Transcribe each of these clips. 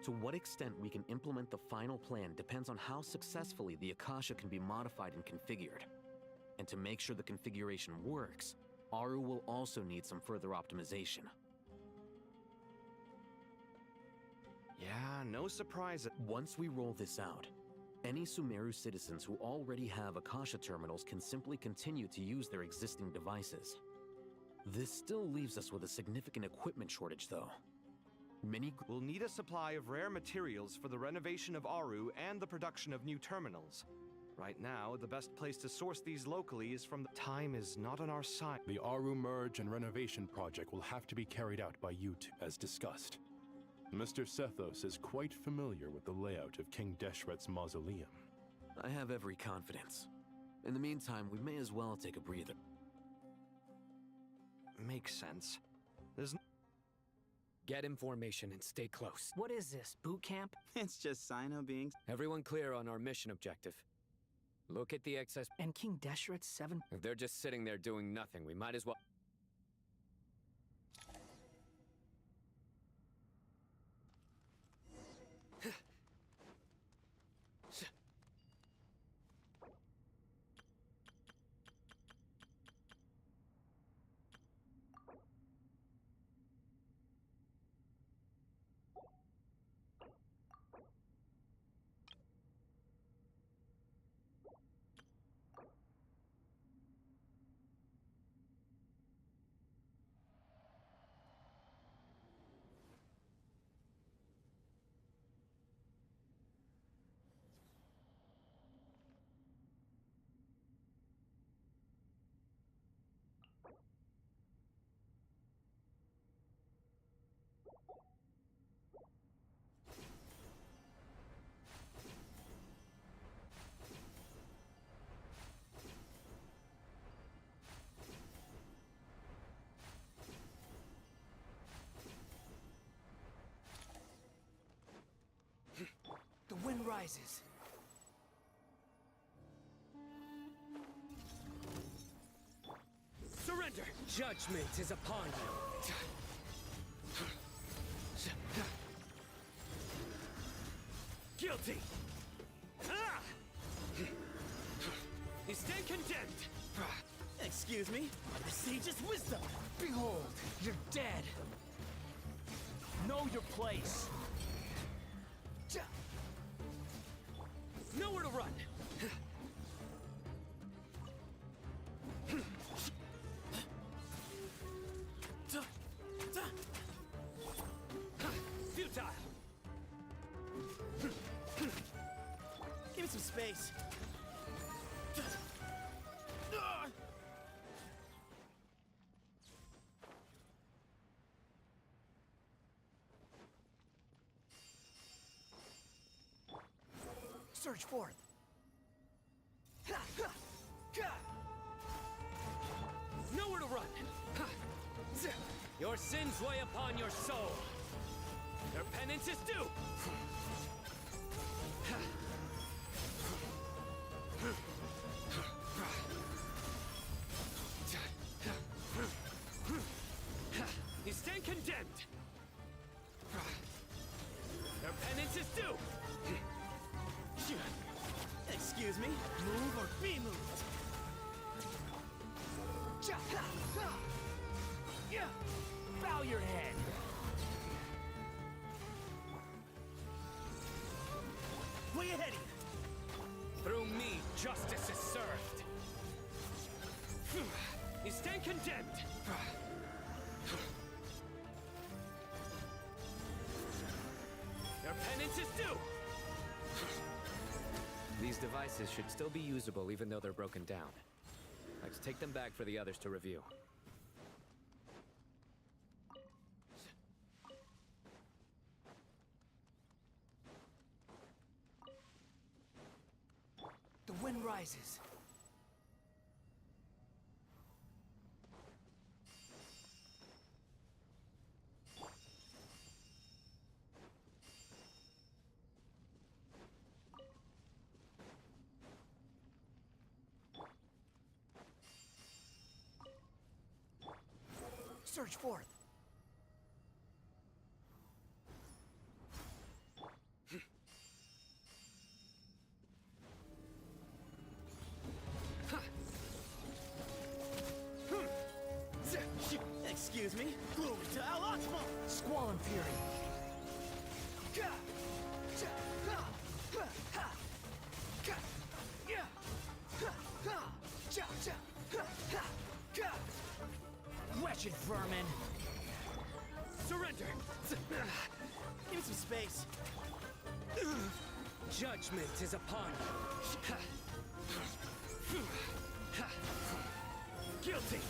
To what extent we can implement the final plan depends on how successfully the Akasha can be modified and configured. And to make sure the configuration works, Aru will also need some further optimization. Yeah, no surprise. Once we roll this out, any Sumeru citizens who already have Akasha terminals can simply continue to use their existing devices. This still leaves us with a significant equipment shortage, though. We'll need a supply of rare materials for the renovation of Aru and the production of new terminals. Right now, the best place to source these locally is from the... Time is not on our side. The Aru merge and renovation project will have to be carried out by you two, as discussed. Mr. Sethos is quite familiar with the layout of King Deshret's mausoleum. I have every confidence. In the meantime, we may as well take a breather. Makes sense. Get information and stay close. What is this, boot camp? It's just Sino being... Everyone clear on our mission objective. Look at the excess... And King Deshret's 7... If they're just sitting there doing nothing, we might as well... The wind rises. Surrender! Judgment is upon you! Guilty! Ah! You stand condemned! Excuse me? The sage's wisdom! Behold, you're dead! Know your place! Nowhere to run! Futile! Give me some space! Surge forth! Nowhere to run! Your sins weigh upon your soul! Their penance is due! You stand condemned! Their penance is due! Excuse me? Move or be moved! Bow your head! Way ahead of you! Through me, justice is served! You stand condemned! Their penance is due! These devices should still be usable even though they're broken down. Let's take them back for the others to review. The wind rises. Surge forth. face. Judgment is upon you. Guilty.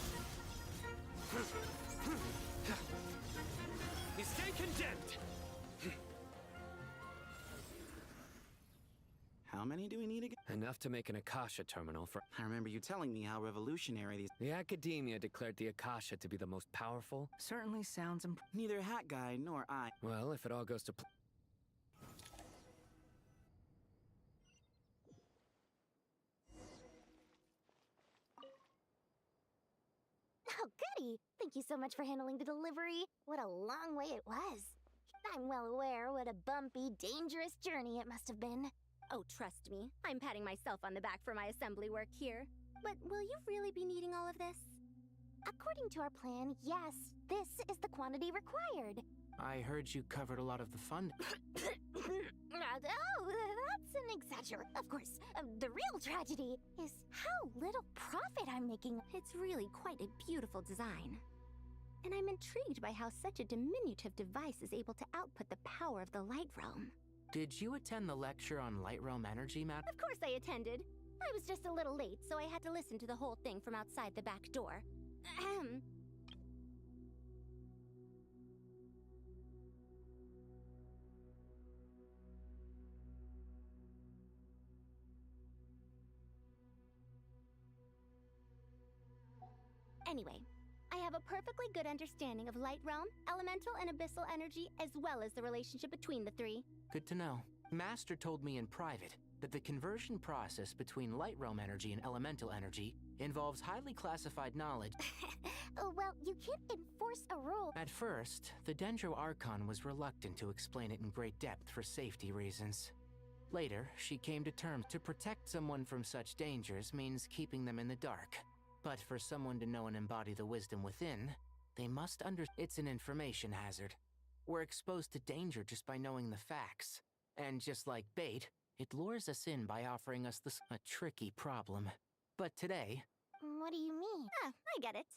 You stay condemned. How many do we need again? Enough to make an Akasha terminal for... I remember you telling me how revolutionary these... The Academia declared the Akasha to be the most powerful. Certainly sounds Neither Hat Guy nor I. Well, if it all goes to... Oh, goody! Thank you so much for handling the delivery. What a long way it was. I'm well aware what a bumpy, dangerous journey it must have been. Oh, trust me, I'm patting myself on the back for my assembly work here. But will you really be needing all of this? According to our plan, yes, this is the quantity required. I heard you covered a lot of the fund. Oh, that's an exaggeration. Of course, the real tragedy is how little profit I'm making. It's really quite a beautiful design. And I'm intrigued by how such a diminutive device is able to output the power of the Light Realm. Did you attend the lecture on Light Realm energy, Matt? Of course I attended. I was just a little late, so I had to listen to the whole thing from outside the back door. Ahem. Anyway, I have a perfectly good understanding of Light Realm, Elemental and Abyssal energy, as well as the relationship between the three. Good to know. Master told me in private that the conversion process between Light Realm energy and Elemental energy involves highly classified knowledge. Oh, well, you can't enforce a rule. At first, the Dendro Archon was reluctant to explain it in great depth for safety reasons. Later, she came to terms to protect someone from such dangers means keeping them in the dark. But for someone to know and embody the wisdom within, they must It's an information hazard. We're exposed to danger just by knowing the facts. And just like bait, it lures us in by offering us a tricky problem. But today... What do you mean? Ah, I get it.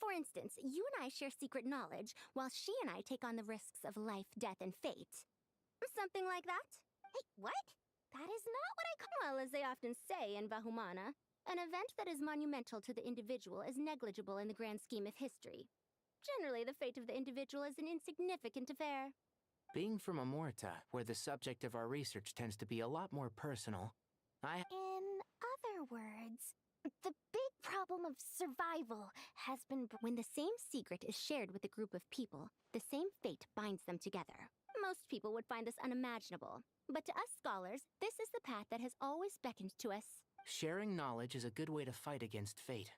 For instance, you and I share secret knowledge, while she and I take on the risks of life, death, and fate. Something like that? Hey, what? That is not what I call... Well, as they often say in Vahumana, an event that is monumental to the individual is negligible in the grand scheme of history. Generally, the fate of the individual is an insignificant affair. Being from Amorta, where the subject of our research tends to be a lot more personal, In other words, the big problem of survival has been... When the same secret is shared with a group of people, the same fate binds them together. Most people would find this unimaginable. But to us scholars, this is the path that has always beckoned to us. sharing knowledge is a good way to fight against fate.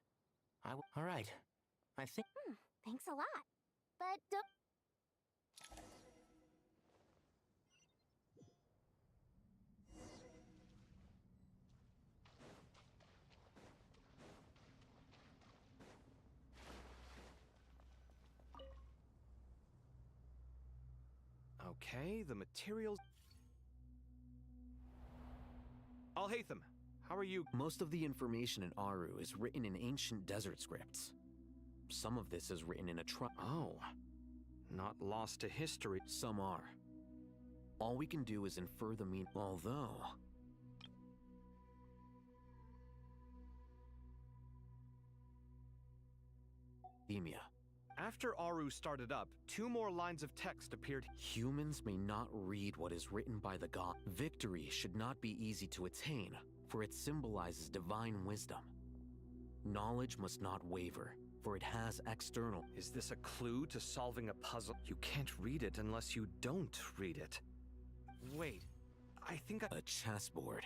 All right. I think... Thanks a lot. But don't... Okay, the materials... Alhaitham, how are you? Most of the information in Aru is written in ancient desert scripts. Some of this is written in a Oh, not lost to history. Some are. All we can do is infer the meaning, although... Academia. After Aru started up, 2 more lines of text appeared. Humans may not read what is written by the god. Victory should not be easy to attain, for it symbolizes divine wisdom. Knowledge must not waver, for it has external... Is this a clue to solving a puzzle? You can't read it unless you don't read it. Wait, I think A chessboard.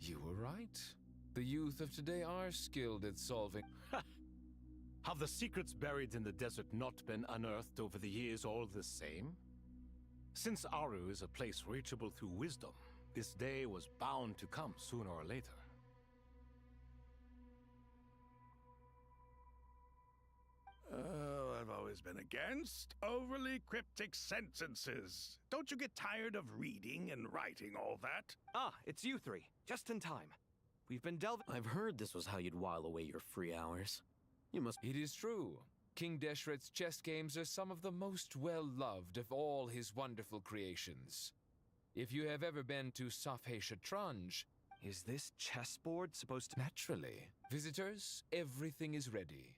You were right. The youth of today are skilled at solving... Have the secrets buried in the desert not been unearthed over the years all the same? Since Aru is a place reachable through wisdom, this day was bound to come sooner or later. Oh, I've always always been against overly cryptic sentences. Don't you get tired of reading and writing all that? Ah, it's you three. Just in time. We've been delving. I've heard this was how you'd while away your free hours. You must. It is true. King Deshret's chess games are some of the most well-loved of all his wonderful creations. If you have ever been to Safhe Shatranj... Is this chessboard supposed to... Naturally. Visitors, everything is ready.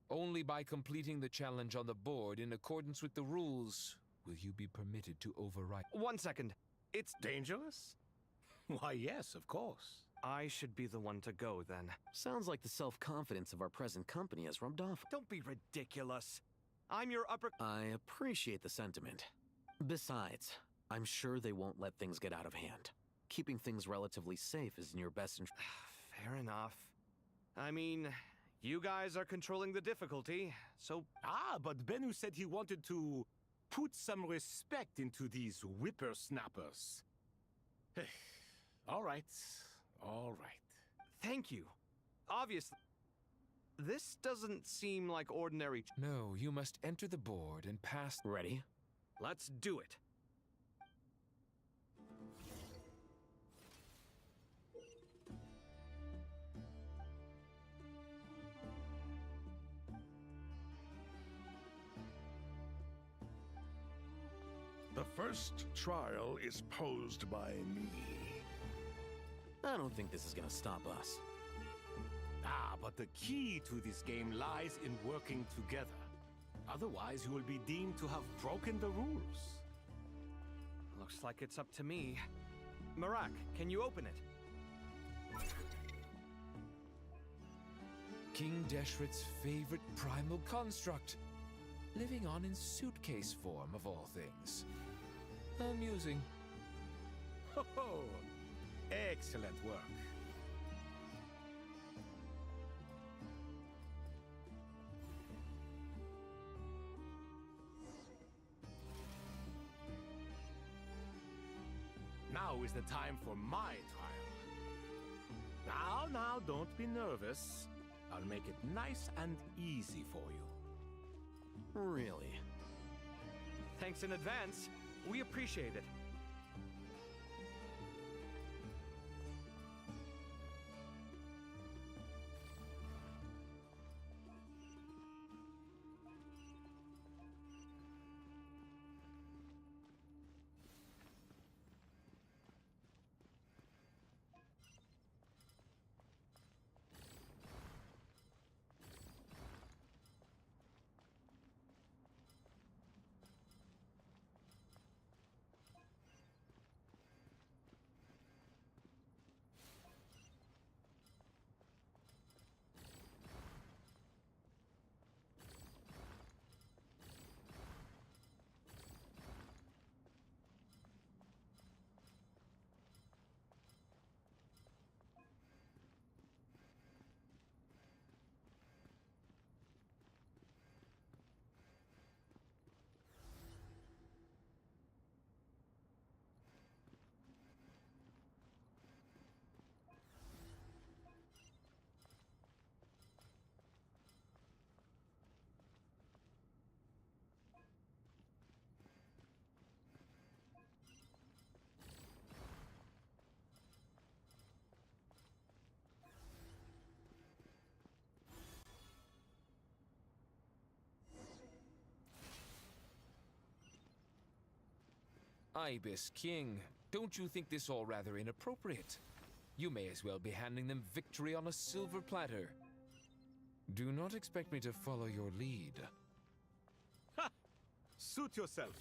Only by completing the challenge on the board in accordance with the rules will you be permitted to override... 1 second. It's... Dangerous? Why, yes, of course. I should be the one to go, then. Sounds like the self-confidence of our present company has rubbed off. Don't be ridiculous. I'm your upper... I appreciate the sentiment. Besides, I'm sure they won't let things get out of hand. Keeping things relatively safe is in your best interest. Fair enough. I mean, you guys are controlling the difficulty, so... Ah, but Bennu said he wanted to put some respect into these whippersnappers. All right. All right. Thank you. Obviously, this doesn't seem like ordinary... No, you must enter the board and pass... Ready? Let's do it. The first trial is posed by me. I don't think this is gonna stop us. Ah, but the key to this game lies in working together. Otherwise, you will be deemed to have broken the rules. Looks like it's up to me. Marak, can you open it? King Deshret's favorite primal construct. Living on in suitcase form, of all things. Amusing. Ho ho! Excellent work. Now is the time for my trial. Now, don't be nervous. I'll make it nice and easy for you. Really? Thanks in advance. We appreciate it. Ibis King, don't you think this all rather inappropriate? You may as well be handing them victory on a silver platter. Do not expect me to follow your lead. Ha! Suit yourself.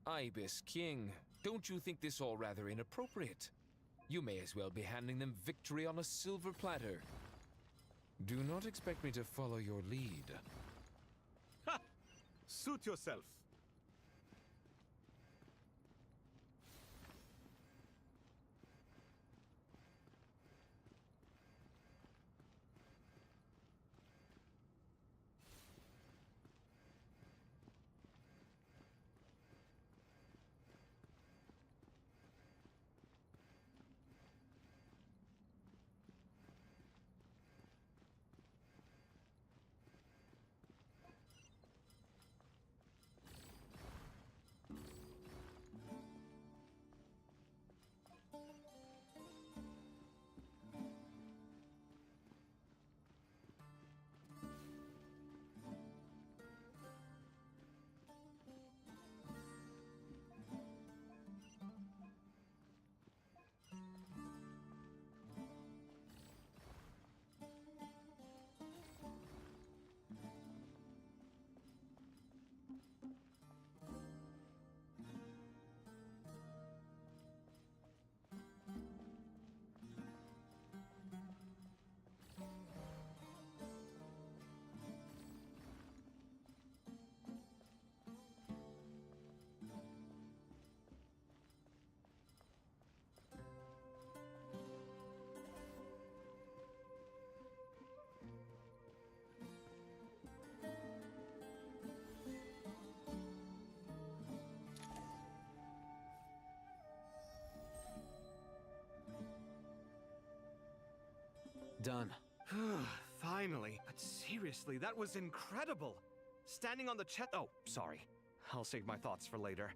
Ibis King, don't you think this all rather inappropriate? You may as well be handing them victory on a silver platter. Do not expect me to follow your lead. Ha! Suit yourself. Done. Finally. But seriously, that was incredible. Standing on the chest. Oh, sorry. I'll save my thoughts for later.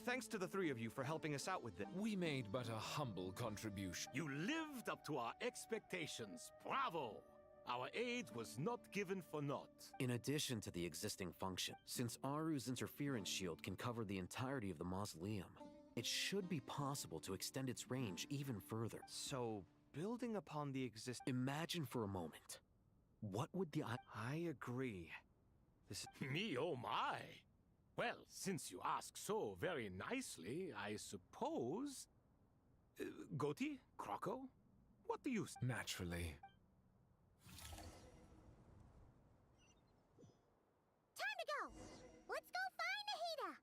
Thanks to the three of you for helping us out with this. We made but a humble contribution. You lived up to our expectations. Bravo! Our aid was not given for naught. In addition to the existing function, since Aru's interference shield can cover the entirety of the mausoleum, it should be possible to extend its range even further. So, building upon the Imagine for a moment. What would the I agree. This Me, oh my! Well, since you ask so very nicely, I suppose... Goti? Croco? What do you... Naturally. Time to go! Let's go find Nahida!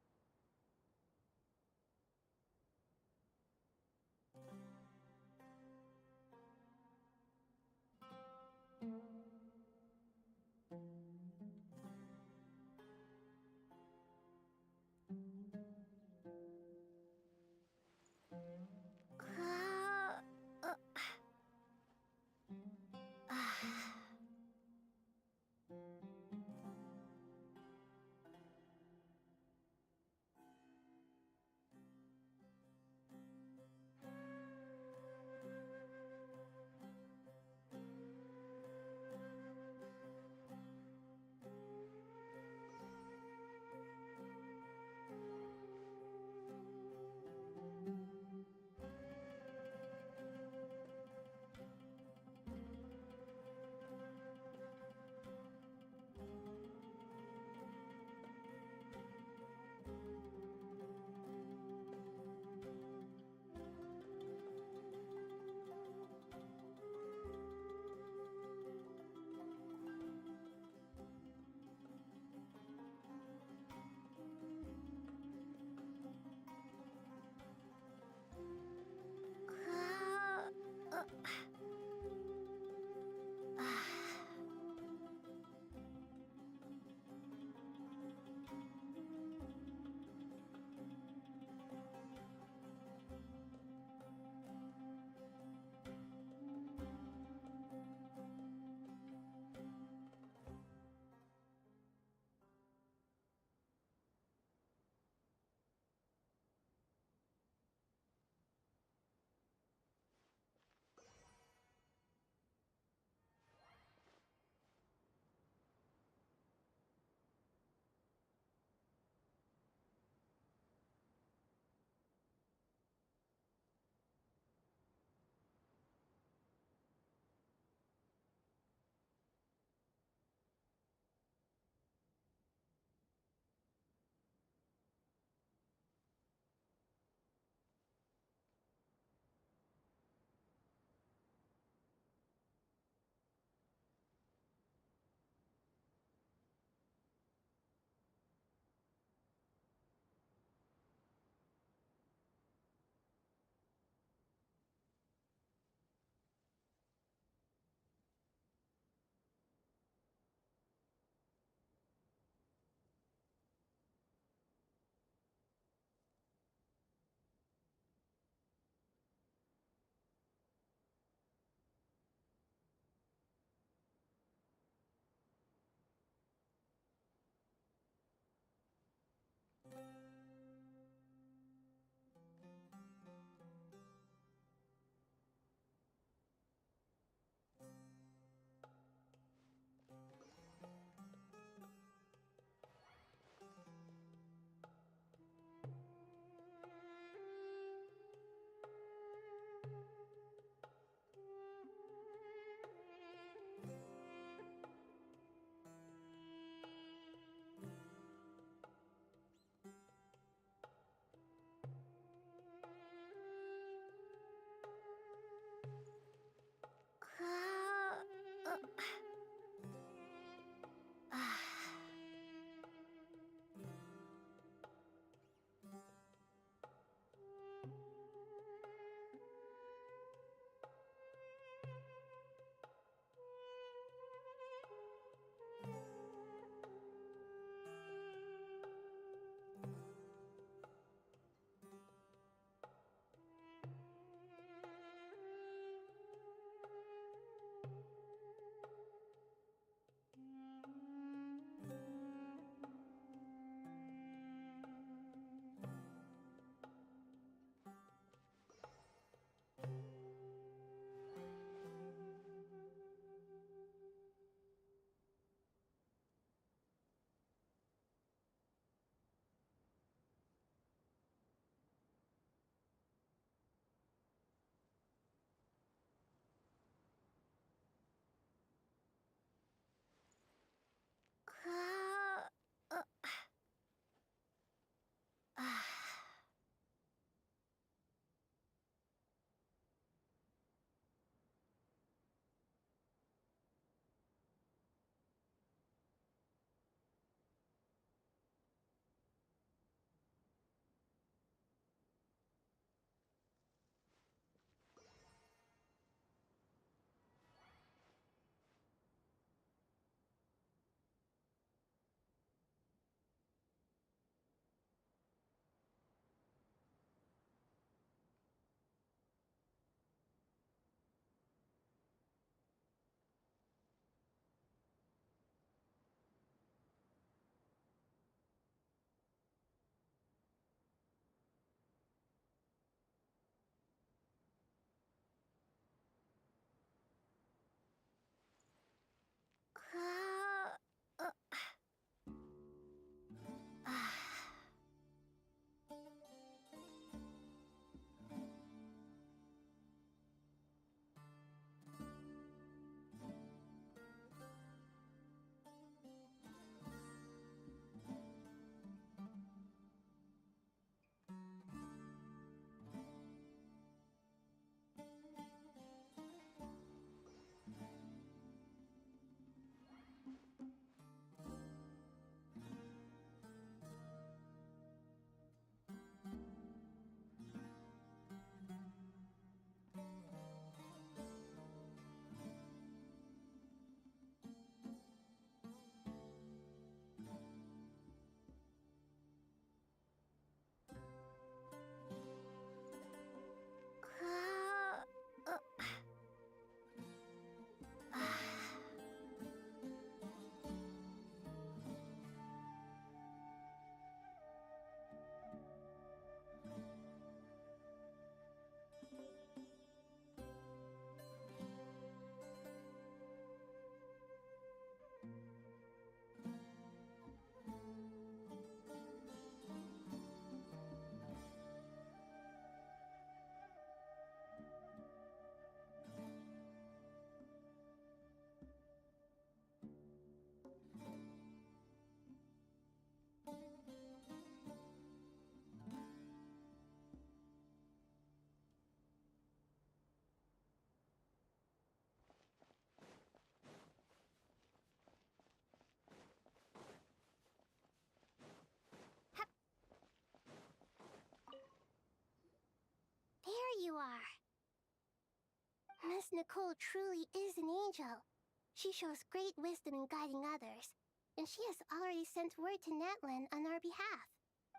Miss Nicole truly is an angel. She shows great wisdom in guiding others, and she has already sent word to Natlan on our behalf.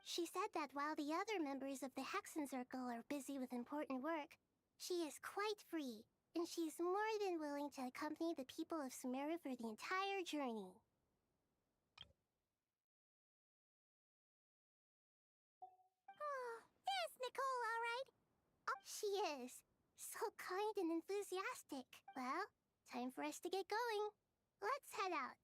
She said that while the other members of the Hexen Circle are busy with important work, she is quite free, and she is more than willing to accompany the people of Sumeru for the entire journey. Oh, is Nicole all right? Oh, she is. So kind and enthusiastic. Well, time for us to get going. Let's head out.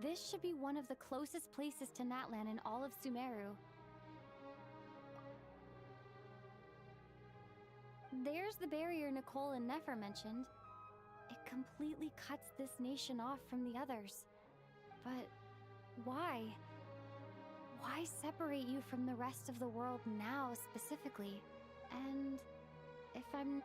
This should be one of the closest places to Natlan in all of Sumeru. There's the barrier Nicole and Nefer mentioned. It completely cuts this nation off from the others. But why? Why separate you from the rest of the world now, specifically? And if I'm...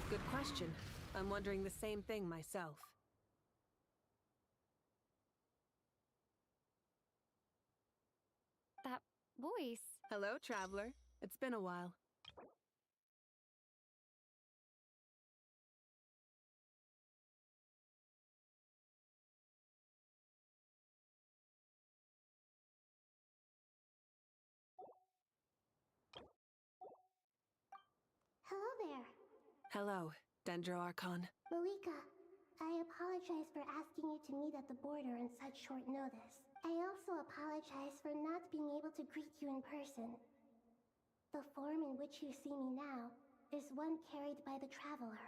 Good question. I'm wondering the same thing myself. That voice... Hello, traveler. It's been a while. Hello there. Hello, Dendro Archon. Malika, I apologize for asking you to meet at the border on such short notice. I also apologize for not being able to greet you in person. The form in which you see me now is one carried by the Traveler.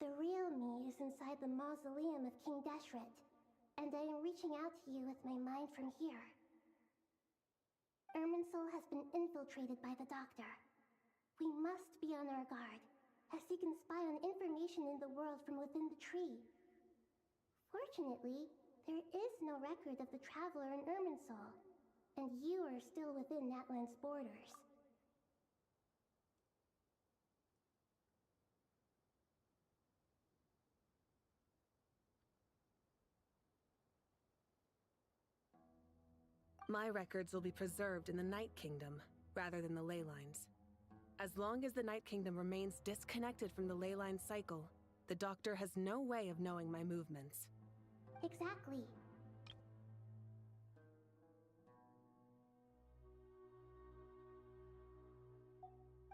The real me is inside the mausoleum of King Deshret, and I am reaching out to you with my mind from here. Irminsul has been infiltrated by the Doctor. We must be on our guard, as he can spy on information in the world from within the tree. Fortunately, there is no record of the Traveler in Irminsul, and you are still within Natlan's borders. My records will be preserved in the Night Kingdom, rather than the ley lines. As long as the Night Kingdom remains disconnected from the ley line cycle, the Doctor has no way of knowing my movements. Exactly.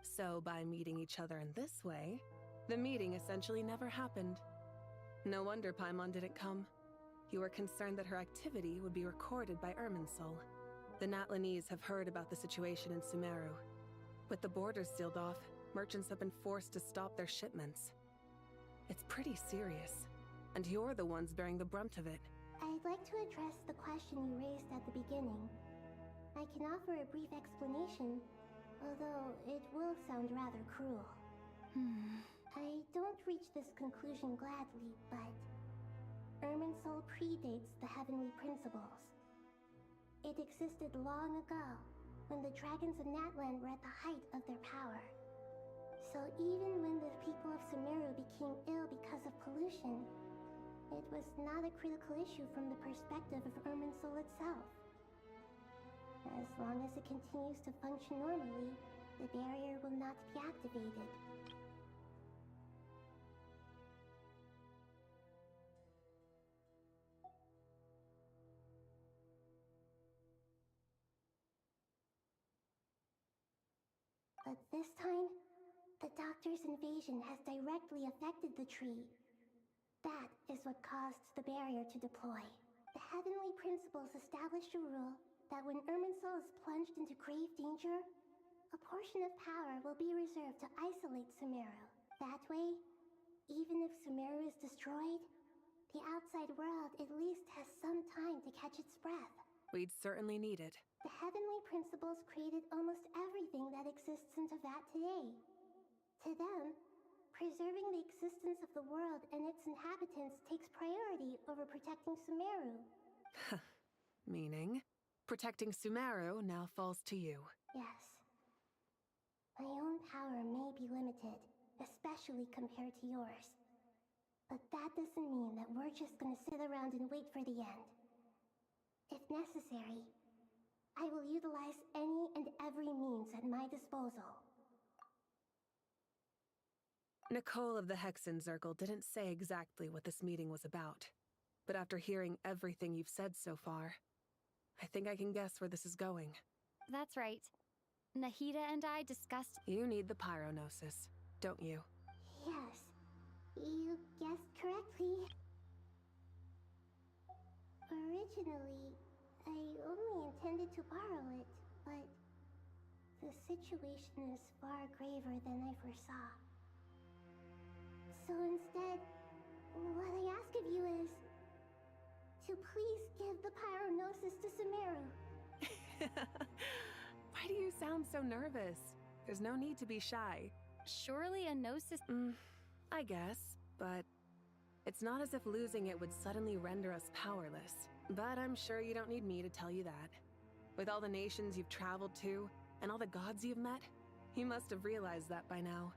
So by meeting each other in this way, the meeting essentially never happened. No wonder Paimon didn't come. You were concerned that her activity would be recorded by Irminsul. The Natlanese have heard about the situation in Sumeru. With the borders sealed off, merchants have been forced to stop their shipments. It's pretty serious, and you're the ones bearing the brunt of it. I'd like to address the question you raised at the beginning. I can offer a brief explanation, although it will sound rather cruel. I don't reach this conclusion gladly, but Irminsul predates the heavenly principles. It existed long ago, when the dragons of Natlan were at the height of their power. So even when the people of Sumeru became ill because of pollution, it was not a critical issue from the perspective of Irminsul itself. As long as it continues to function normally, the barrier will not be activated. But this time, the Doctor's invasion has directly affected the tree. That is what caused the barrier to deploy. The heavenly principles established a rule that when Irminsul is plunged into grave danger, a portion of power will be reserved to isolate Sumeru. That way, even if Sumeru is destroyed, the outside world at least has some time to catch its breath. We'd certainly need it. The heavenly principles created almost everything that exists in Tevat today. To them, preserving the existence of the world and its inhabitants takes priority over protecting Sumeru. Meaning, protecting Sumeru now falls to you. Yes. My own power may be limited, especially compared to yours. But that doesn't mean that we're just gonna sit around and wait for the end. If necessary, I will utilize any and every means at my disposal. Nicole of the Hexen Circle didn't say exactly what this meeting was about. But after hearing everything you've said so far, I think I can guess where this is going. That's right. Nahida and I discussed... You need the Pyronosis, don't you? Yes, you guessed correctly. Originally, I only intended to borrow it, but the situation is far graver than I foresaw. So instead, what I ask of you is to please give the Pyronosis to Sumeru. Why do you sound so nervous? There's no need to be shy. Surely a Gnosis... I guess, but it's not as if losing it would suddenly render us powerless. But I'm sure you don't need me to tell you that. With all the nations you've traveled to, and all the gods you've met, you must have realized that by now.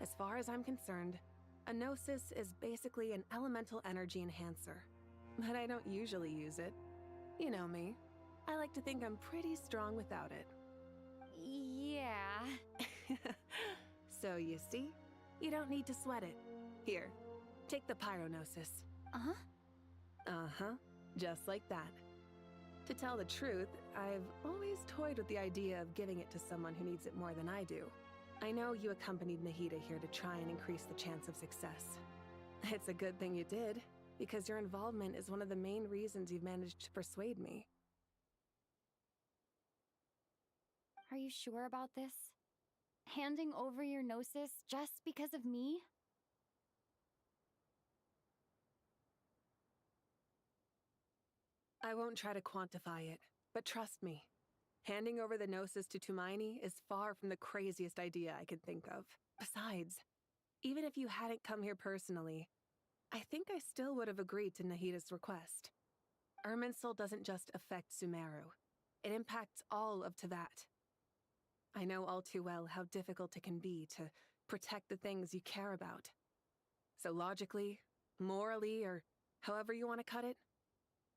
As far as I'm concerned, a Gnosis is basically an elemental energy enhancer. But I don't usually use it. You know me. I like to think I'm pretty strong without it. Yeah. So you see, you don't need to sweat it. Here, take the Pyronosis. Uh-huh? Uh-huh, just like that. To tell the truth, I've always toyed with the idea of giving it to someone who needs it more than I do. I know you accompanied Nahida here to try and increase the chance of success. It's a good thing you did, because your involvement is one of the main reasons you've managed to persuade me. Are you sure about this? Handing over your Gnosis just because of me? I won't try to quantify it, but trust me. Handing over the Gnosis to Tumaini is far from the craziest idea I could think of. Besides, even if you hadn't come here personally, I think I still would have agreed to Nahida's request. Irminsul doesn't just affect Sumeru. It impacts all of Tevat. I know all too well how difficult it can be to protect the things you care about. So logically, morally, or however you want to cut it,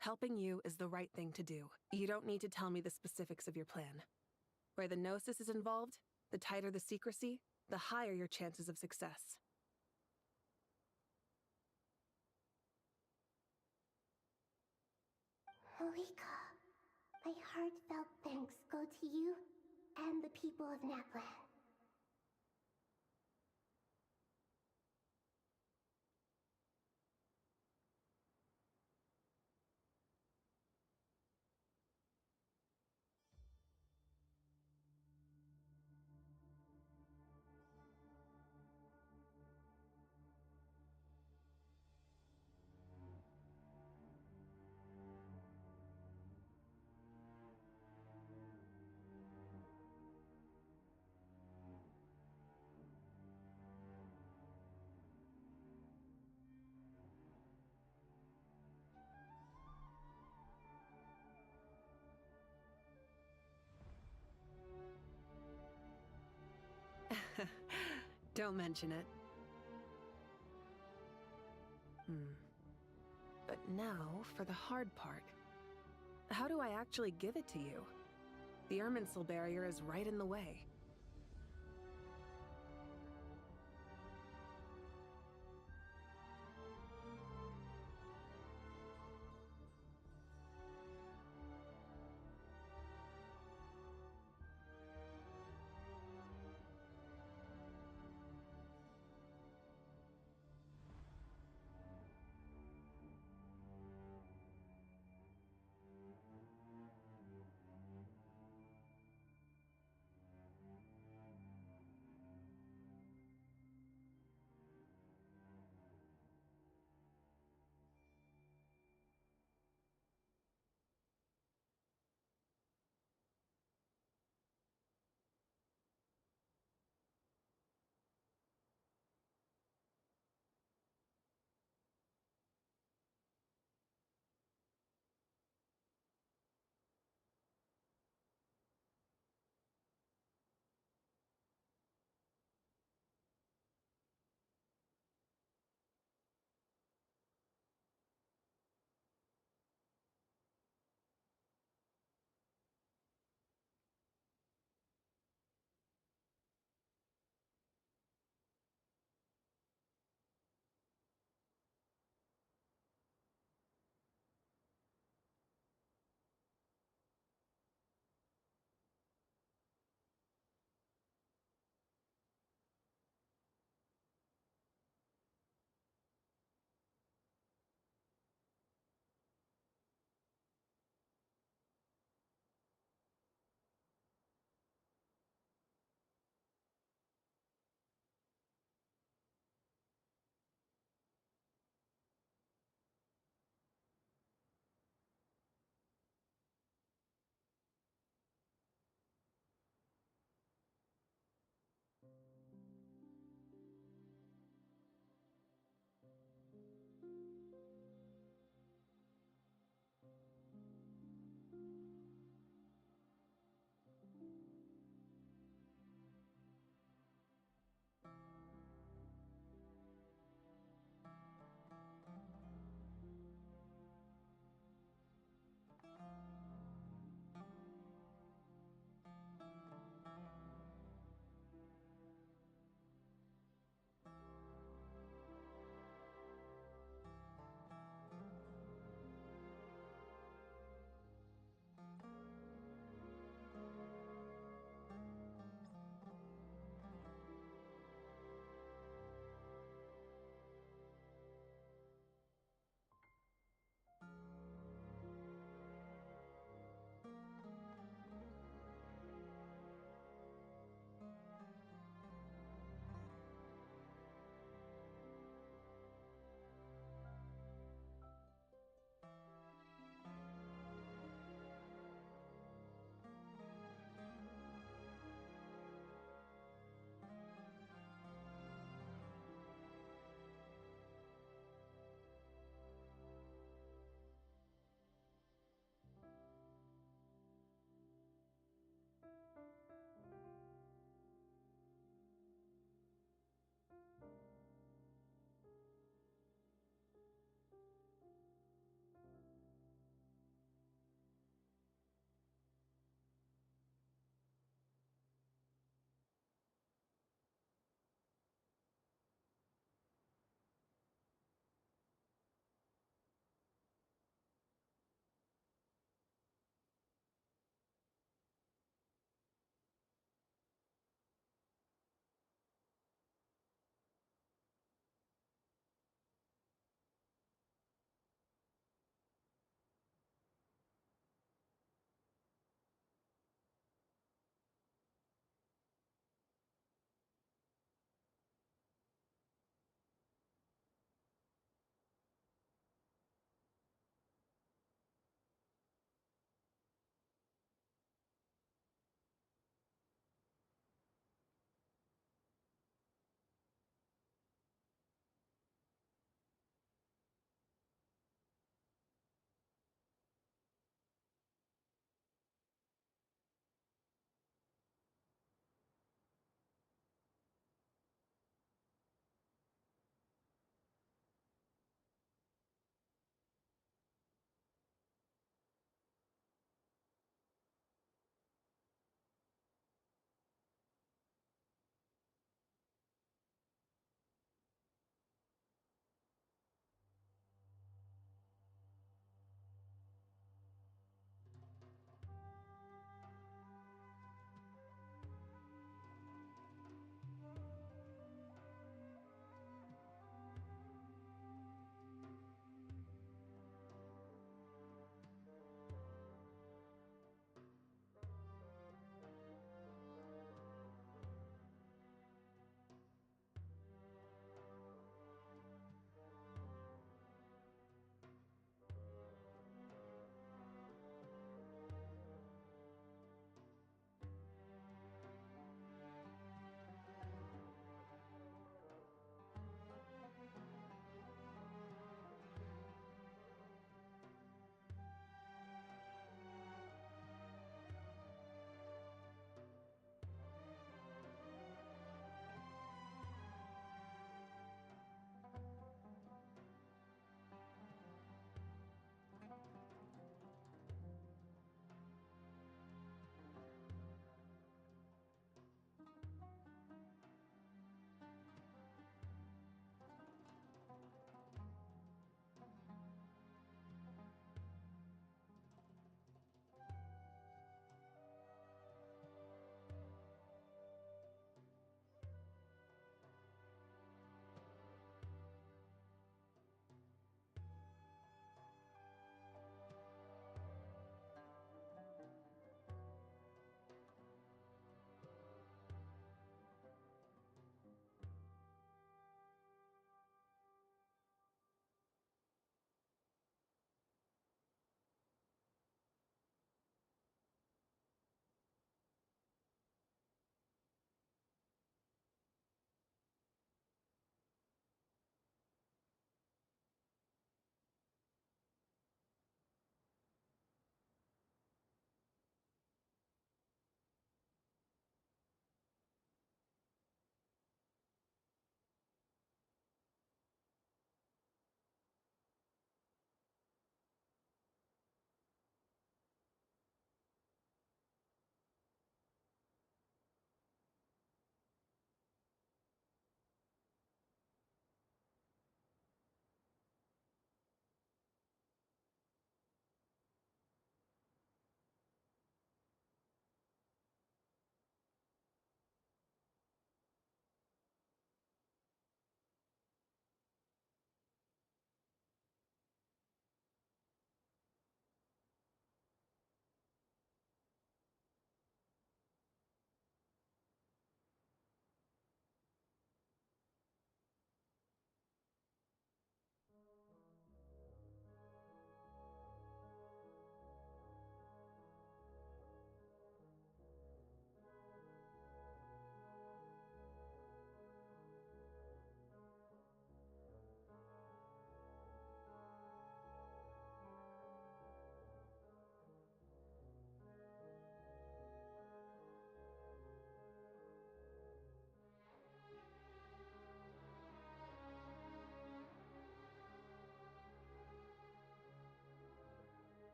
helping you is the right thing to do. You don't need to tell me the specifics of your plan. Where the Gnosis is involved, the tighter the secrecy, the higher your chances of success. Malika, my heartfelt thanks go to you and the people of Naplan. Don't mention it. But now, for the hard part. How do I actually give it to you? The Irminsul barrier is right in the way.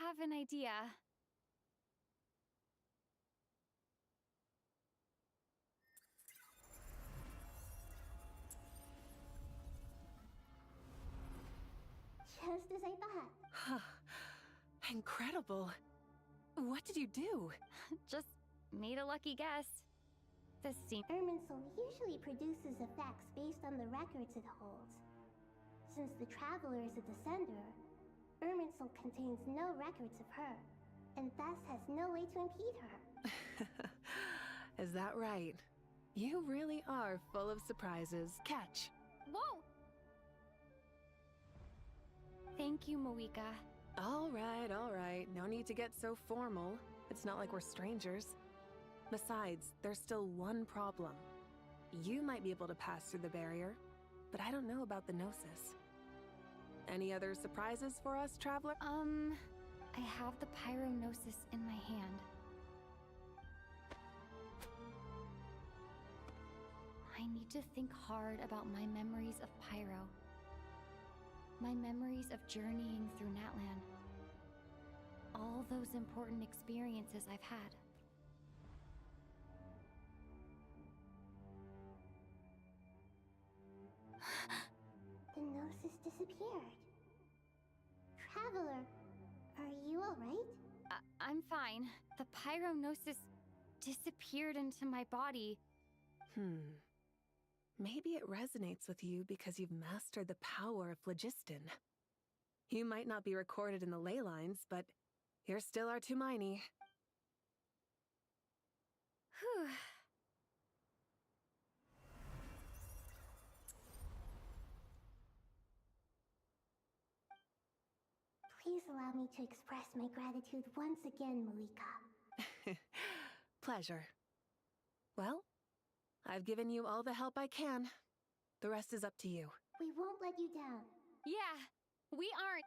have an idea. Just as I thought. Incredible. What did you do? Just made a lucky guess. The Irminsul usually produces effects based on the records it holds. Since the Traveler is a descender, Irminsul contains no records of her, and thus has no way to impede her. Is that right? You really are full of surprises. Catch. Whoa! Thank you, Moika. All right. No need to get so formal. It's not like we're strangers. Besides, there's still one problem. You might be able to pass through the barrier, but I don't know about the Gnosis. Any other surprises for us, Traveler? I have the Pyronosis in my hand. I need to think hard about my memories of Pyro. My memories of journeying through Natlan. All those important experiences I've had. The Gnosis disappeared. Traveler, are you alright? I'm fine. The Pyronosis disappeared into my body. Maybe it resonates with you because you've mastered the power of phlogiston. You might not be recorded in the ley lines, but you're still our Tumini. Whew. Please allow me to express my gratitude once again, Moika. Pleasure. Well, I've given you all the help I can. The rest is up to you. We won't let you down. Yeah, we aren't.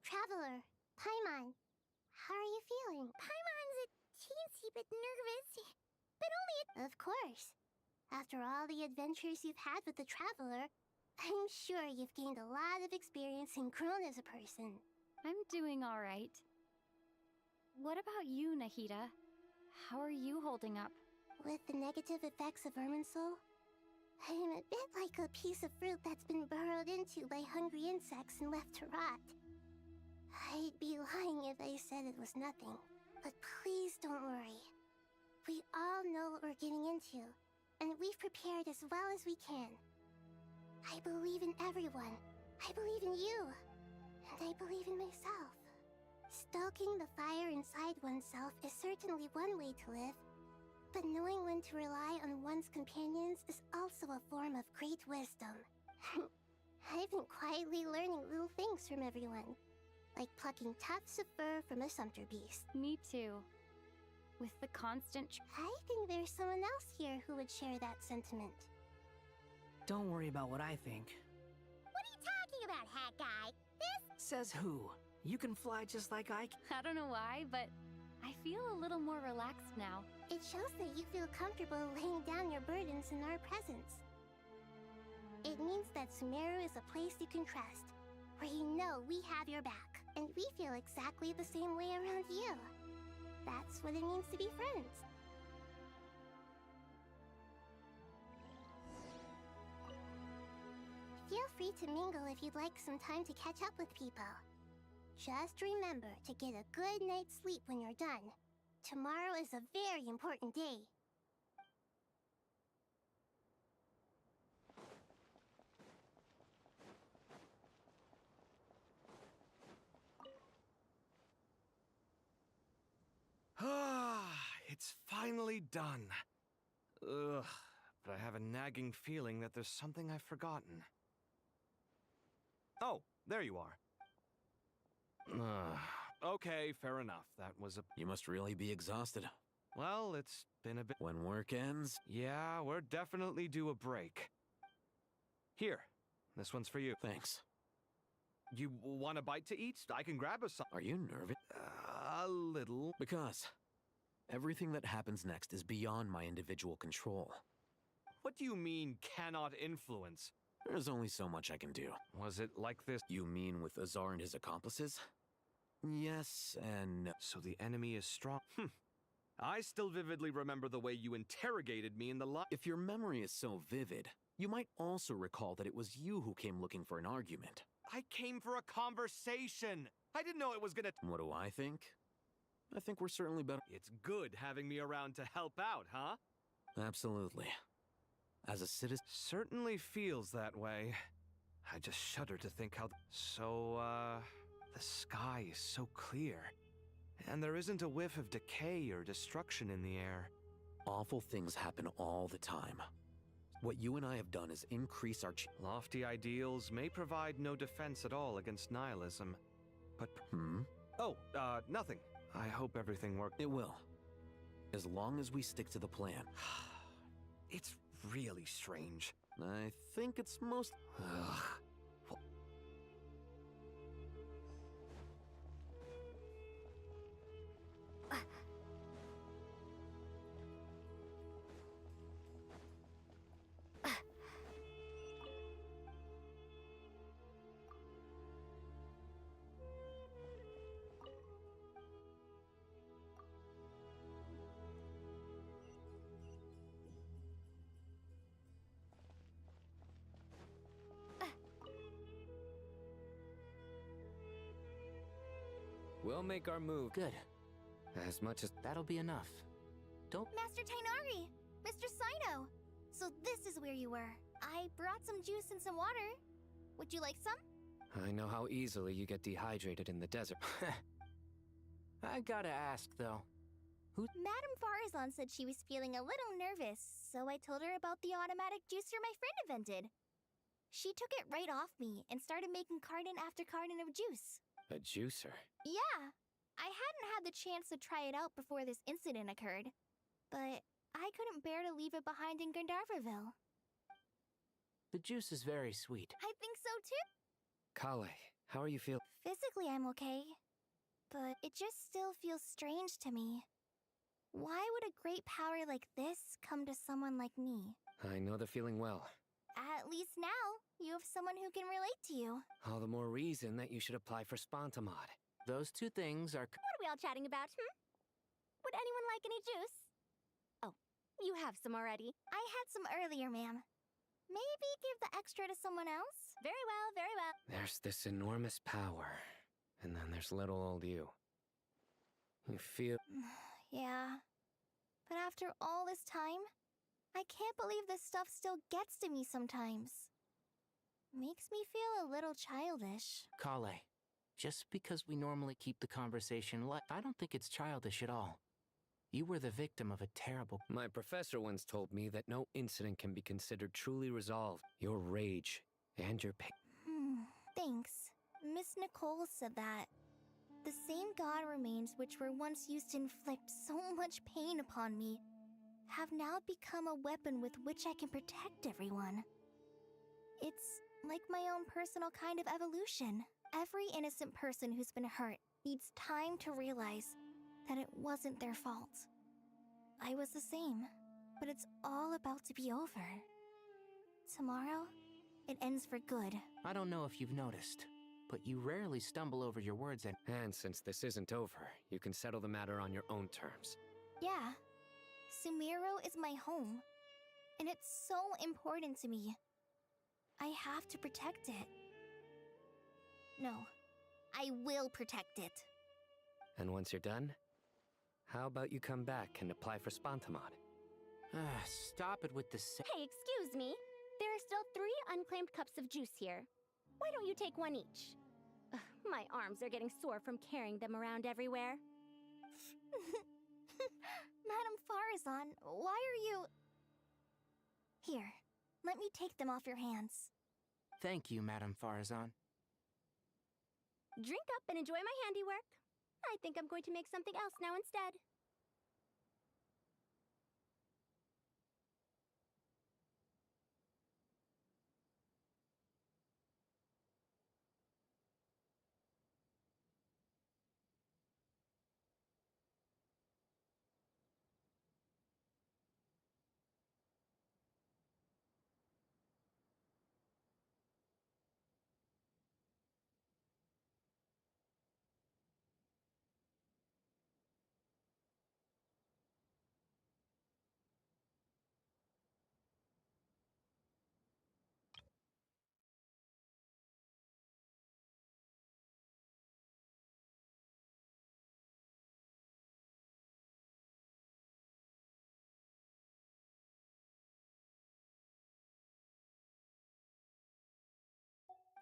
Traveler, Paimon, how are you feeling? Paimon's a teensy bit nervous, but only... Of course. After all the adventures you've had with the Traveler, I'm sure you've gained a lot of experience and grown as a person. I'm doing all right. What about you, Nahida? How are you holding up? With the negative effects of Irminsul, I'm a bit like a piece of fruit that's been burrowed into by hungry insects and left to rot. I'd be lying if I said it was nothing. But please don't worry. We all know what we're getting into, and we've prepared as well as we can. I believe in everyone. I believe in you. And I believe in myself. Stoking the fire inside oneself is certainly one way to live, but knowing when to rely on one's companions is also a form of great wisdom. I've been quietly learning little things from everyone, like plucking tufts of fur from a sumpter beast. Me too. With the constant... I think there's someone else here who would share that sentiment. Don't worry about what I think. What are you talking about, hat guy? This... Says who? You can fly just like I can. I don't know why, but I feel a little more relaxed now. It shows that you feel comfortable laying down your burdens in our presence. It means that Sumeru is a place you can trust, where you know we have your back, and we feel exactly the same way around you. That's what it means to be friends. Feel free to mingle if you'd like some time to catch up with people. Just remember to get a good night's sleep when you're done. Tomorrow is a very important day. Ah, it's finally done. Ugh, but I have a nagging feeling that there's something I've forgotten. Oh, there you are. Okay, fair enough. That was a... You must really be exhausted. Well, it's been a bit... When work ends? Yeah, we're definitely due a break. Here, this one's for you. Thanks. You want a bite to eat? I can grab us some. Are you nervous? A little. Because everything that happens next is beyond my individual control. What do you mean, cannot influence? There's only so much I can do. Was it like this? You mean with Azar and his accomplices? Yes, and no. So the enemy is strong. I still vividly remember the way you interrogated me in the If your memory is so vivid, you might also recall that it was you who came looking for an argument. I came for a conversation. I didn't know it was gonna... What do I think? I think we're certainly better. It's good having me around to help out, huh? Absolutely. As a citizen... Certainly feels that way. I just shudder to think how... So, the sky is so clear. And there isn't a whiff of decay or destruction in the air. Awful things happen all the time. What you and I have done is increase our... Lofty ideals may provide no defense at all against nihilism. But... Oh, nothing. I hope everything works. It will. As long as we stick to the plan. It's really strange. I think it's most... Ugh. We'll make our move. Good. As much as... That'll be enough. Don't... Master Tainari! Mr. Saito! So this is where you were. I brought some juice and some water. Would you like some? I know how easily you get dehydrated in the desert. I gotta ask, though. Madame Farazan said she was feeling a little nervous, so I told her about the automatic juicer my friend invented. She took it right off me and started making carton after carton of juice. A juicer? Yeah. I hadn't had the chance to try it out before this incident occurred, but I couldn't bear to leave it behind in Gandharvaville. The juice is very sweet. I think so too. Kale, how are you feeling? Physically, I'm okay, but it just still feels strange to me. Why would a great power like this come to someone like me? I know the feeling well. At least now, you have someone who can relate to you. All the more reason that you should apply for Spontamod. Those two things are... What are we all chatting about, Would anyone like any juice? Oh, you have some already. I had some earlier, ma'am. Maybe give the extra to someone else? Very well, very well. There's this enormous power, and then there's little old you. You feel... Yeah. But after all this time, I can't believe this stuff still gets to me sometimes. Makes me feel a little childish. Kale, Just because we normally keep the conversation light, I don't think it's childish at all. You were the victim of a terrible... My professor once told me that no incident can be considered truly resolved. Your rage and your pain. Thanks. Miss Nicole said that. The same god remains which were once used to inflict so much pain upon me have now become a weapon with which I can protect everyone. It's like my own personal kind of evolution. Every innocent person who's been hurt needs time to realize that it wasn't their fault. I was the same, but it's all about to be over. Tomorrow, it ends for good. I don't know if you've noticed, but you rarely stumble over your words And since this isn't over, you can settle the matter on your own terms. Yeah, Sumeru is my home, and it's so important to me. I have to protect it. No, I will protect it. And once you're done, how about you come back and apply for Spantamod? Stop it with the Hey, excuse me. There are still 3 unclaimed cups of juice here. Why don't you take one each? My arms are getting sore from carrying them around everywhere. Madame Farazan, why are you... Here, let me take them off your hands. Thank you, Madame Farazan. Drink up and enjoy my handiwork. I think I'm going to make something else now instead.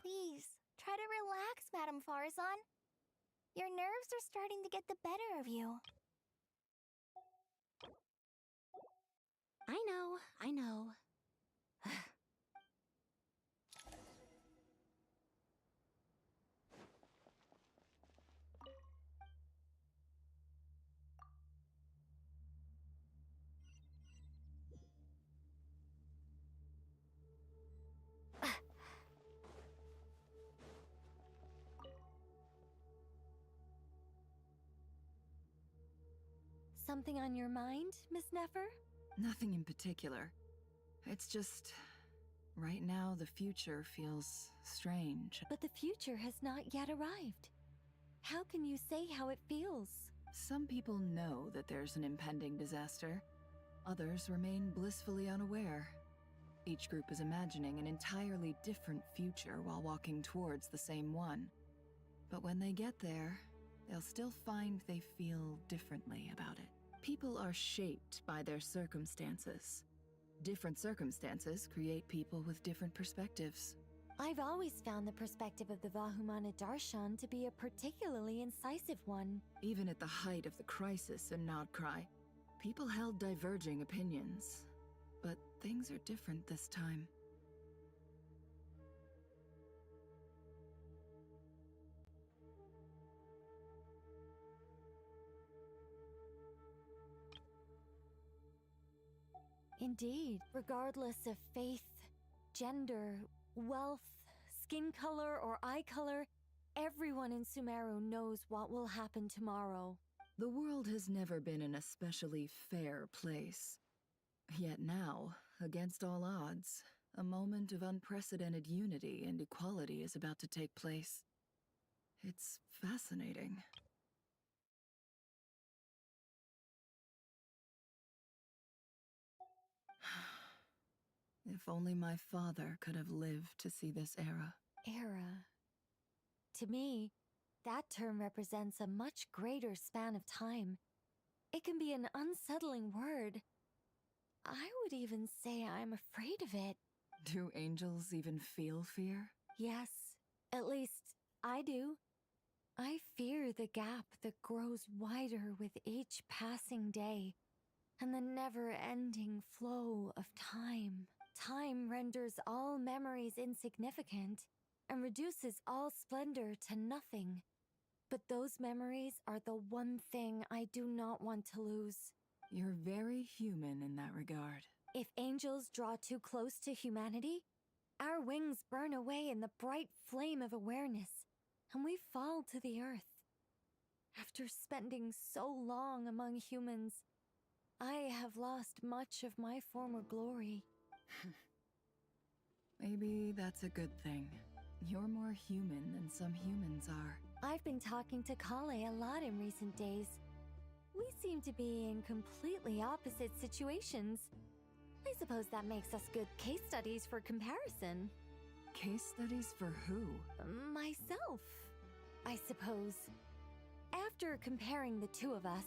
Please, try to relax, Madame Farazan. Your nerves are starting to get the better of you. I know. Something on your mind, Miss Nefer? Nothing in particular. It's just... right now, the future feels strange. But the future has not yet arrived. How can you say how it feels? Some people know that there's an impending disaster. Others remain blissfully unaware. Each group is imagining an entirely different future while walking towards the same one. But when they get there, they'll still find they feel differently about it. People are shaped by their circumstances. Different circumstances create people with different perspectives. I've always found the perspective of the Vahumana Darshan to be a particularly incisive one. Even at the height of the crisis in Nodcry, people held diverging opinions. But things are different this time. Indeed, regardless of faith, gender, wealth, skin color, or eye color, everyone in Sumeru knows what will happen tomorrow. The world has never been an especially fair place. Yet now, against all odds, a moment of unprecedented unity and equality is about to take place. It's fascinating. If only my father could have lived to see this era. Era. To me, that term represents a much greater span of time. It can be an unsettling word. I would even say I'm afraid of it. Do angels even feel fear? Yes, at least I do. I fear the gap that grows wider with each passing day, and the never-ending flow of time. Time renders all memories insignificant, and reduces all splendor to nothing. But those memories are the one thing I do not want to lose. You're very human in that regard. If angels draw too close to humanity, our wings burn away in the bright flame of awareness, and we fall to the earth. After spending so long among humans, I have lost much of my former glory. Maybe that's a good thing. You're more human than some humans are. I've been talking to Kale a lot in recent days. We seem to be in completely opposite situations. I suppose that makes us good case studies for comparison. Case studies for who? Myself, I suppose. After comparing the two of us,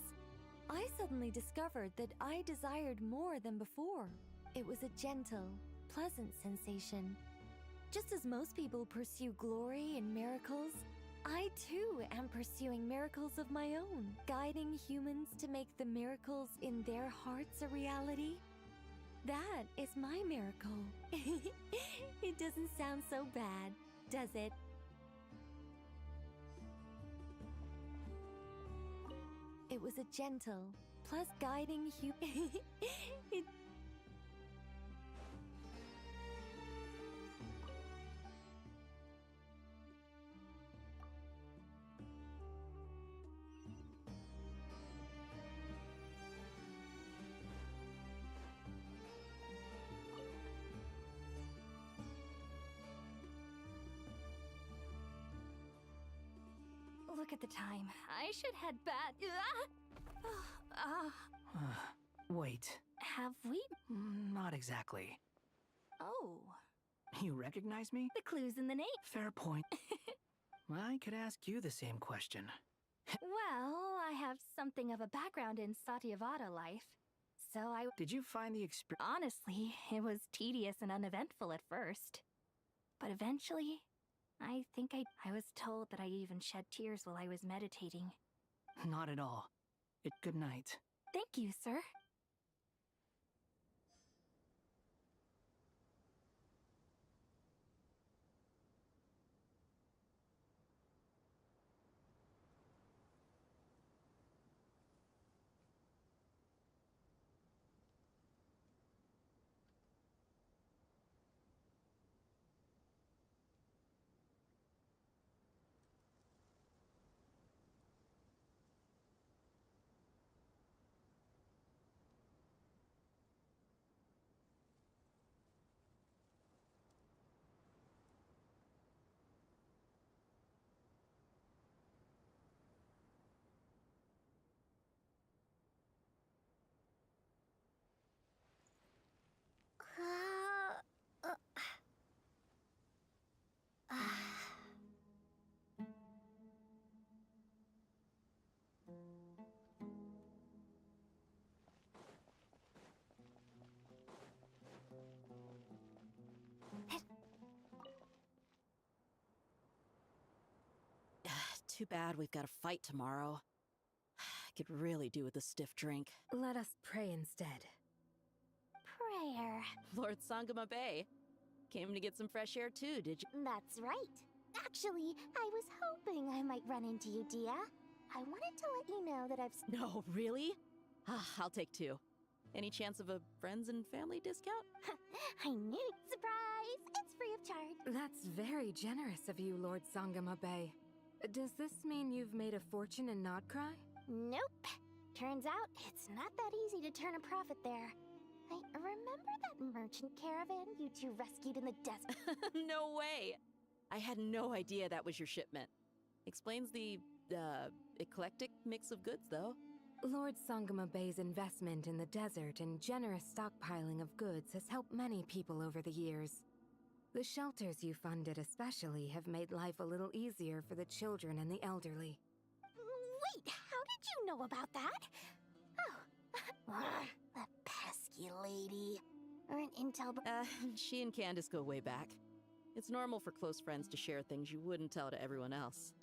I suddenly discovered that I desired more than before. It was a gentle, pleasant sensation. Just as most people pursue glory and miracles, I too am pursuing miracles of my own, guiding humans to make the miracles in their hearts a reality. That is my miracle. It doesn't sound so bad, does it? It was a gentle, plus guiding it. Look at the time. I should head back. Wait. Have we? Not exactly. Oh. You recognize me? The clue's in the name. Fair point. I could ask you the same question. Well, I have something of a background in Satyavada life, so I... Did you find the experience? Honestly, it was tedious and uneventful at first. But eventually, I think I was told that I even shed tears while I was meditating. Not at all. Good night. Thank you, sir. Too bad we've got a fight tomorrow. I could really do with a stiff drink. Let us pray instead. Prayer. Lord Sangama Bay. Came to get some fresh air too, did you? That's right. Actually, I was hoping I might run into you, Dia. I wanted to let you know that I've... No, really? I'll take two. Any chance of a friends and family discount? I knew it. Surprise! It's free of charge. That's very generous of you, Lord Sangama Bay. Does this mean you've made a fortune in Nodcry? Nope. Turns out it's not that easy to turn a profit there. I remember that merchant caravan you two rescued in the desert. No way! I had no idea that was your shipment. Explains the, eclectic mix of goods, though. Lord Sangama Bay's investment in the desert and generous stockpiling of goods has helped many people over the years. The shelters you funded especially have made life a little easier for the children and the elderly. Wait, how did you know about that? Oh, the pesky lady. Or an intel... She and Candace go way back. It's normal for close friends to share things you wouldn't tell to everyone else.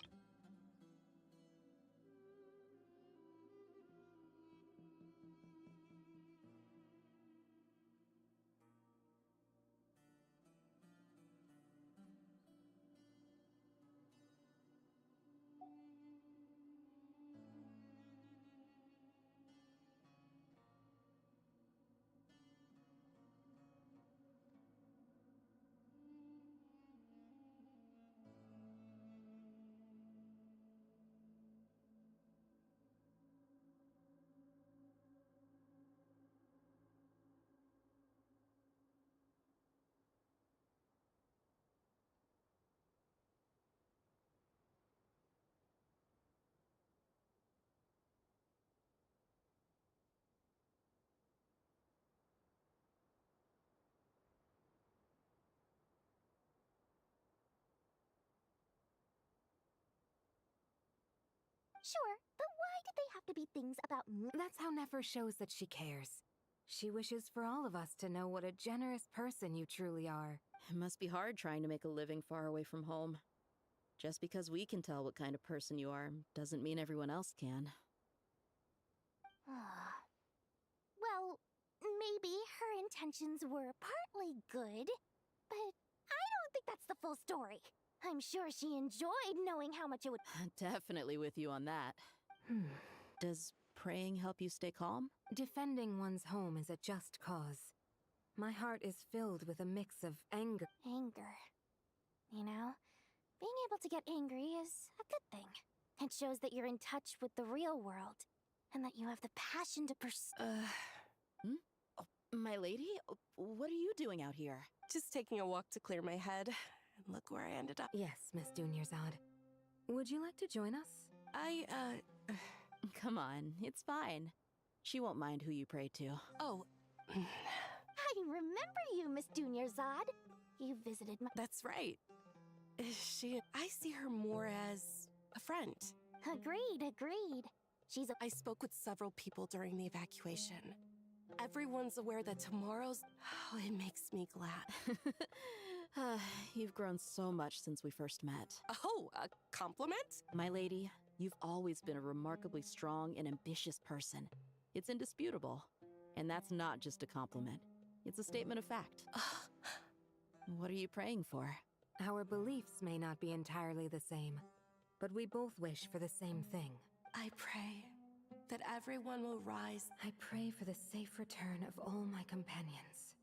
Sure, but why did they have to be things about me? That's how Nefer shows that she cares. She wishes for all of us to know what a generous person you truly are. It must be hard trying to make a living far away from home. Just because we can tell what kind of person you are doesn't mean everyone else can. Well, maybe her intentions were partly good, but I don't think that's the full story. I'm sure she enjoyed knowing how much it would. Definitely with you on that. Does praying help you stay calm? Defending one's home is a just cause. My heart is filled with a mix of anger. Anger. You know, being able to get angry is a good thing. It shows that you're in touch with the real world, and that you have the passion to pursue. Oh, my lady? What are you doing out here? Just taking a walk to clear my head. And look where I ended up. Yes, Miss Dunyarzad. Would you like to join us? Come on, it's fine. She won't mind who you pray to. Oh. I remember you, Miss Dunyarzad. You visited my— That's right. I see her more as a friend. Agreed. I spoke with several people during the evacuation. Everyone's aware that tomorrow's— Oh, it makes me glad. You've grown so much since we first met. Oh, a compliment? My lady, you've always been a remarkably strong and ambitious person. It's indisputable. And that's not just a compliment. It's a statement of fact. What are you praying for? Our beliefs may not be entirely the same, but we both wish for the same thing. I pray that everyone will rise. I pray for the safe return of all my companions.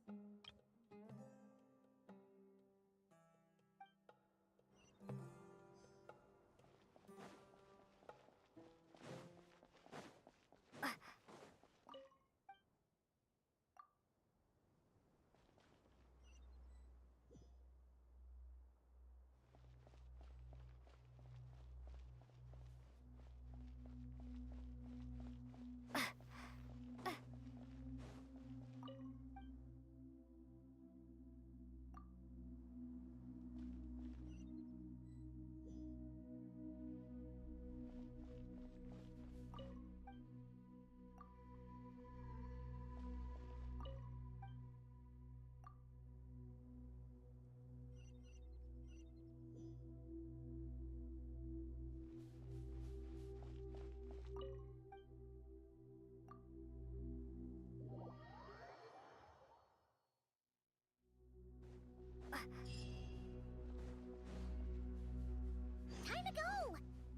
Time to go!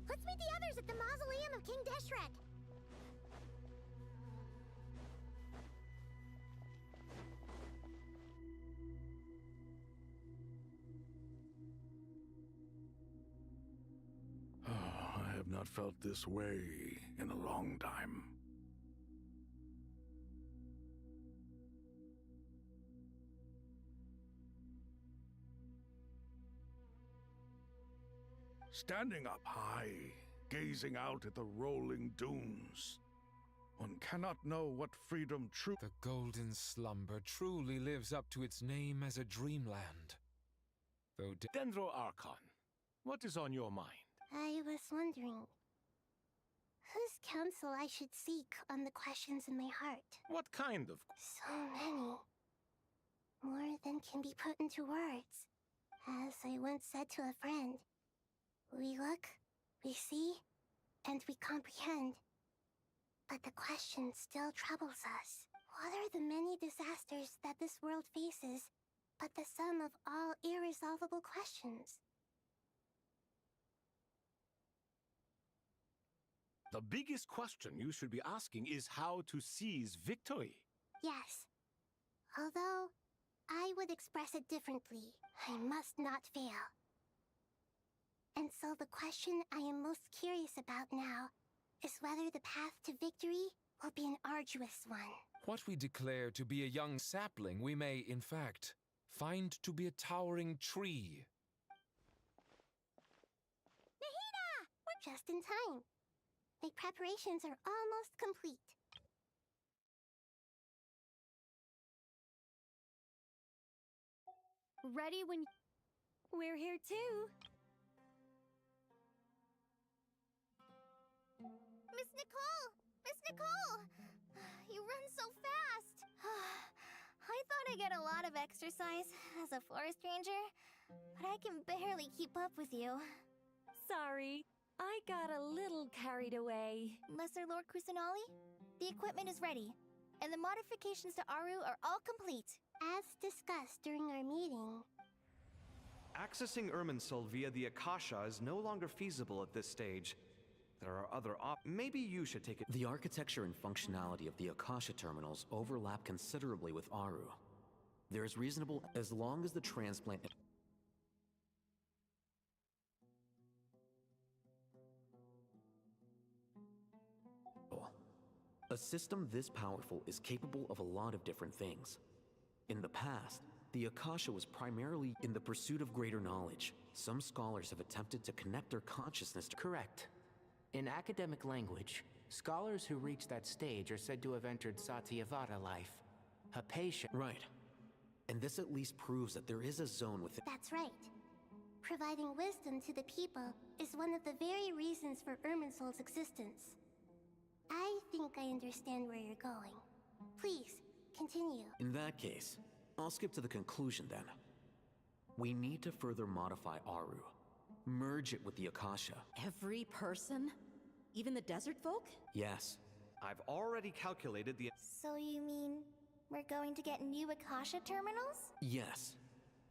Let's meet the others at the mausoleum of King Deshret. I have not felt this way in a long time. Standing up high, gazing out at the rolling dunes, one cannot know what freedom truly— The golden slumber truly lives up to its name as a dreamland. Though Dendro Archon, what is on your mind? I was wondering whose counsel I should seek on the questions in my heart. What kind of— So many. More than can be put into words. As I once said to a friend, we look, we see, and we comprehend. But the question still troubles us. What are the many disasters that this world faces, but the sum of all irresolvable questions? The biggest question you should be asking is how to seize victory. Yes. Although, I would express it differently. I must not fail. And so the question I am most curious about now is whether the path to victory will be an arduous one. what we declare to be a young sapling, we may, in fact, find to be a towering tree. Nahida! We're just in time. The preparations are almost complete. Ready when... We're here too. Miss Nicole! Miss Nicole! You run so fast! I thought I'd get a lot of exercise as a forest ranger, but I can barely keep up with you. Sorry, I got a little carried away. Lesser Lord Kusanali, the equipment is ready, and the modifications to Aru are all complete. As discussed during our meeting, Accessing Irminsul via the Akasha is no longer feasible at this stage. There are other maybe you should take it. The architecture and functionality of the Akasha terminals overlap considerably with Aru. There is reasonable as long as the transplant. A system this powerful is capable of a lot of different things. In the past, the Akasha was primarily in the pursuit of greater knowledge. Some scholars have attempted to connect their consciousness to— Correct. In academic language, scholars who reach that stage are said to have entered Satyavata life. A patient— Right. And this at least proves that there is a zone within— that's right. Providing wisdom to the people is one of the very reasons for Irminsul's existence. I think I understand where you're going. Please, continue. In that case, I'll skip to the conclusion then. We need to further modify Aru. Merge it with the Akasha. Every person? Even the desert folk? Yes. I've already calculated the— So you mean we're going to get new Akasha terminals? Yes.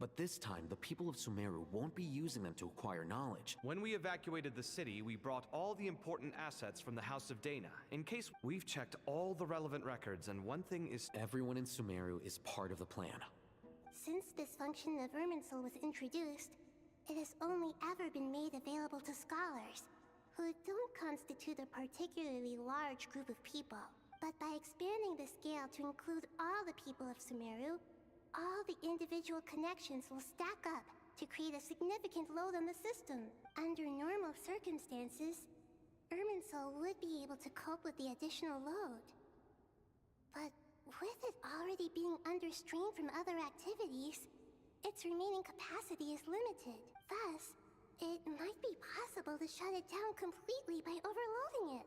But this time, the people of Sumeru won't be using them to acquire knowledge. When we evacuated the city, we brought all the important assets from the House of Dana. In case we've checked all the relevant records, and one thing is— Everyone in Sumeru is part of the plan. Since this function of Irminsul was introduced, it has only ever been made available to scholars, who don't constitute a particularly large group of people. But by expanding the scale to include all the people of Sumeru, all the individual connections will stack up to create a significant load on the system. Under normal circumstances, Irminsul would be able to cope with the additional load. But with it already being under strain from other activities, its remaining capacity is limited. Thus, it might be possible to shut it down completely by overloading it.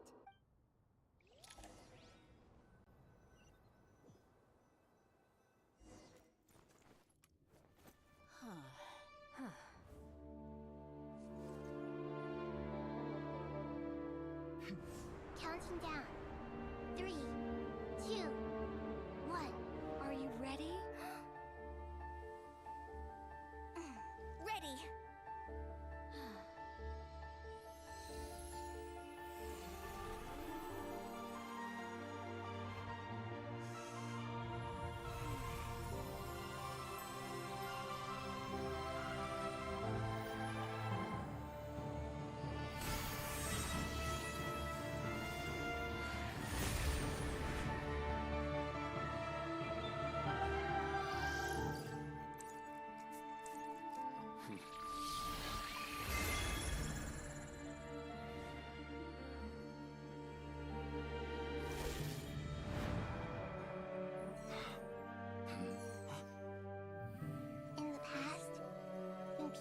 Counting down. 3, 2, 1. Are you ready? Ready!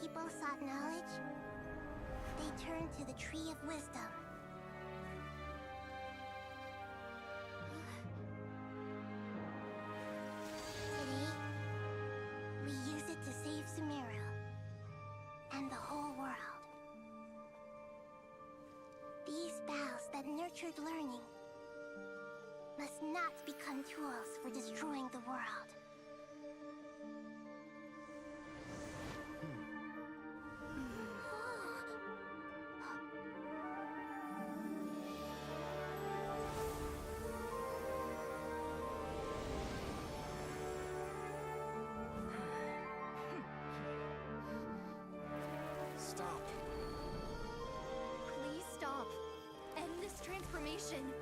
People sought knowledge, they turned to the Tree of Wisdom. Today, we use it to save Sumeru and the whole world. These boughs that nurtured learning must not become tools for destroying the world. Stop. Please stop. End this transformation.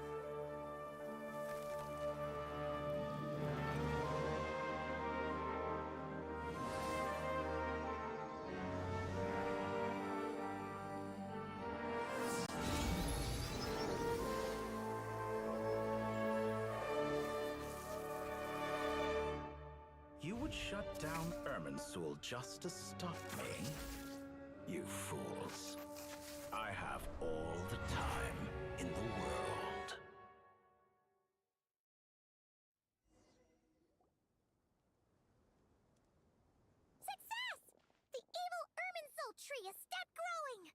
You would shut down Irminsul just to stop me? You fools. I have all the time in the world. Success! The evil Irminsul tree has stopped growing!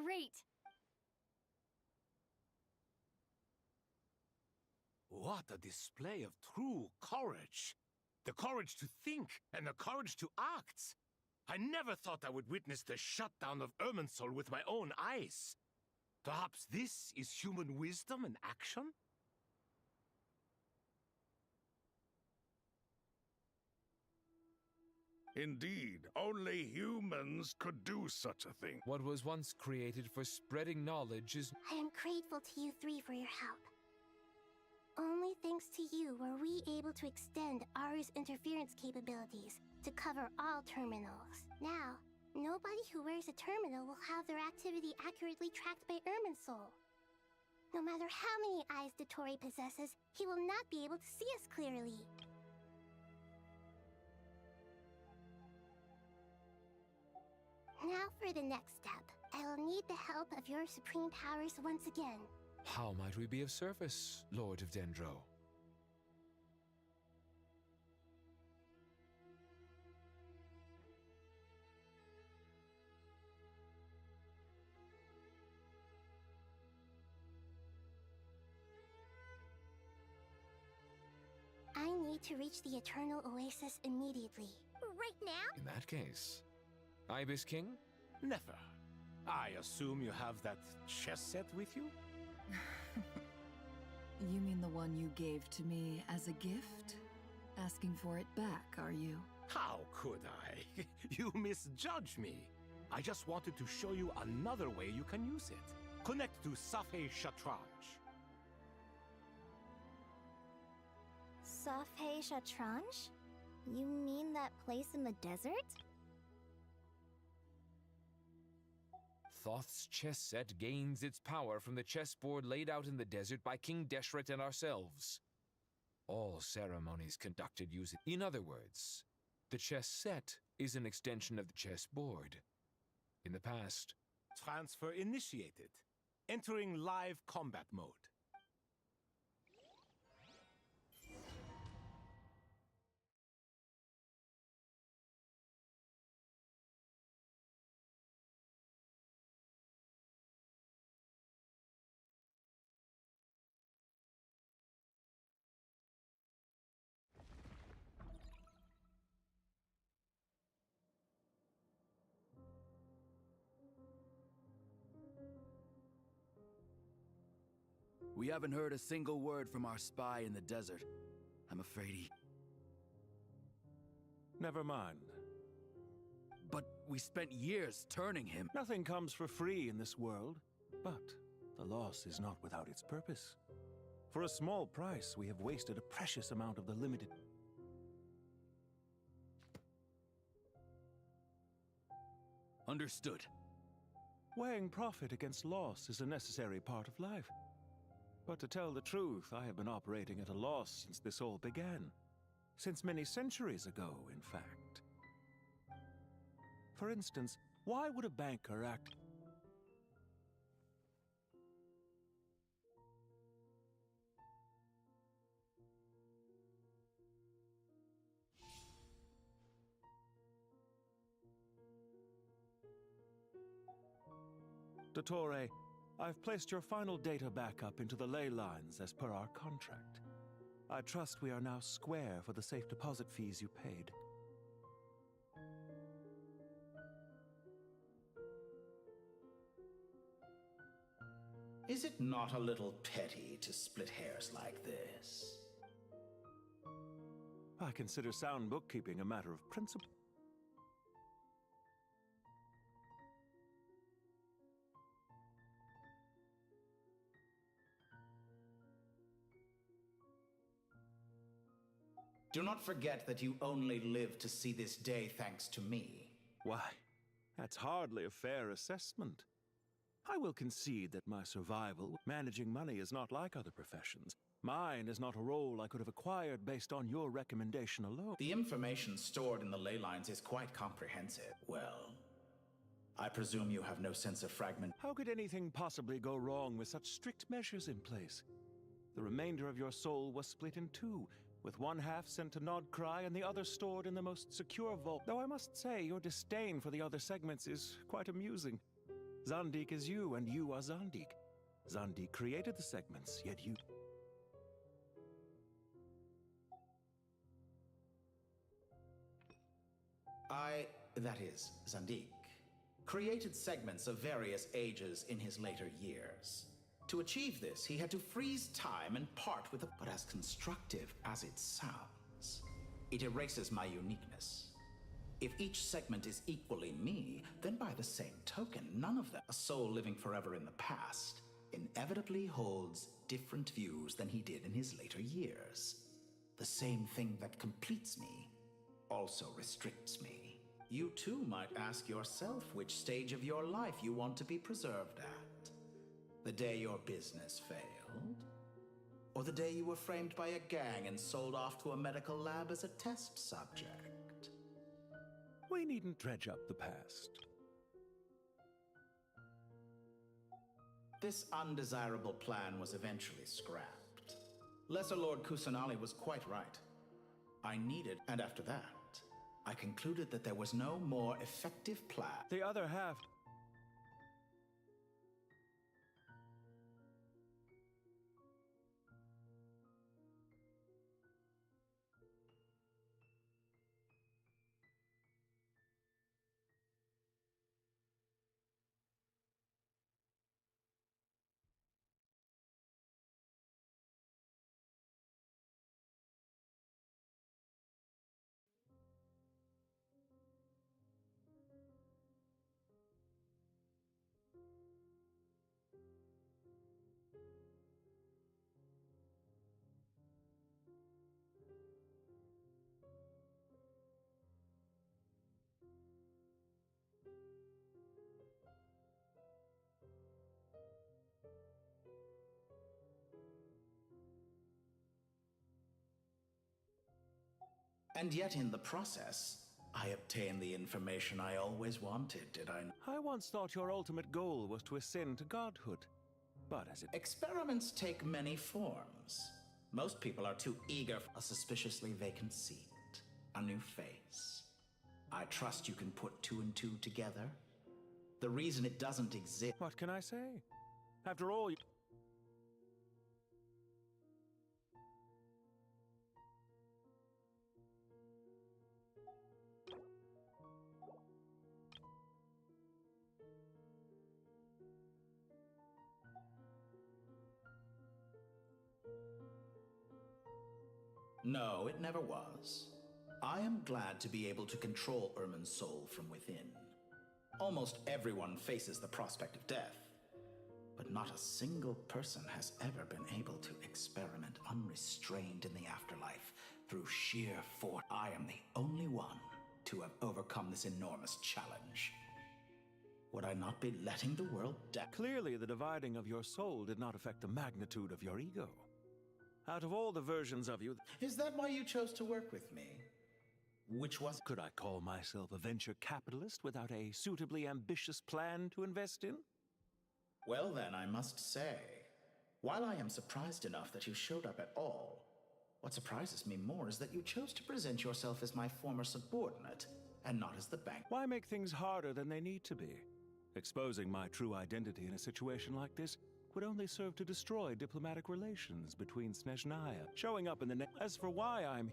great! What a display of true courage! The courage to think and the courage to act! I never thought I would witness the shutdown of Irminsul with my own eyes. Perhaps this is human wisdom in action? Indeed, only humans could do such a thing. What was once created for spreading knowledge is... I am grateful to you three for your help. Only thanks to you were we able to extend Aru's interference capabilities to cover all terminals. Now, nobody who wears a terminal will have their activity accurately tracked by Irminsul. No matter how many eyes Dottore possesses, he will not be able to see us clearly. Now for the next step. I will need the help of your supreme powers once again. How might we be of service, Lord of Dendro? I need to reach the Eternal Oasis immediately. Right now? In that case, Ibis King? Never. I assume you have that chess set with you? You mean the one you gave to me as a gift? Asking for it back, are you? How could I? You misjudge me. I just wanted to show you another way you can use it. Connect to Safei Shatranj. Safei Shatranj? You mean that place in the desert? Thoth's chess set gains its power from the chessboard laid out in the desert by King Deshret and ourselves. All ceremonies conducted use it. In other words, the chess set is an extension of the chessboard. In the past... Transfer initiated. Entering live combat mode. We haven't heard a single word from our spy in the desert. I'm afraid he... Never mind. But we spent years turning him. Nothing comes for free in this world. But the loss is not without its purpose. For a small price, we have wasted a precious amount of the limited... Understood. Weighing profit against loss is a necessary part of life. But to tell the truth, I have been operating at a loss since this all began. Since many centuries ago, in fact. For instance, why would a banker act... Dottore, I've placed your final data backup into the ley lines as per our contract. I trust we are now square for the safe deposit fees you paid. Is it not a little petty to split hairs like this? I consider sound bookkeeping a matter of principle. Do not forget that you only live to see this day thanks to me. Why, that's hardly a fair assessment. I will concede that my survival, managing money, is not like other professions. Mine is not a role I could have acquired based on your recommendation alone. The information stored in the ley lines is quite comprehensive. Well, I presume you have no sense of fragment. How could anything possibly go wrong with such strict measures in place? The remainder of your soul was split in two, with one half sent to Nodcry and the other stored in the most secure vault. Though I must say, your disdain for the other segments is quite amusing. Zandik is you, and you are Zandik. Zandik created the segments, yet you... That is, Zandik, created segments of various ages in his later years. To achieve this, he had to freeze time and part with it, but as constructive as it sounds, it erases my uniqueness. If each segment is equally me, then by the same token, none of them, a soul living forever in the past, inevitably holds different views than he did in his later years. The same thing that completes me also restricts me. You too might ask yourself which stage of your life you want to be preserved at. The day your business failed? Or the day you were framed by a gang and sold off to a medical lab as a test subject? We needn't dredge up the past. This undesirable plan was eventually scrapped. Lesser Lord Kusanali was quite right. I needed, and after that, I concluded that there was no more effective plan. The other half... And yet in the process, I obtained the information I always wanted, did I not? I once thought your ultimate goal was to ascend to godhood. But as it... Experiments take many forms. Most people are too eager for a suspiciously vacant seat, a new face. I trust you can put two and two together. The reason it doesn't exist... What can I say? After all... No, it never was. I am glad to be able to control Ermin's soul from within. Almost everyone faces the prospect of death, but not a single person has ever been able to experiment unrestrained in the afterlife through sheer force. I am the only one to have overcome this enormous challenge. Would I not be letting the world down? Clearly, the dividing of your soul did not affect the magnitude of your ego. Out of all the versions of you... Is that why you chose to work with me? Which was... Could I call myself a venture capitalist without a suitably ambitious plan to invest in? Well then, I must say, while I am surprised enough that you showed up at all, what surprises me more is that you chose to present yourself as my former subordinate, and not as the bank. Why make things harder than they need to be? Exposing my true identity in a situation like this would only serve to destroy diplomatic relations between Snezhnaya. Showing up in the As for why I'm...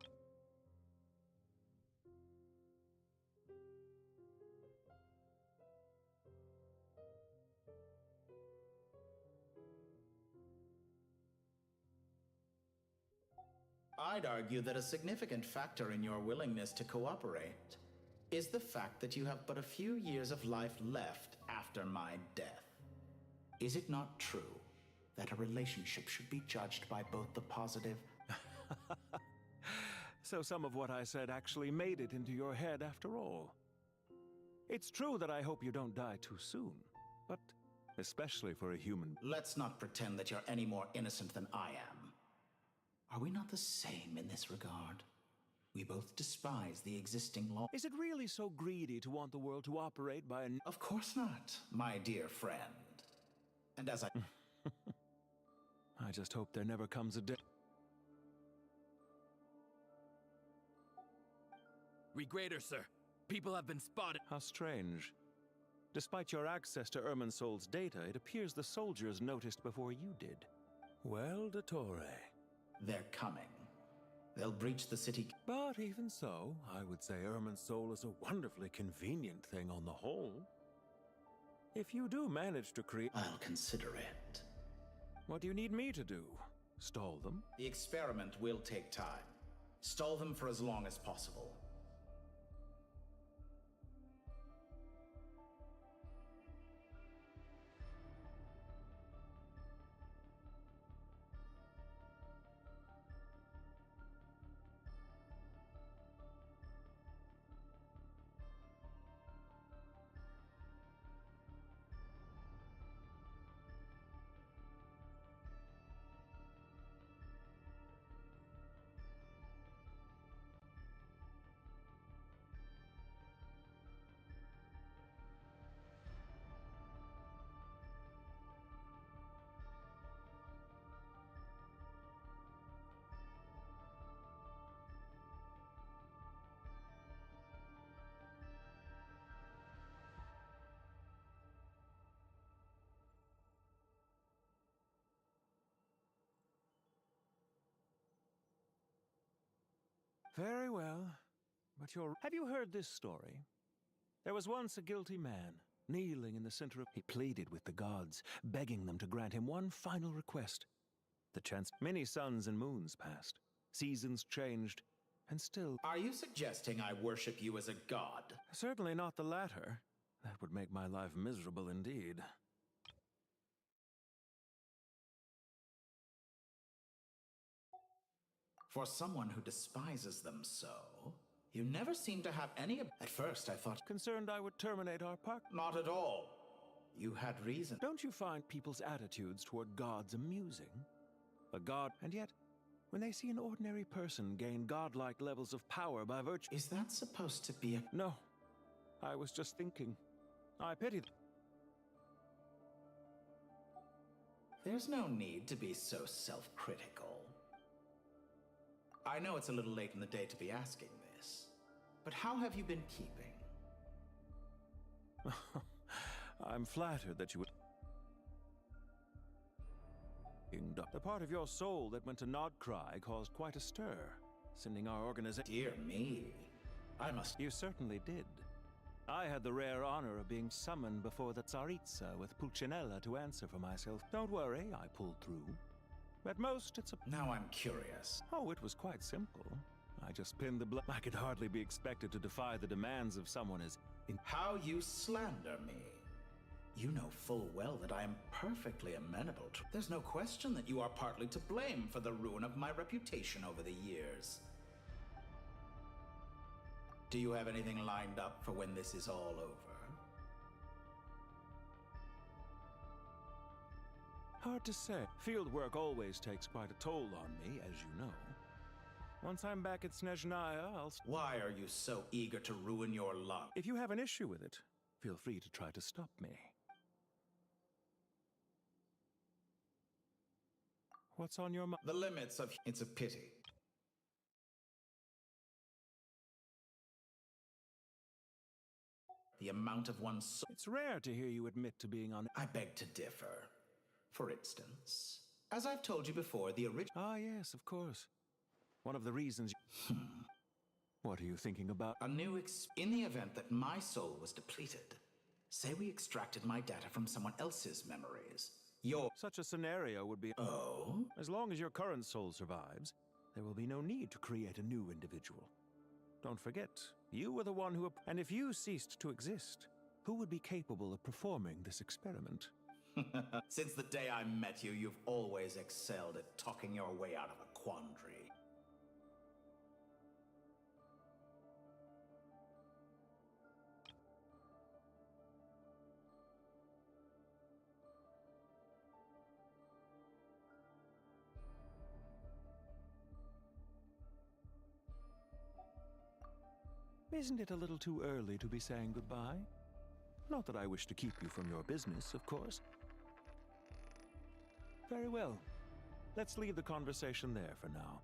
I'd argue that a significant factor in your willingness to cooperate is the fact that you have but a few years of life left after my death. Is it not true that a relationship should be judged by both the positive... So some of what I said actually made it into your head after all. It's true that I hope you don't die too soon, but especially for a human... Let's not pretend that you're any more innocent than I am. Are we not the same in this regard? We both despise the existing law. Is it really so greedy to want the world to operate by a... Of course not, my dear friend. And as I... I just hope there never comes a day... Regrader, sir. People have been spotted. How strange. Despite your access to Irminsol's data, it appears the soldiers noticed before you did. Well, Dottore. They're coming. They'll breach the city. But even so, I would say Irminsol is a wonderfully convenient thing on the whole. If you do manage to create... I'll consider it. What do you need me to do? Stall them? The experiment will take time. Stall them for as long as possible. Very well. But Have you heard this story? There was once a guilty man, kneeling in the center of... He pleaded with the gods, begging them to grant him one final request. The chance... Many suns and moons passed. Seasons changed, and still... Are you suggesting I worship you as a god? Certainly not the latter. That would make my life miserable indeed. For someone who despises them so, you never seem to have any... At first, I thought... Concerned I would terminate our partnership? Not at all. You had reason. Don't you find people's attitudes toward gods amusing? A god, and yet, when they see an ordinary person gain godlike levels of power by virtue... Is that supposed to be a... No. I was just thinking. I pity them. There's no need to be so self-critical. I know it's a little late in the day to be asking this, but how have you been keeping? I'm flattered that you would... The part of your soul that went to Nodcry caused quite a stir, sending our organization... Dear me, I must... You certainly did. I had the rare honor of being summoned before the Tsaritsa with Pulcinella to answer for myself. Don't worry, I pulled through. At most, it's a... Now I'm curious. Oh, it was quite simple. I just pinned the blood. I could hardly be expected to defy the demands of someone as... How you slander me. You know full well that I am perfectly amenable to... There's no question that you are partly to blame for the ruin of my reputation over the years. Do you have anything lined up for when this is all over? Hard to say. Field work always takes quite a toll on me, as you know. Once I'm back at Snezhnaya, I'll... Why are you so eager to ruin your luck? If you have an issue with it, feel free to try to stop me. What's on your mind? The limits of... It's a pity. The amount of one's soul... It's rare to hear you admit to being on... I beg to differ. For instance, as I've told you before, the original... Ah, yes, of course. One of the reasons... What are you thinking about? A new In the event that my soul was depleted, say we extracted my data from someone else's memories. Such a scenario would be... Oh? As long as your current soul survives, there will be no need to create a new individual. Don't forget, you were the one who... And if you ceased to exist, who would be capable of performing this experiment? Since the day I met you, you've always excelled at talking your way out of a quandary. Isn't it a little too early to be saying goodbye? Not that I wish to keep you from your business, of course. Very well. Let's leave the conversation there for now.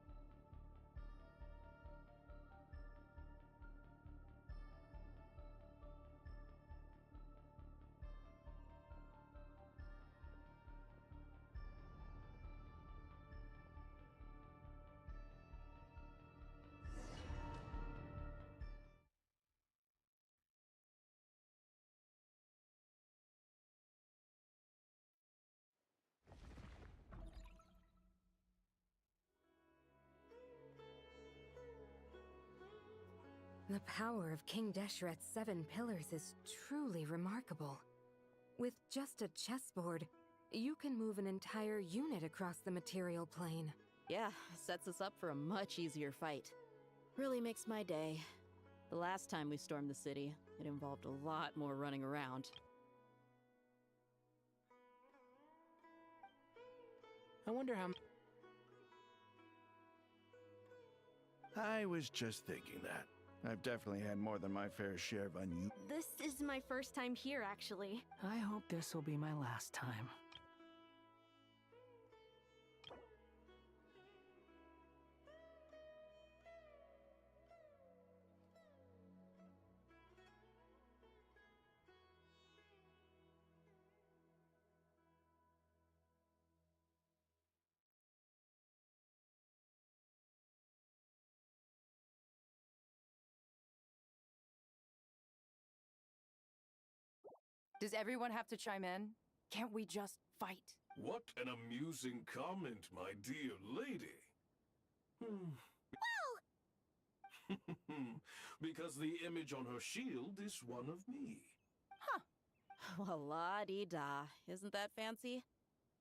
The power of King Deshret's 7 pillars is truly remarkable. With just a chessboard, you can move an entire unit across the material plane. Yeah, sets us up for a much easier fight. Really makes my day. The last time we stormed the city, it involved a lot more running around. I wonder how... I was just thinking that. I've definitely had more than my fair share of This is my first time here, actually. I hope this will be my last time. Does everyone have to chime in? Can't we just fight? What an amusing comment, my dear lady. Because the image on her shield is one of me. Well, la-dee-da. Isn't that fancy?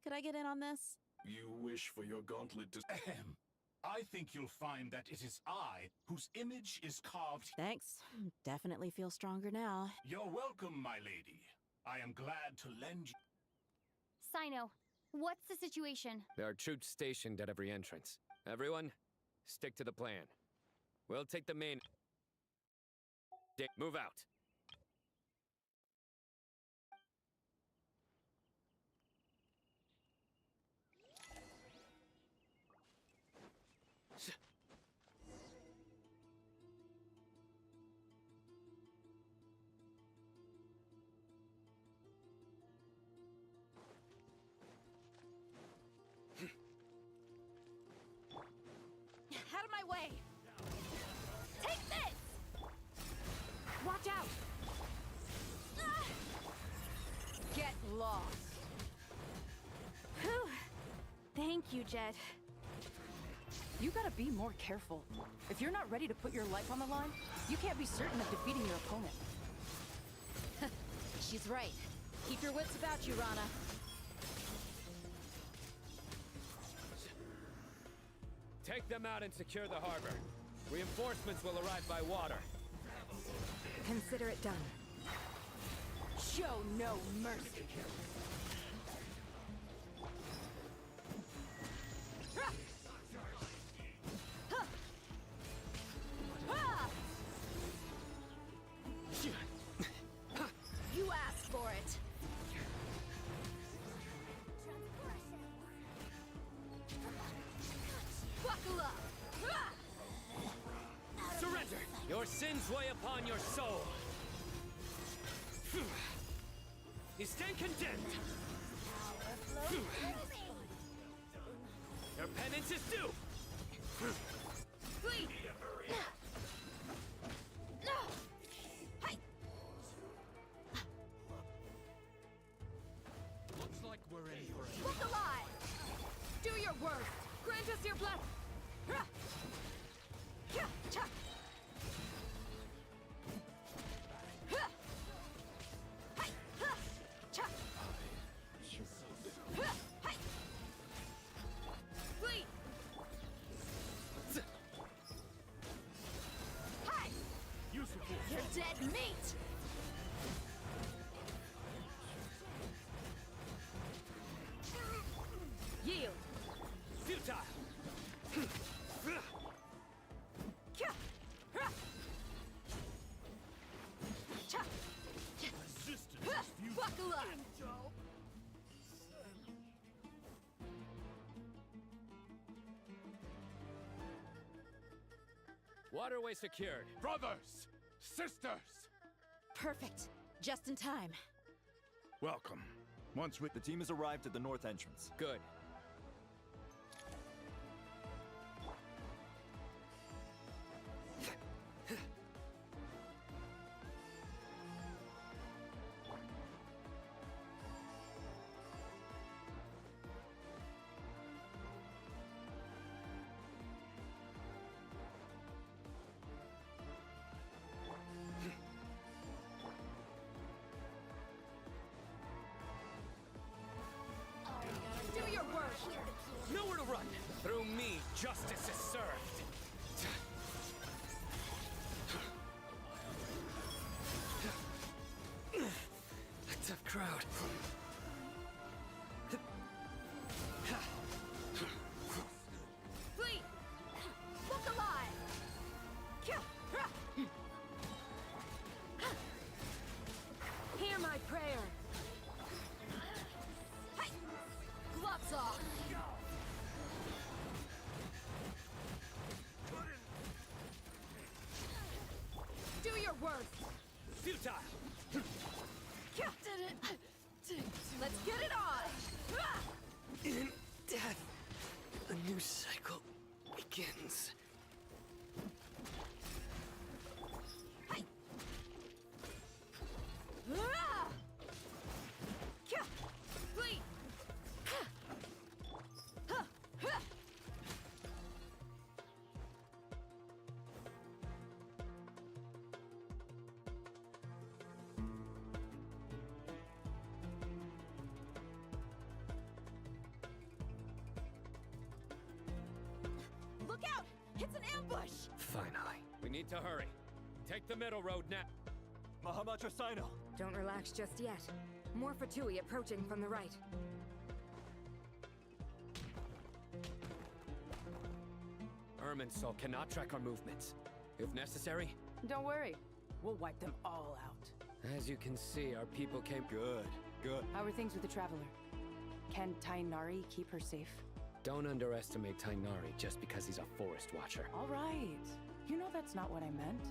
Could I get in on this? You wish for your gauntlet to... Ahem. I think you'll find that it is I whose image is carved... Thanks. Definitely feel stronger now. You're welcome, my lady. I am glad to lend you... Sino, what's the situation? There are troops stationed at every entrance. Everyone, stick to the plan. We'll take the main... Move out. Out of my way! Take this! Watch out! Get lost! Whew. Thank you, Jet. You gotta be more careful. If you're not ready to put your life on the line, you can't be certain of defeating your opponent. She's right. Keep your wits about you, Rana. Take them out and secure the harbor. Reinforcements will arrive by water. Consider it done. Show no mercy. You asked for it. Buckle up! Surrender! Your sins weigh upon your soul. You stand condemned. Your penance is due. Flee! Looks like we're in for it. Look alive! Do your worst! Grant us your blessing! Flee! You're dead meat! Yield! Futile! Buckle up! Waterway secured. Brothers! Sisters! Perfect. Just in time. Welcome. The team has arrived at the north entrance. Good. Justice is served. A tough crowd. Flee! Look alive! Hear my prayer! Hey! Gloves off! Do your worst! Futile! Let's get it on! In death, a new cycle begins. Flee! Look out! It's an ambush! Finally. We need to hurry. Take the middle road now. Mahamatra Sino! Don't relax just yet. More Fatui approaching from the right. Irminsul cannot track our movements. If necessary, Don't worry. We'll wipe them all out. as you can see, our people came. Good. How are things with the Traveler? Can Tainari keep her safe? Don't underestimate Tainari just because he's a forest watcher. All right. You know that's not what I meant.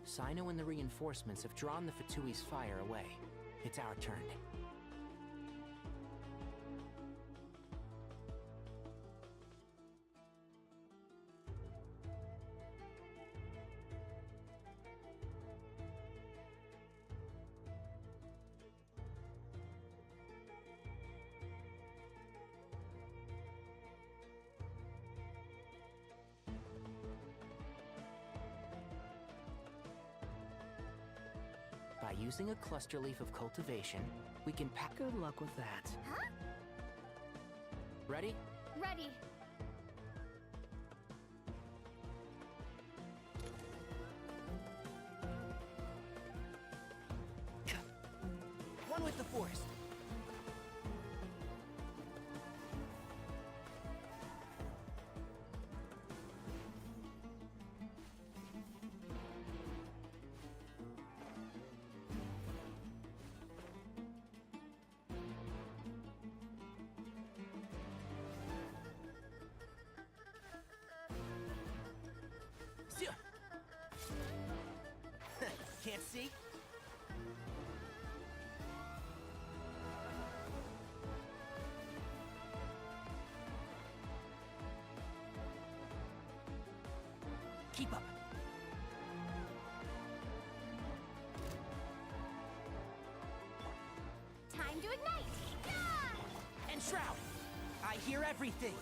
Sino and the reinforcements have drawn the Fatui's fire away. It's our turn. By using a cluster leaf of cultivation, we can pack. Good luck with that. Huh? Ready? Ready. One with the forest. Can't see? Keep up. Time to ignite! Yeah! And Shroud! I hear everything!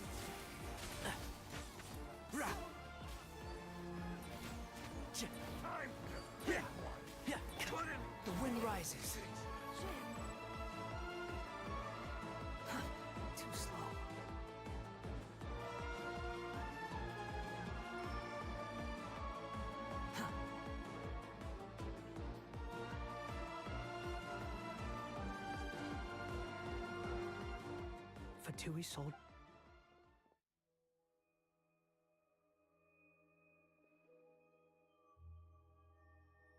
Rah! The wind rises. Too slow. Fatui sold.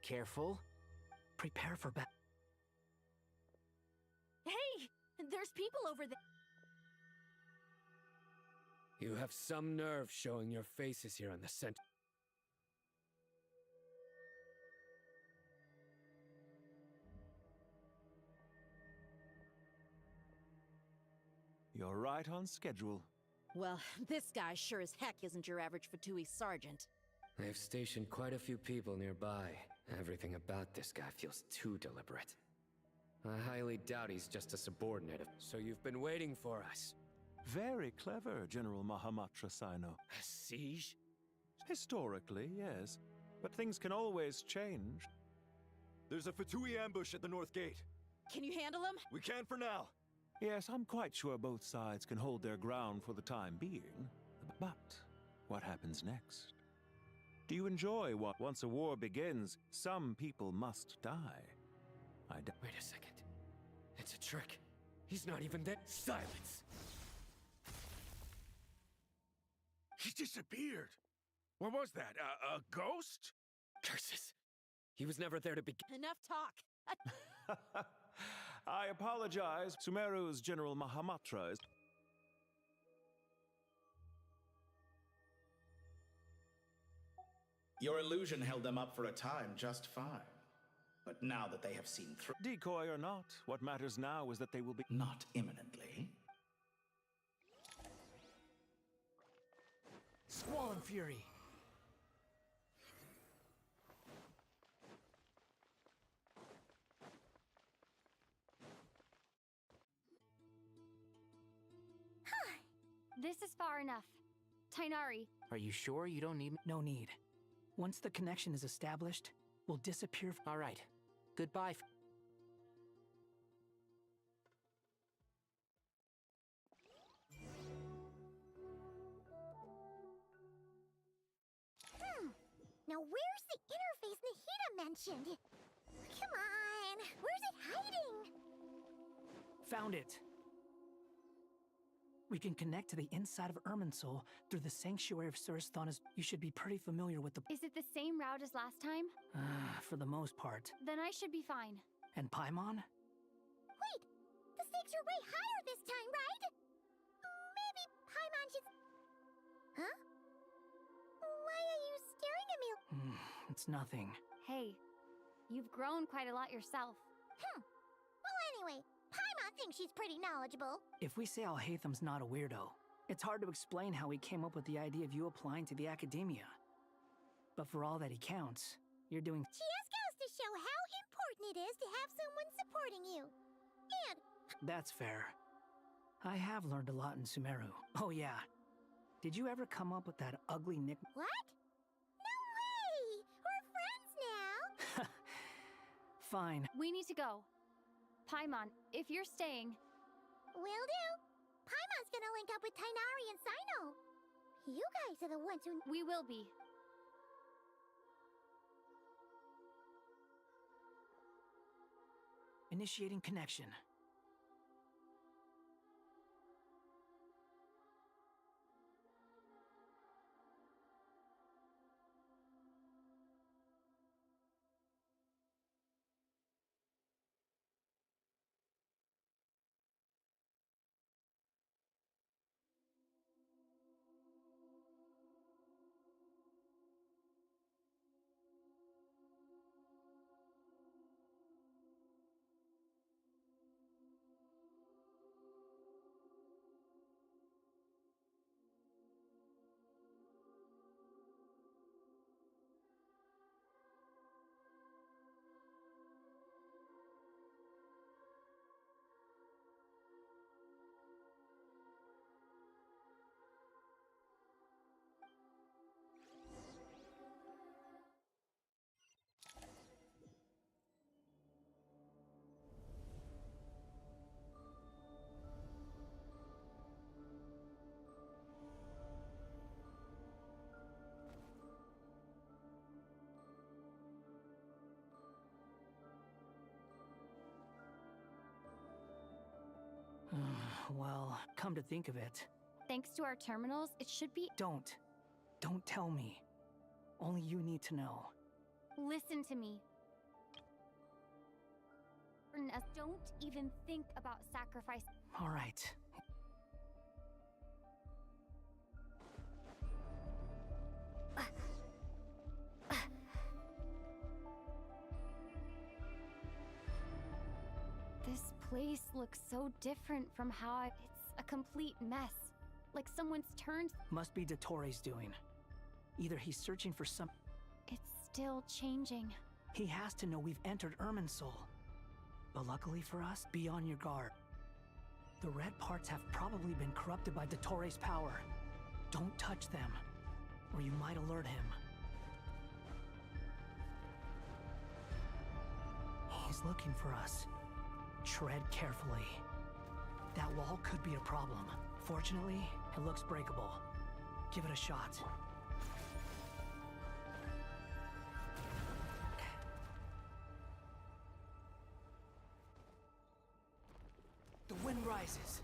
Careful. Prepare for battle. Hey! There's people over there! You have some nerve showing your faces here in the center. You're right on schedule. Well, this guy sure as heck isn't your average Fatui sergeant. I've stationed quite a few people nearby. Everything about this guy feels too deliberate. I highly doubt he's just a subordinate. So you've been waiting for us. Very clever, General Mahamatra Sino. A siege? Historically, yes. But things can always change. There's a Fatui ambush at the north gate. Can you handle him? We can for now. Yes, I'm quite sure both sides can hold their ground for the time being. But what happens next? Do you enjoy what, once a war begins, some people must die? Wait a second. It's a trick. He's not even there. Silence! He disappeared. What was that? A ghost? Curses! He was never there to begin. Enough talk. I apologize. Sumeru's General Mahamatra is... Your illusion held them up for a time just fine. But now that they have seen through... Decoy or not, what matters now is that they will be... Not imminently. Squall and Fury. This is far enough. Tainari. Are you sure you don't need me? No need. Once the connection is established, we'll disappear. All right. Goodbye. Now where's the interface Nahida mentioned? Come on, where's it hiding? Found it. We can connect to the inside of Irminsul through the Sanctuary of Suristana's. You should be pretty familiar with the... Is it the same route as last time? For the most part. Then I should be fine. And Paimon? Wait, the stakes are way higher this time, right? Maybe Paimon should... Huh? Why are you staring at me? It's nothing. Hey, you've grown quite a lot yourself. Well, anyway, Paimon thinks she's pretty knowledgeable. If we say Alhatham's not a weirdo, it's hard to explain how he came up with the idea of you applying to the academia. But for all that he counts, you're doing... She just goes to show how important it is to have someone supporting you. And... That's fair. I have learned a lot in Sumeru. Oh yeah. Did you ever come up with that ugly nick... What? No way! We're friends now! Fine. We need to go. Paimon, if you're staying... Will do. Paimon's gonna link up with Tainari and Sino. You guys are the ones who... We will be. Initiating connection. Well, come to think of it... Thanks to our terminals, it should be... Don't tell me. Only you need to know. Listen to me. Don't even think about sacrifice. All right. This place looks so different from how it's a complete mess. Like someone's turned... Must be Dottoro's doing. Either he's searching for some... It's still changing. He has to know we've entered Irminsul. But luckily for us, be on your guard. The red parts have probably been corrupted by Dottoro's power. Don't touch them, or you might alert him. He's looking for us. Tread carefully. That wall could be a problem. Fortunately, it looks breakable. Give it a shot. The wind rises.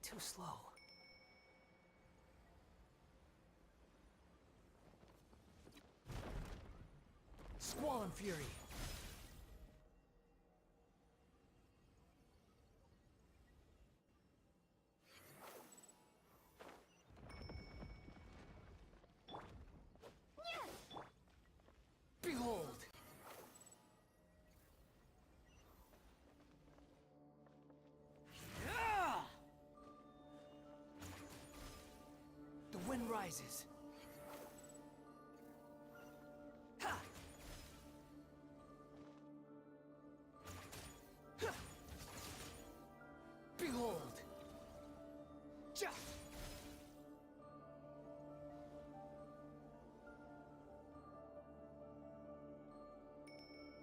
Too slow. Squall and Fury. Behold! The wind rises. Ha! Ha! Behold! Ja!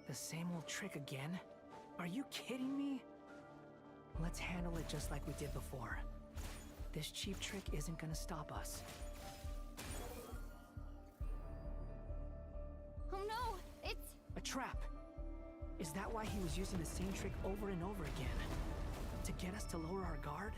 The same old trick again? Are you kidding me? Let's handle it just like we did before. This cheap trick isn't gonna stop us. Oh no, it's... A trap! Is that why he was using the same trick over and over again? To get us to lower our guard?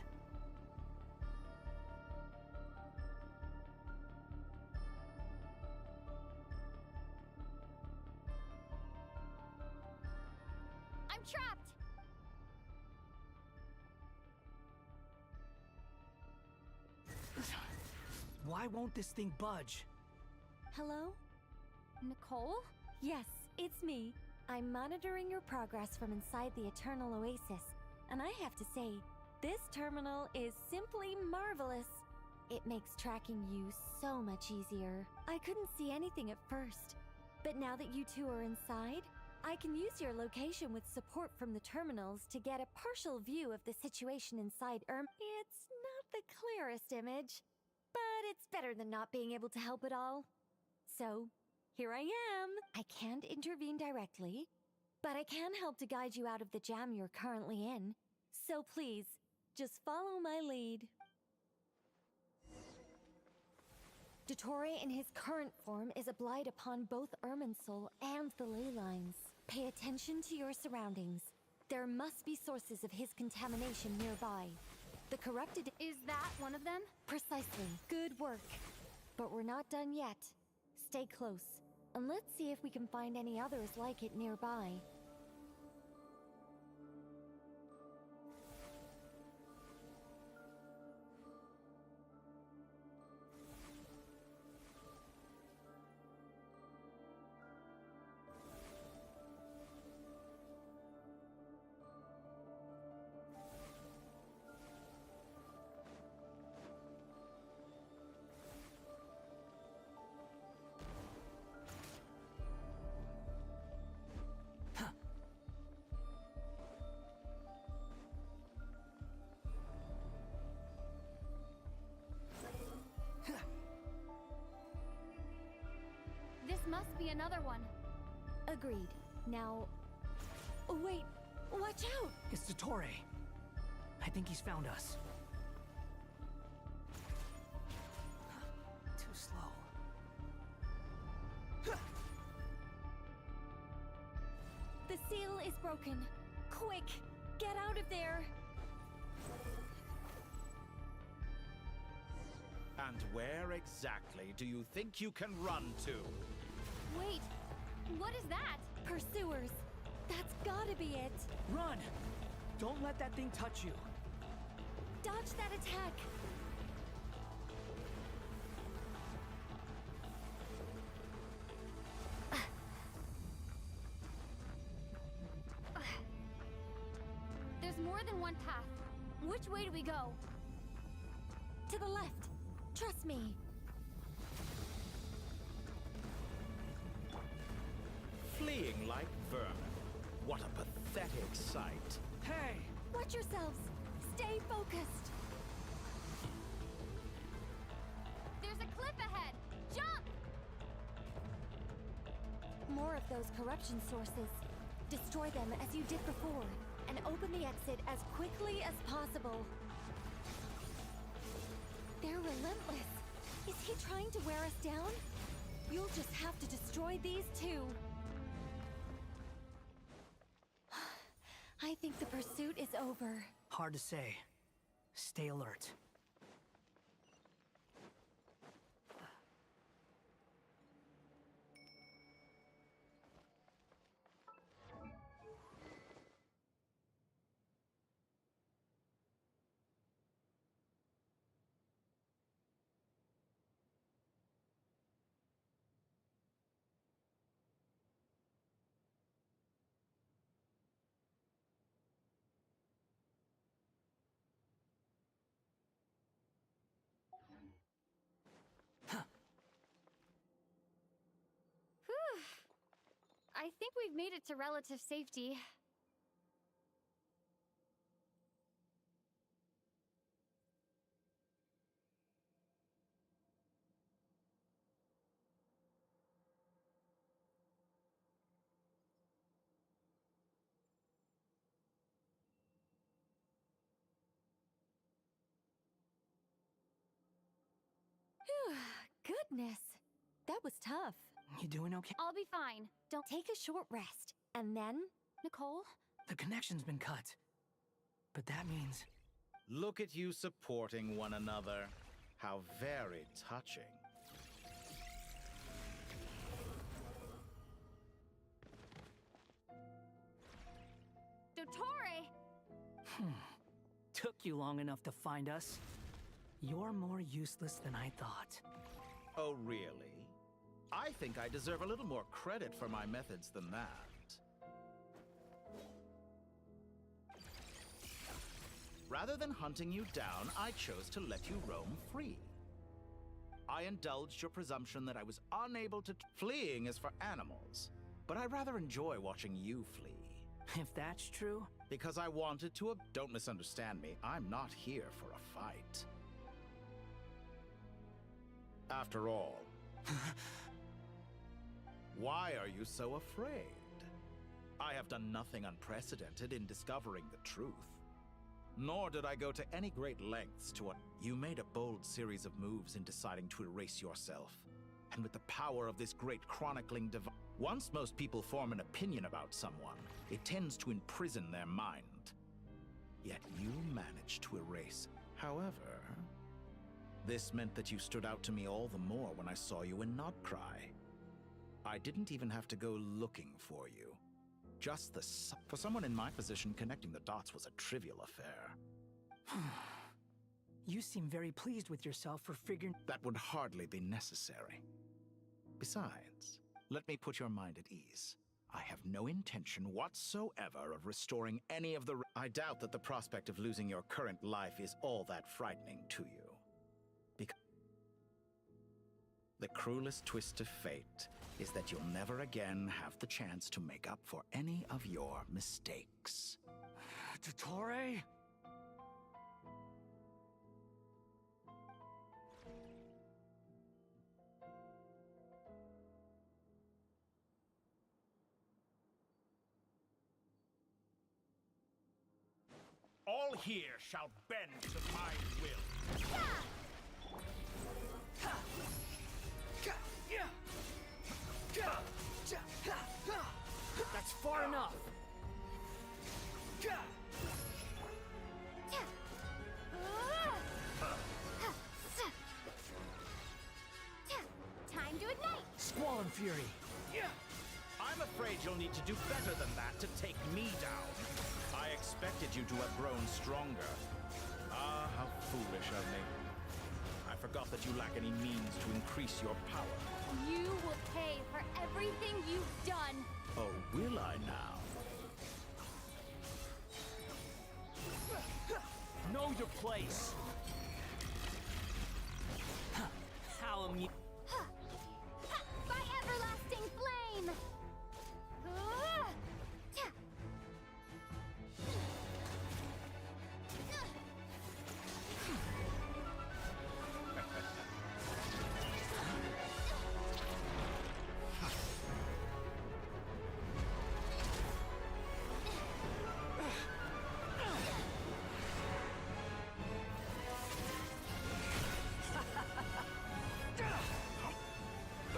I'm trapped! Why won't this thing budge? Hello? Nicole? Yes, it's me. I'm monitoring your progress from inside the Eternal Oasis, and I have to say, this terminal is simply marvelous. It makes tracking you so much easier. I couldn't see anything at first, but now that you two are inside, I can use your location with support from the terminals to get a partial view of the situation inside It's not the clearest image, but it's better than not being able to help at all. So, here I am. I can't intervene directly, but I can help to guide you out of the jam you're currently in. So please, just follow my lead. Dottore in his current form is a blight upon both Irminsul and the ley lines. Pay attention to your surroundings. There must be sources of his contamination nearby. The corrupted... Is that one of them? Precisely. Good work. But we're not done yet. Stay close, and let's see if we can find any others like it nearby. This must be another one. Agreed. Now... Oh, wait! Watch out! It's Dottore. I think he's found us. Too slow. The seal is broken. Quick! Get out of there! And where exactly do you think you can run to? Wait, what is that? Pursuers. That's gotta be it. Run! Don't let that thing touch you. Dodge that attack. There's more than one path. Which way do we go? To the left. Trust me. Fleeing like vermin. What a pathetic sight. Hey! Watch yourselves. Stay focused. There's a cliff ahead! Jump! More of those corruption sources. Destroy them as you did before, and open the exit as quickly as possible. They're relentless. Is he trying to wear us down? You'll just have to destroy these too. I think the pursuit is over. Hard to say. Stay alert. Whew. I think we've made it to relative safety. Goodness. That was tough. You doing okay? I'll be fine. Don't take a short rest. And then? Nicole? The connection's been cut. But that means... Look at you supporting one another. How very touching. Dottore! Took you long enough to find us. You're more useless than I thought. Oh, really? I think I deserve a little more credit for my methods than that. Rather than hunting you down, I chose to let you roam free. I indulged your presumption that I was unable to... Fleeing is for animals, but I rather enjoy watching you flee. If that's true... Because I wanted to... Don't misunderstand me. I'm not here for a fight. After all... Why are you so afraid? I have done nothing unprecedented in discovering the truth. Nor did I go to any great lengths to... You made a bold series of moves in deciding to erase yourself. And with the power of this great chronicling device... Once most people form an opinion about someone, it tends to imprison their mind. Yet you managed to erase. However, this meant that you stood out to me all the more when I saw you in Nodcry. I didn't even have to go looking for you. Just the... For someone in my position, connecting the dots was a trivial affair. You seem very pleased with yourself for figuring... That would hardly be necessary. Besides, let me put your mind at ease. I have no intention whatsoever of restoring any of the... I doubt that the prospect of losing your current life is all that frightening to you. Because the cruelest twist of fate is that you'll never again have the chance to make up for any of your mistakes. Dottore? All here shall bend to my will. That's far enough. Time to ignite! Squall and Fury. I'm afraid you'll need to do better than that to take me down. I expected you to have grown stronger. Ah, how foolish of me. I forgot that you lack any means to increase your power. You will pay for everything you've done! Oh, will I now? Know your place. How am you... By everlasting flame!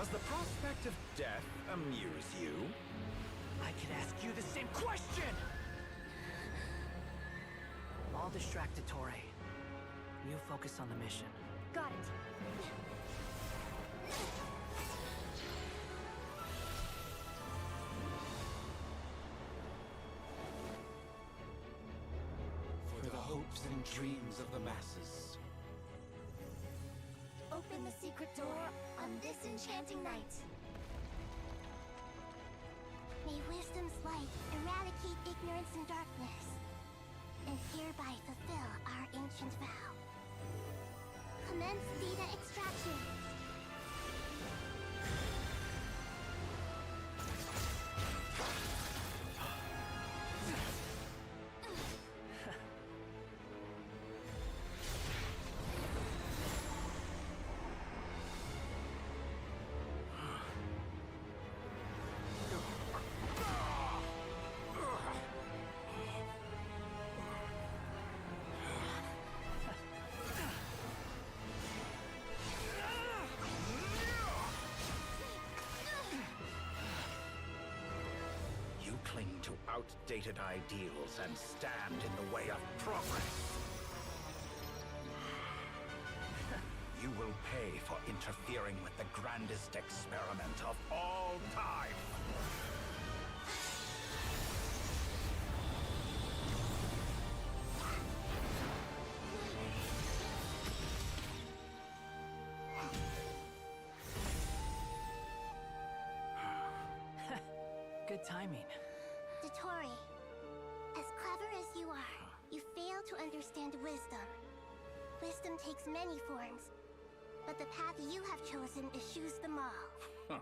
Does the prospect of death amuse you? I could ask you the same question! I'll distract Dottore. You focus on the mission. Got it. For the hopes and dreams of the masses. Open the secret door on this enchanting night. May wisdom's light eradicate ignorance and darkness, and hereby fulfill our ancient vow. Commence data extraction. You cling to outdated ideals and stand in the way of progress. You will pay for interfering with the grandest experiment of all time. Good timing. Dottore, as clever as you are, you fail to understand wisdom. Wisdom takes many forms, but the path you have chosen eschews them all. Huh.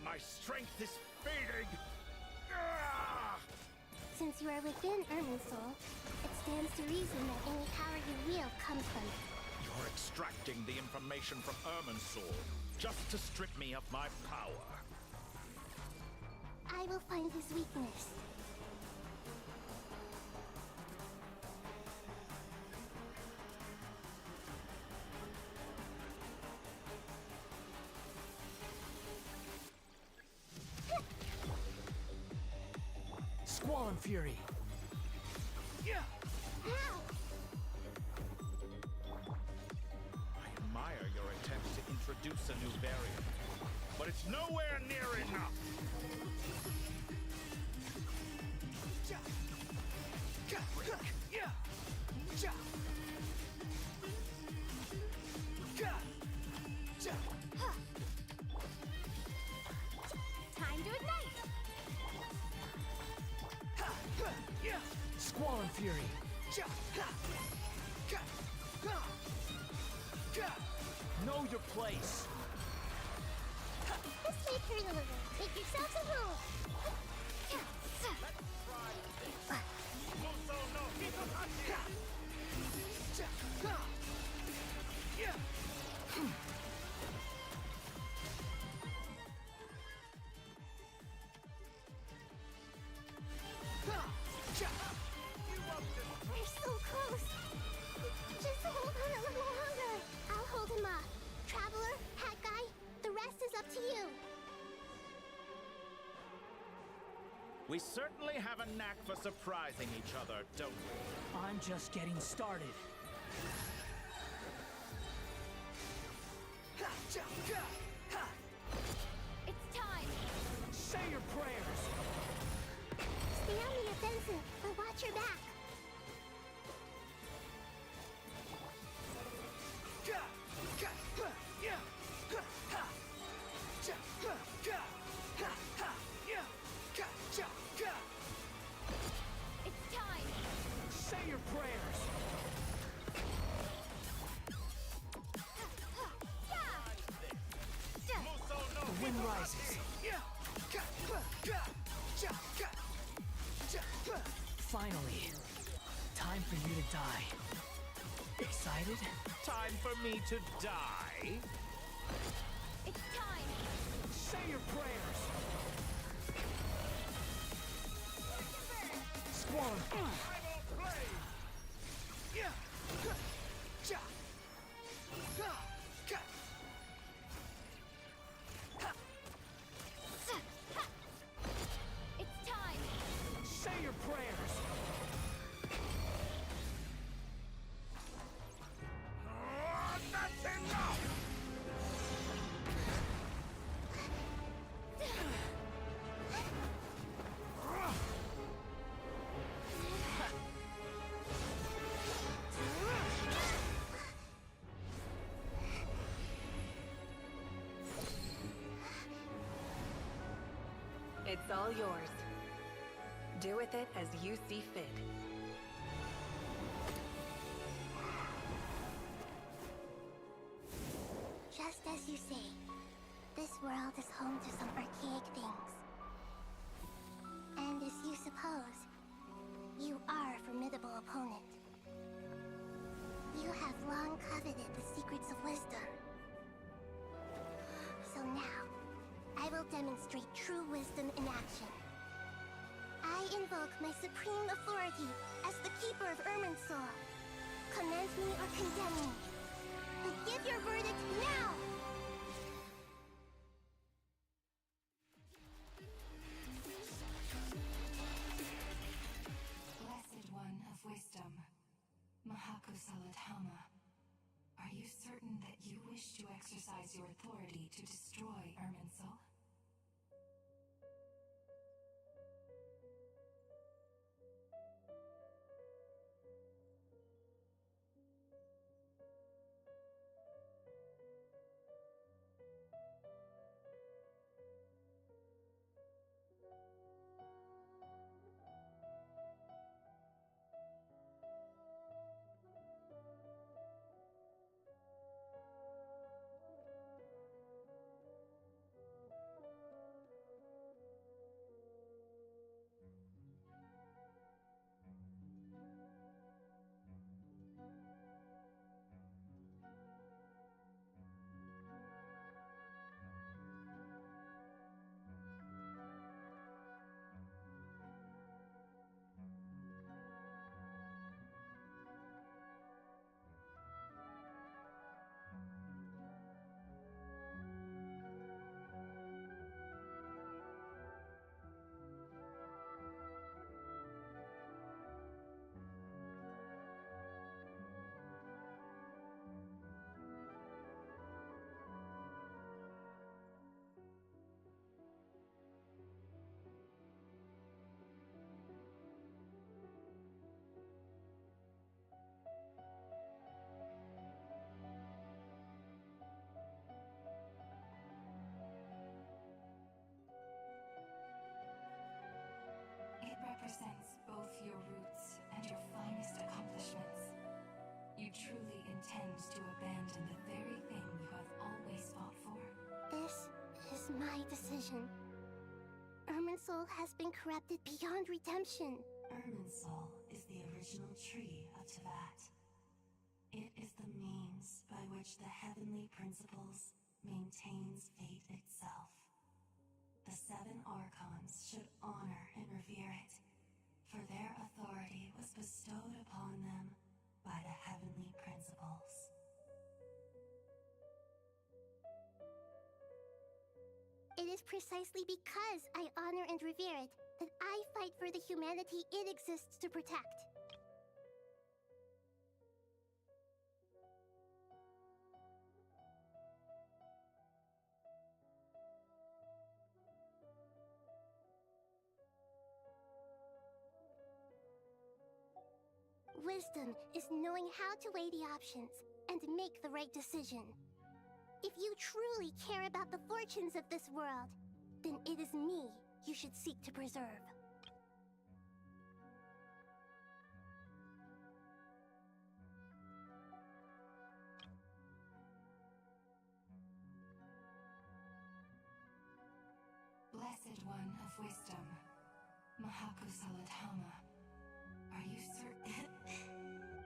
My strength is fading! Since you are within Irminsul, it stands to reason that any power you wield comes from it. You're extracting the information from Irminsul just to strip me of my power. I will find his weakness. Squall and Fury. Yeah. I admire your attempts to introduce a new variant, but it's nowhere near enough. Time to ignite! Squall and Fury. Know your place. This may hurt a little. Make yourselves at home. We're so close. Just hold on a little longer. I'll hold him off. Traveler, Hat Guy, the rest is up to you. We certainly have a knack for surprising each other, don't we? I'm just getting started. It's time! Say your prayers! Stay on the offensive, but watch your back. It's time! Say your prayers! Finally. Time for you to die. Excited? Time for me to die? It's time! Say your prayers! Squall! It's time! Say your prayers! That's enough! It's all yours. Do with it as you see fit. Just as you say, this world is home to some archaic things. And as you suppose, you are a formidable opponent. You have long coveted the secrets of wisdom. So now, I will demonstrate true wisdom in action. I invoke my supreme authority as the keeper of Irminsul. Commend me or condemn me. And give your verdict now! Blessed One of Wisdom, Mahakusaladhama, are you certain that you wish to exercise your authority to destroy Irminsul? It represents both your roots and your finest accomplishments. You truly intend to abandon the very thing you have always fought for. This is my decision. Irminsul has been corrupted beyond redemption. Irminsul is the original tree of Tevat. It is the means by which the heavenly principles maintains fate itself. The seven archons should honor and revere it, for their authority was bestowed upon them by the heavenly principles. It is precisely because I honor and revere it that I fight for the humanity it exists to protect. Wisdom is knowing how to weigh the options and make the right decision. If you truly care about the fortunes of this world, then it is me you should seek to preserve. Blessed One of wisdom, Mahako Salatama. Are you certain?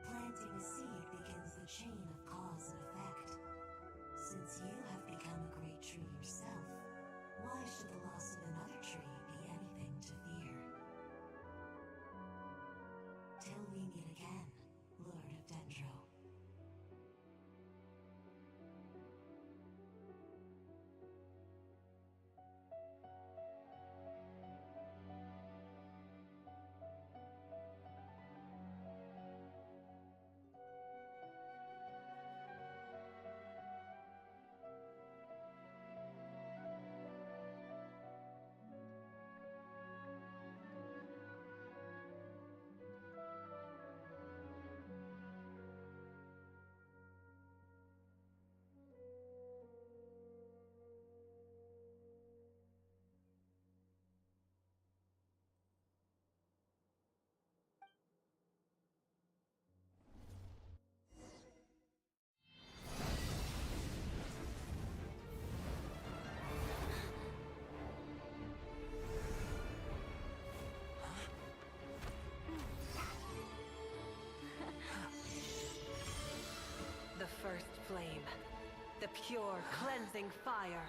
Planting a seed begins the chain of cause and effect. Since you have become a great tree yourself, why should the loss of another tree be anything to fear? Till we meet again, Lord of Dendro. The first flame. The pure, cleansing fire.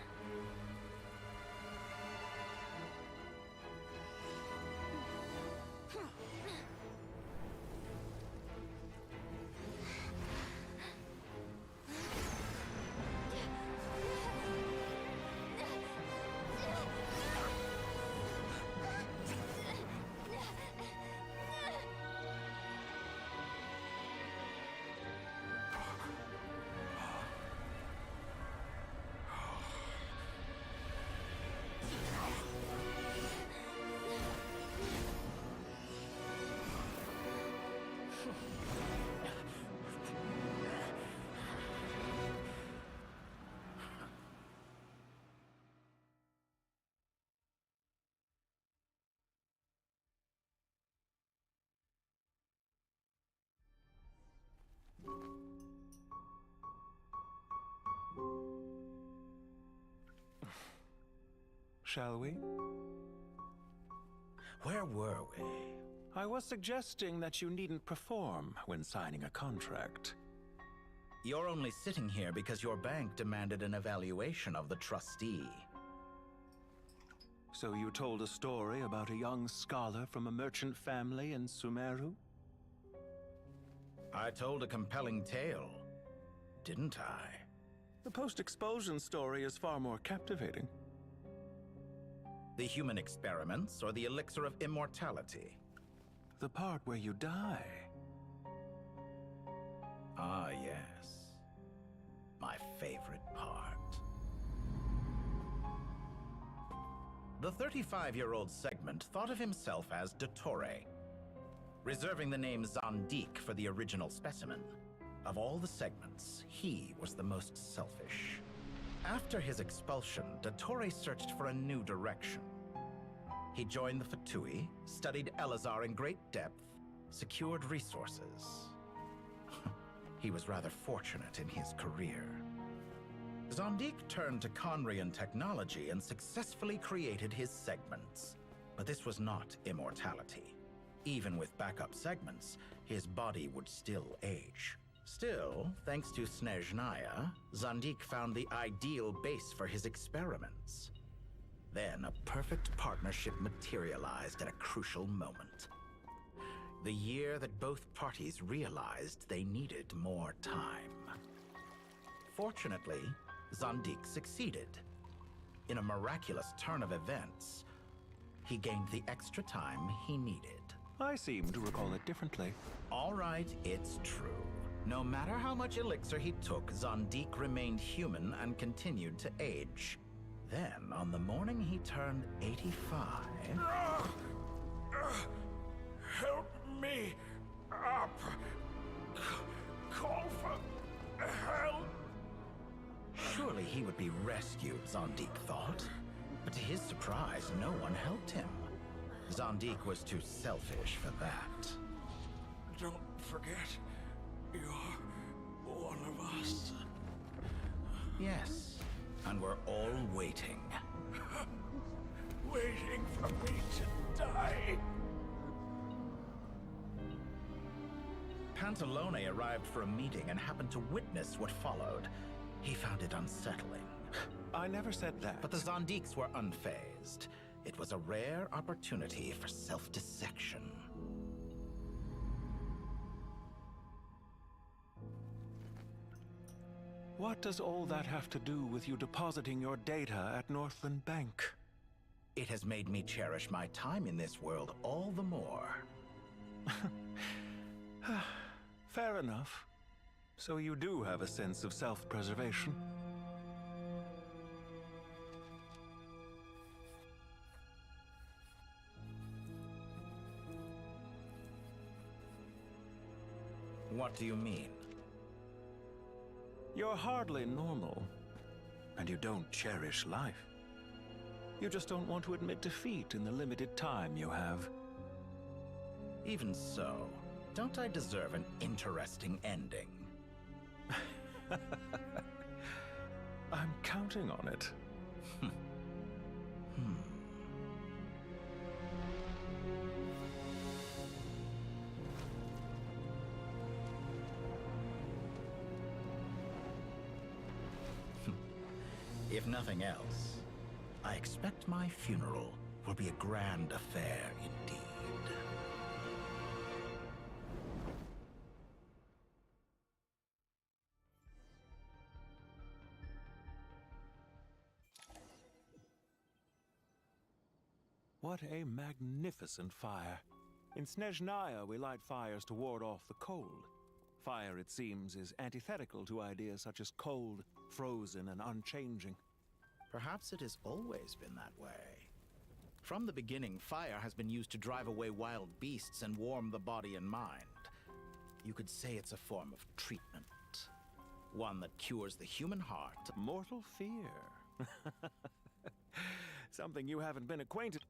Shall we? Where were we? I was suggesting that you needn't perform when signing a contract. You're only sitting here because your bank demanded an evaluation of the trustee. So you told a story about a young scholar from a merchant family in Sumeru? I told a compelling tale, didn't I? The post-expulsion story is far more captivating. The human experiments or the elixir of immortality? The part where you die. Ah, yes. My favorite part. The 35-year-old Segment thought of himself as Dottore, reserving the name Zandik for the original specimen. Of all the Segments, he was the most selfish. After his expulsion, Dottore searched for a new direction. He joined the Fatui, studied Elazar in great depth, secured resources. He was rather fortunate in his career. Zandik turned to Conrian technology and successfully created his segments. But this was not immortality. Even with backup segments, his body would still age. Still, thanks to Snezhnaya, Zandik found the ideal base for his experiments. Then a perfect partnership materialized at a crucial moment. The year that both parties realized they needed more time. Fortunately, Zandik succeeded. In a miraculous turn of events, he gained the extra time he needed. I seem to recall it differently. All right, it's true. No matter how much elixir he took, Zandik remained human and continued to age. Then, on the morning he turned 85... Help me up! Call for help! Surely he would be rescued, Zandik thought. But to his surprise, no one helped him. Zandik was too selfish for that. Don't forget, you're one of us. Yes, and we're all waiting. Waiting for me to die. Pantalone arrived for a meeting and happened to witness what followed. He found it unsettling. I never said that. But the Zondiques were unfazed. It was a rare opportunity for self-dissection. What does all that have to do with you depositing your data at Northland Bank? It has made me cherish my time in this world all the more. Fair enough. So you do have a sense of self-preservation. What do you mean? You're hardly normal, and you don't cherish life. You just don't want to admit defeat in the limited time you have. Even so, don't I deserve an interesting ending? I'm counting on it. If nothing else, I expect my funeral will be a grand affair indeed. What a magnificent fire. In Snezhnaya, we light fires to ward off the cold. Fire, it seems, is antithetical to ideas such as cold, frozen, and unchanging. Perhaps it has always been that way. From the beginning, fire has been used to drive away wild beasts and warm the body and mind. You could say it's a form of treatment. One that cures the human heart. Mortal fear. Something you haven't been acquainted.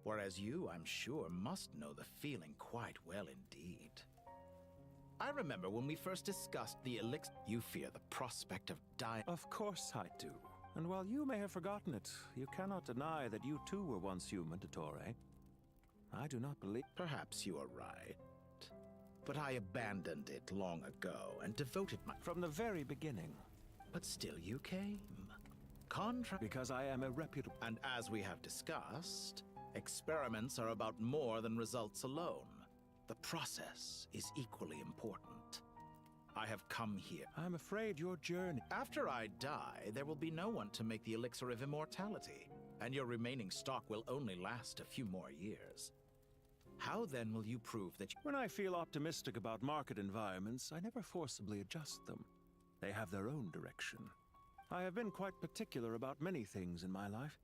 Whereas you, I'm sure, must know the feeling quite well indeed. I remember when we first discussed the elixir. You fear the prospect of dying. Of course I do. And while you may have forgotten it, you cannot deny that you too were once human, Dottore. I do not believe... Perhaps you are right. But I abandoned it long ago and devoted my... From the very beginning. But still you came. Because I am a reputable... And as we have discussed, experiments are about more than results alone. The process is equally important. I have come here. I'm afraid your journey... After I die, there will be no one to make the elixir of immortality, and your remaining stock will only last a few more years. How then will you prove that When I feel optimistic about market environments, I never forcibly adjust them. They have their own direction. I have been quite particular about many things in my life.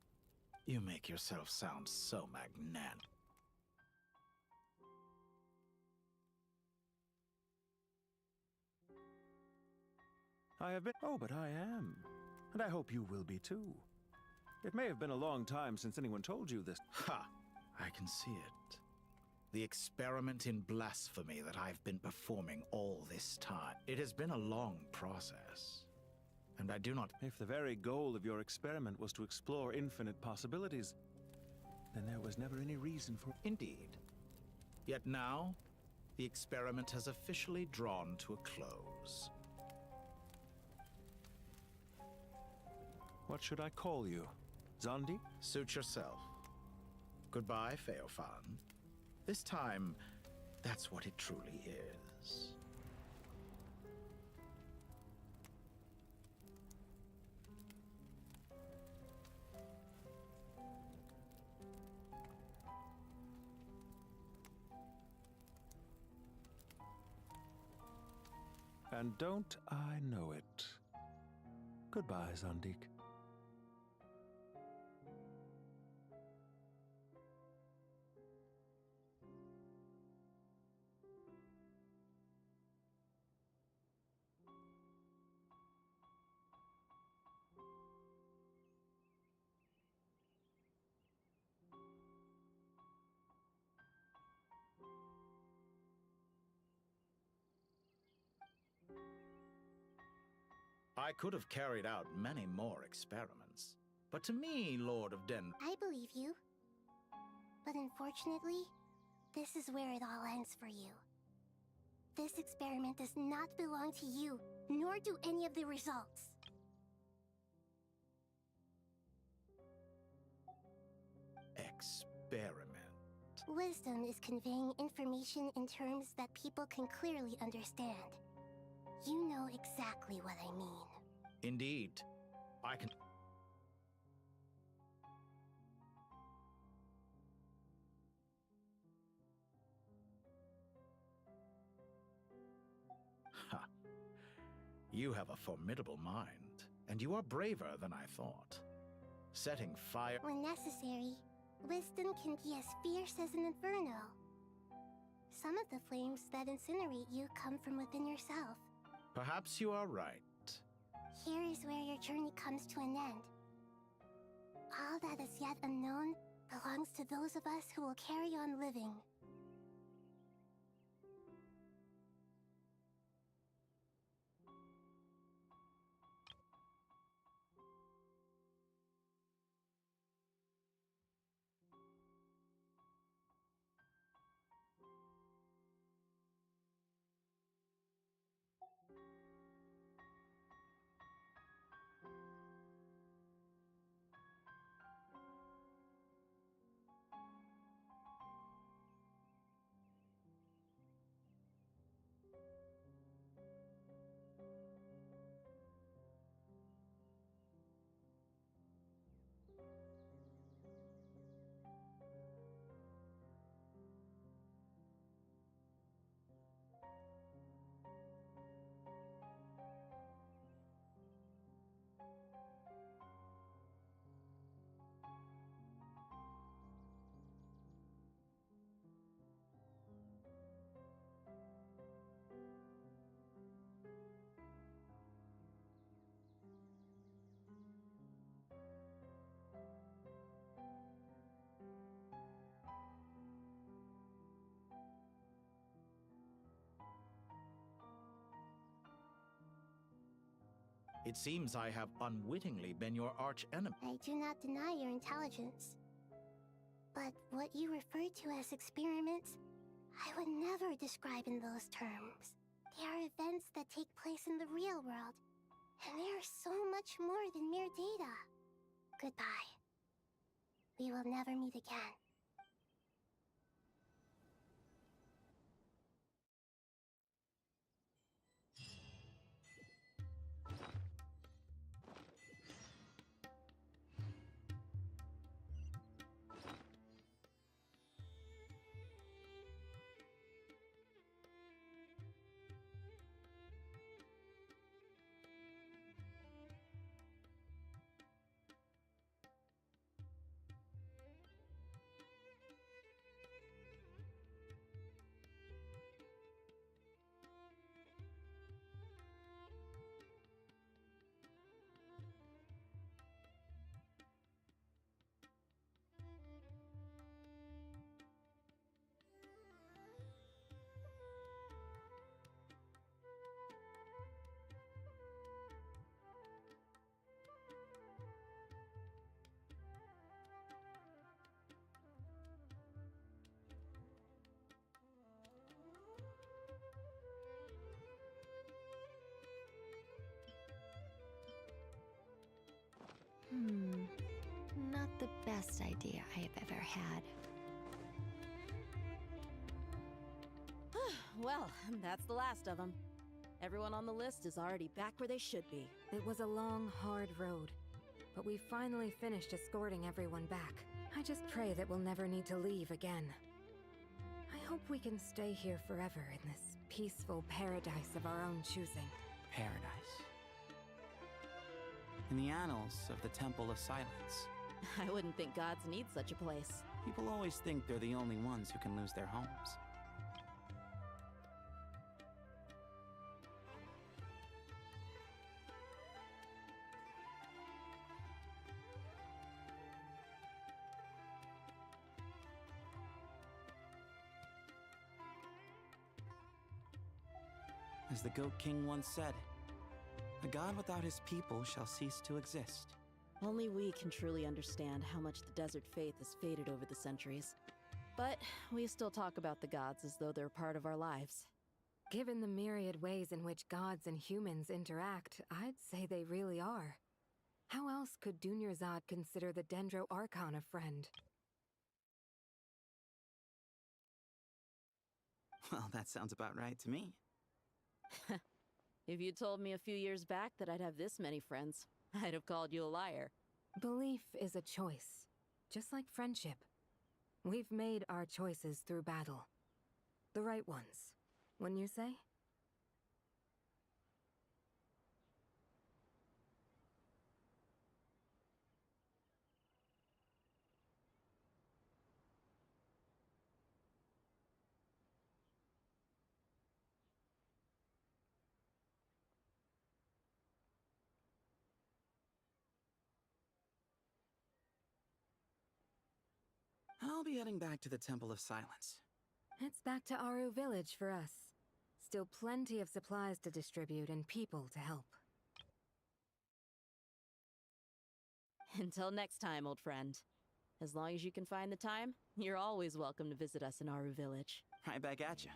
You make yourself sound so magnanimous. I have been... Oh, but I am. And I hope you will be too. It may have been a long time since anyone told you this. Ha! I can see it. The experiment in blasphemy that I've been performing all this time. It has been a long process. And I do not... If the very goal of your experiment was to explore infinite possibilities, then there was never any reason for... Indeed. Yet now, the experiment has officially drawn to a close. What should I call you? Zondi? Suit yourself. Goodbye, Feofan. This time, that's what it truly is. And don't I know it? Goodbye, Zondik. I could have carried out many more experiments. But to me, Lord of Den... I believe you. But unfortunately, this is where it all ends for you. This experiment does not belong to you, nor do any of the results. Experiment. Wisdom is conveying information in terms that people can clearly understand. You know exactly what I mean. Indeed. I can... Ha. You have a formidable mind, and you are braver than I thought. Setting fire... When necessary, wisdom can be as fierce as an inferno. Some of the flames that incinerate you come from within yourself. Perhaps you are right. Here is where your journey comes to an end. All that is yet unknown belongs to those of us who will carry on living. It seems I have unwittingly been your arch-enemy. I do not deny your intelligence. But what you refer to as experiments, I would never describe in those terms. They are events that take place in the real world, and they are so much more than mere data. Goodbye. We will never meet again. Not the best idea I have ever had. Well, that's the last of them. Everyone on the list is already back where they should be. It was a long, hard road, but we finally finished escorting everyone back. I just pray that we'll never need to leave again. I hope we can stay here forever in this peaceful paradise of our own choosing. Paradise. In the annals of the Temple of Silence. I wouldn't think gods need such a place. People always think they're the only ones who can lose their homes. As the Goat King once said, a god without his people shall cease to exist. Only we can truly understand how much the desert faith has faded over the centuries. But we still talk about the gods as though they're part of our lives. Given the myriad ways in which gods and humans interact, I'd say they really are. How else could Dunyarzad consider the Dendro Archon a friend? Well, that sounds about right to me. If you told me a few years back that I'd have this many friends, I'd have called you a liar. Belief is a choice, just like friendship. We've made our choices through battle. The right ones, wouldn't you say? I'll be heading back to the Temple of Silence. It's back to Aru Village for us. Still plenty of supplies to distribute and people to help. Until next time, old friend. As long as you can find the time, you're always welcome to visit us in Aru Village. Right back at you.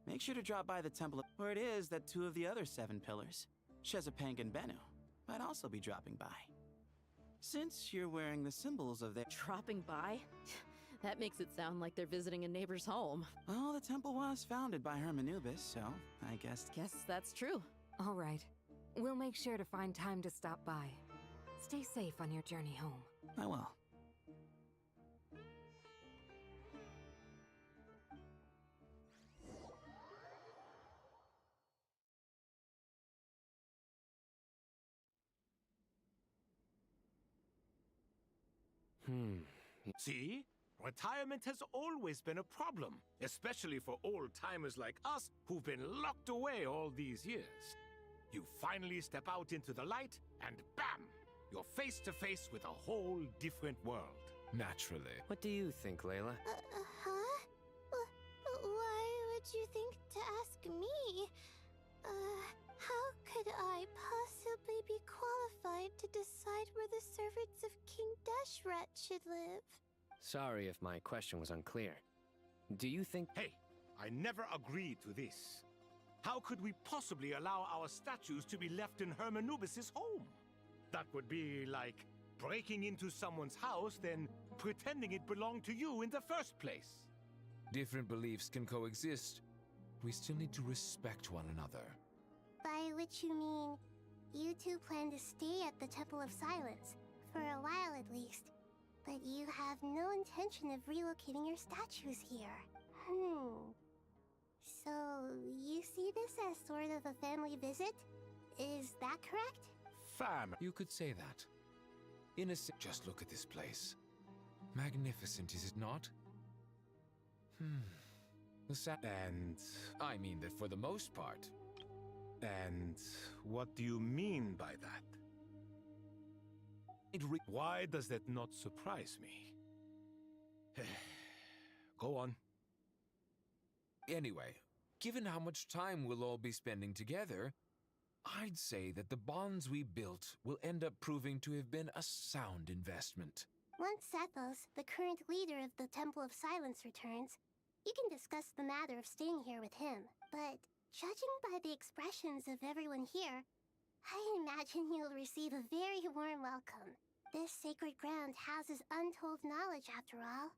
Make sure to drop by the temple where it is that two of the other 7 pillars, Shezapang and Bennu, might also be dropping by. Since you're wearing the symbols of their... Dropping by? That makes it sound like they're visiting a neighbor's home. Well, the temple was founded by Hermanubis, so I guess that's true. All right. We'll make sure to find time to stop by. Stay safe on your journey home. I will. See? Retirement has always been a problem, especially for old-timers like us who've been locked away all these years. You finally step out into the light, and bam! You're face to face with a whole different world. Naturally. What do you think, Layla? Huh? Why would you think to ask me? How could I possibly be qualified to decide where the servants of King Deshret should live? Sorry if my question was unclear. Do you think— Hey, I never agreed to this. How could we possibly allow our statues to be left in Hermanubis' home? That would be like breaking into someone's house, then pretending it belonged to you in the first place. Different beliefs can coexist. We still need to respect one another. By which you mean, you two plan to stay at the Temple of Silence, for a while at least. But you have no intention of relocating your statues here. So, you see this as sort of a family visit? Is that correct? You could say that. Just look at this place. Magnificent, is it not? And I mean that for the most part. And what do you mean by that? Why does that not surprise me? Go on. Anyway, given how much time we'll all be spending together, I'd say that the bonds we built will end up proving to have been a sound investment. Once Sethos, the current leader of the Temple of Silence, returns, you can discuss the matter of staying here with him. But judging by the expressions of everyone here, I imagine you'll receive a very warm welcome. This sacred ground houses untold knowledge, after all.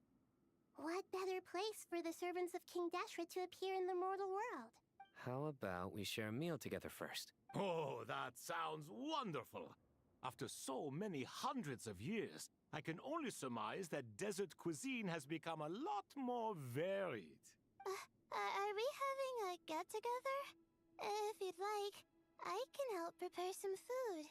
What better place for the servants of King Deshret to appear in the mortal world? How about we share a meal together first? Oh, that sounds wonderful! After so many hundreds of years, I can only surmise that desert cuisine has become a lot more varied. Are we having a get-together? If you'd like, I can help prepare some food.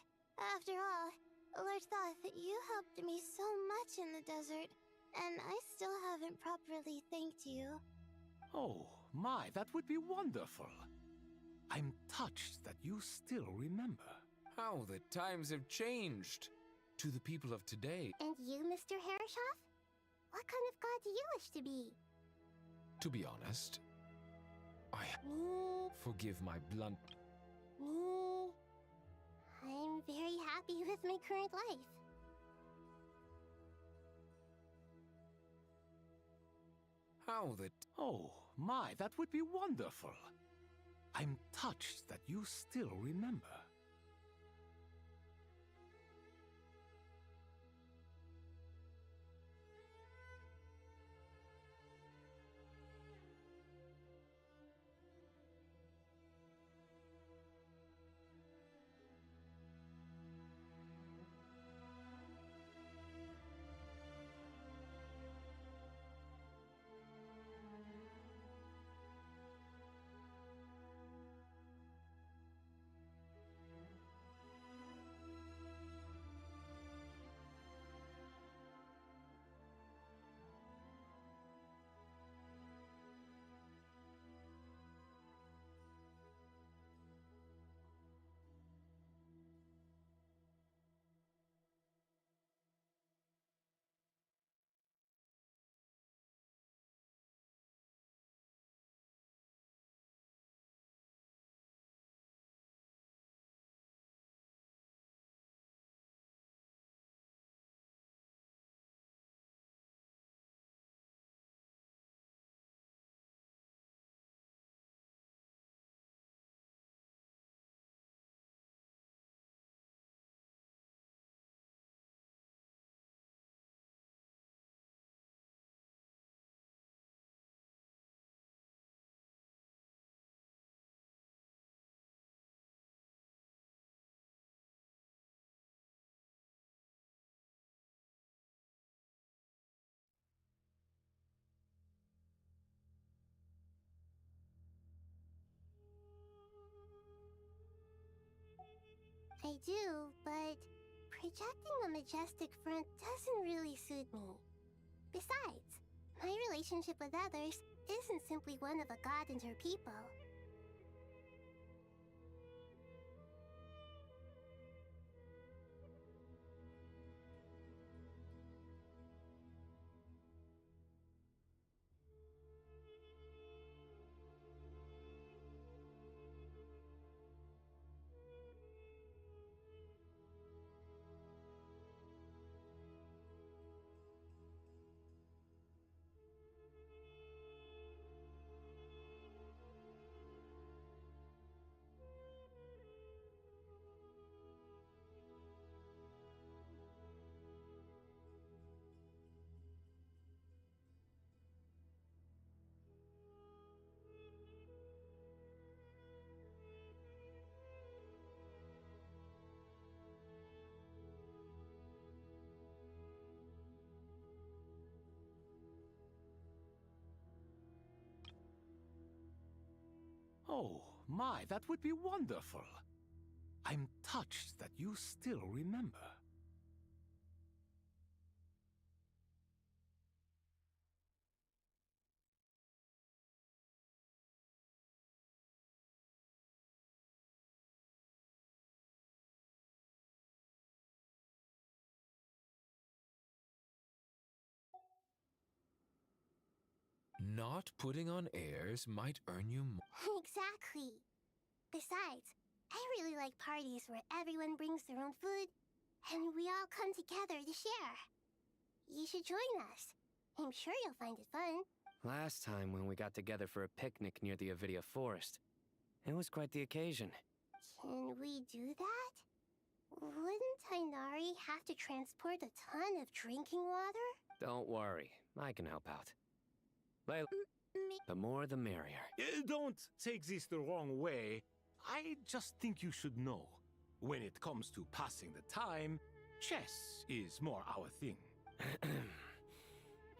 After all, Lord Thoth, you helped me so much in the desert, and I still haven't properly thanked you. Oh, my, that would be wonderful. I'm touched that you still remember. How the times have changed. To the people of today. And you, Mr. Herreshoff? What kind of god do you wish to be? To be honest, Me Forgive my blunt. Me? I'm very happy with my current life. How the... Oh, my, that would be wonderful. I'm touched that you still remember. I do, but projecting a majestic front doesn't really suit me. Besides, my relationship with others isn't simply one of a god and her people. Oh, my, that would be wonderful. I'm touched that you still remember. Not putting on airs might earn you more. Exactly. Besides, I really like parties where everyone brings their own food, and we all come together to share. You should join us. I'm sure you'll find it fun. Last time when we got together for a picnic near the Avidia Forest, it was quite the occasion. Can we do that? Wouldn't Tainari have to transport a ton of drinking water? Don't worry, I can help out. Layla, the more the merrier. Don't take this the wrong way. I just think you should know. When it comes to passing the time, chess is more our thing.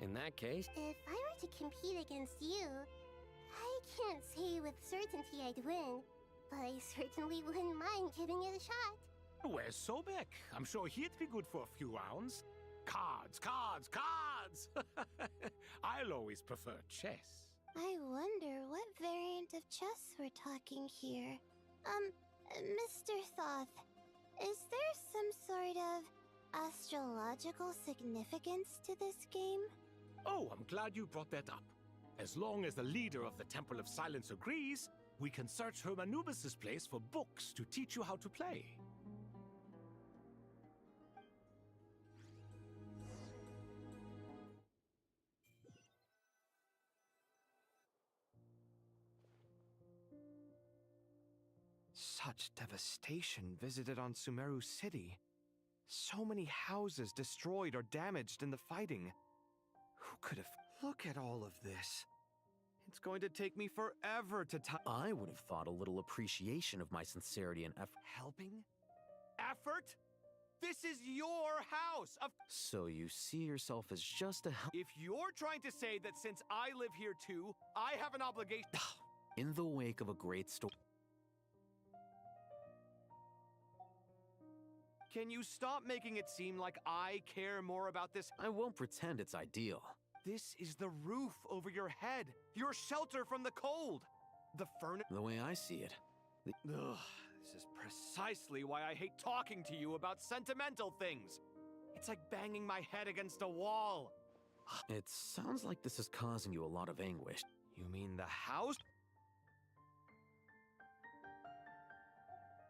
In that case... If I were to compete against you, I can't say with certainty I'd win, but I certainly wouldn't mind giving it a shot. Where's Sobek? I'm sure he'd be good for a few rounds. Cards, cards, cards! I'll always prefer chess. I wonder what variant of chess we're talking here. Mr. Thoth, is there some sort of astrological significance to this game? Oh, I'm glad you brought that up. As long as the leader of the Temple of Silence agrees, We can search Hermanubis' place for books to teach you how to play. Such devastation visited on Sumeru City. So many houses destroyed or damaged in the fighting. Who could have... Look at all of this. It's going to take me forever to I would have thought a little appreciation of my sincerity and effort. Helping? Effort? This is your house! So you see yourself as just a If you're trying to say that since I live here too, I have an obligation... In the wake of a great story... Can you stop making it seem like I care more about this? I won't pretend it's ideal. This is the roof over your head. Your shelter from the cold. The furnace... The way I see it. Ugh, this is precisely why I hate talking to you about sentimental things. It's like banging my head against a wall. It sounds like this is causing you a lot of anguish. You mean the house?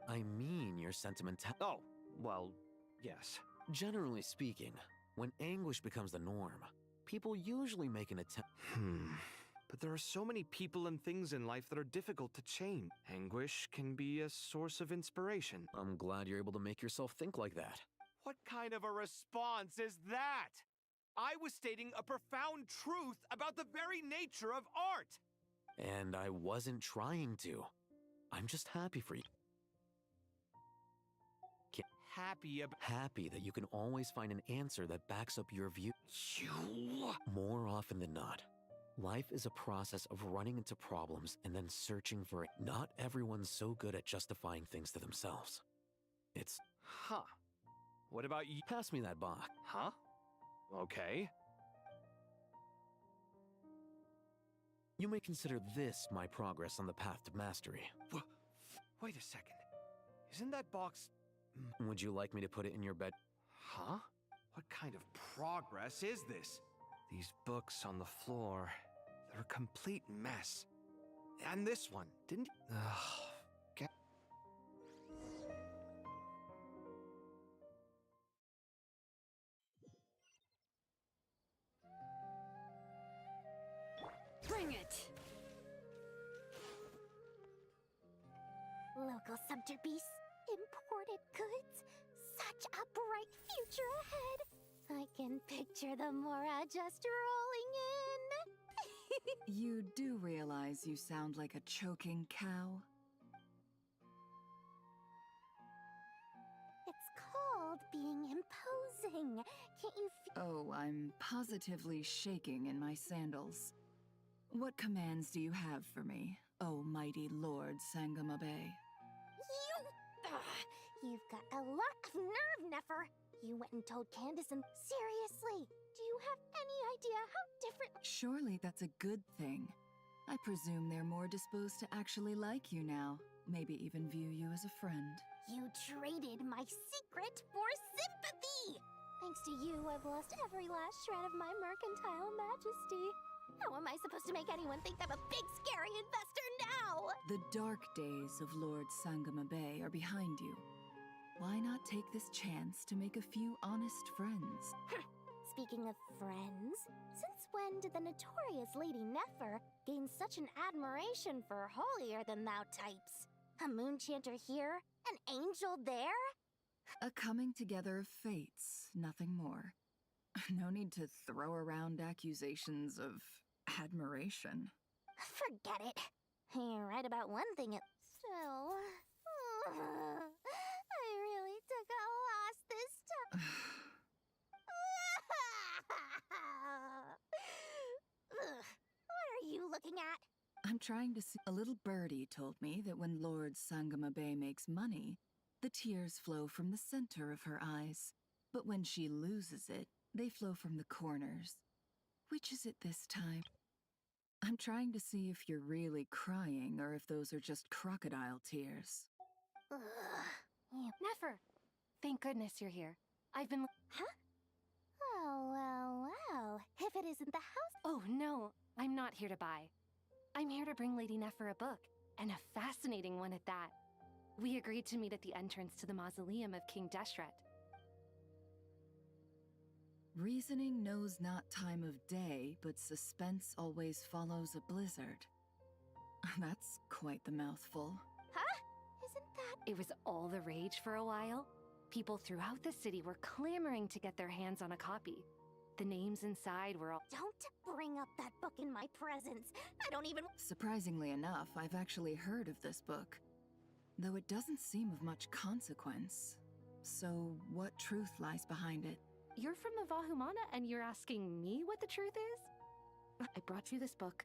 I mean your sentimental... Oh, well, yes. Generally speaking, when anguish becomes the norm, people usually make an attempt... But there are so many people and things in life that are difficult to change. Anguish can be a source of inspiration. I'm glad you're able to make yourself think like that. What kind of a response is that? I was stating a profound truth about the very nature of art! And I wasn't trying to. I'm just happy for you. Happy that you can always find an answer that backs up your view. More often than not, life is a process of running into problems and then searching for it. Not everyone's so good at justifying things to themselves. It's... Huh. What about you? Pass me that box. Huh? Okay. You may consider this my progress on the path to mastery. Wait a second. Isn't that box... Would you like me to put it in your bed? Huh? What kind of progress is this? These books on the floor, they're a complete mess. And this one, didn't... Bring it! Local subter beasts, imported goods, such a bright future ahead. I can picture the Mora just rolling in. You do realize you sound like a choking cow? It's called being imposing. Can't you Oh, I'm positively shaking in my sandals. What commands do you have for me, oh mighty Lord Sangama Bay? You've got a lot of nerve, Nefer. You went and told Candace and... Seriously, do you have any idea how different... Surely that's a good thing. I presume they're more disposed to actually like you now. Maybe even view you as a friend. You traded my secret for sympathy! Thanks to you, I've lost every last shred of my mercantile majesty. How am I supposed to make anyone think I'm a big, scary investor now? The dark days of Lord Sangama Bay are behind you. Why not take this chance to make a few honest friends? Speaking of friends, since when did the notorious Lady Nefer gain such an admiration for holier-than-thou types? A moon chanter here? An angel there? A coming together of fates, nothing more. No need to throw around accusations of admiration. Forget it. You're right about one thing, so... I really took a loss this time. What are you looking at? I'm trying to see... A little birdie told me that when Lord Sangama Bay makes money, the tears flow from the center of her eyes. But when she loses it, they flow from the corners. Which is it this time? I'm trying to see if you're really crying or if those are just crocodile tears. Nefer! Thank goodness you're here. I've been... Huh? Well. If it isn't the house... Oh, no. I'm not here to buy. I'm here to bring Lady Nefer a book. and a fascinating one at that. We agreed to meet at the entrance to the mausoleum of King Deshret. Reasoning knows not time of day, but suspense always follows a blizzard. That's quite the mouthful. Huh? Isn't that... It was all the rage for a while. People throughout the city were clamoring to get their hands on a copy. The names inside were all... Don't bring up that book in my presence. I don't even... Surprisingly enough, I've actually heard of this book, though it doesn't seem of much consequence. So, what truth lies behind it? You're from the Vahumana and you're asking me what the truth is? I brought you this book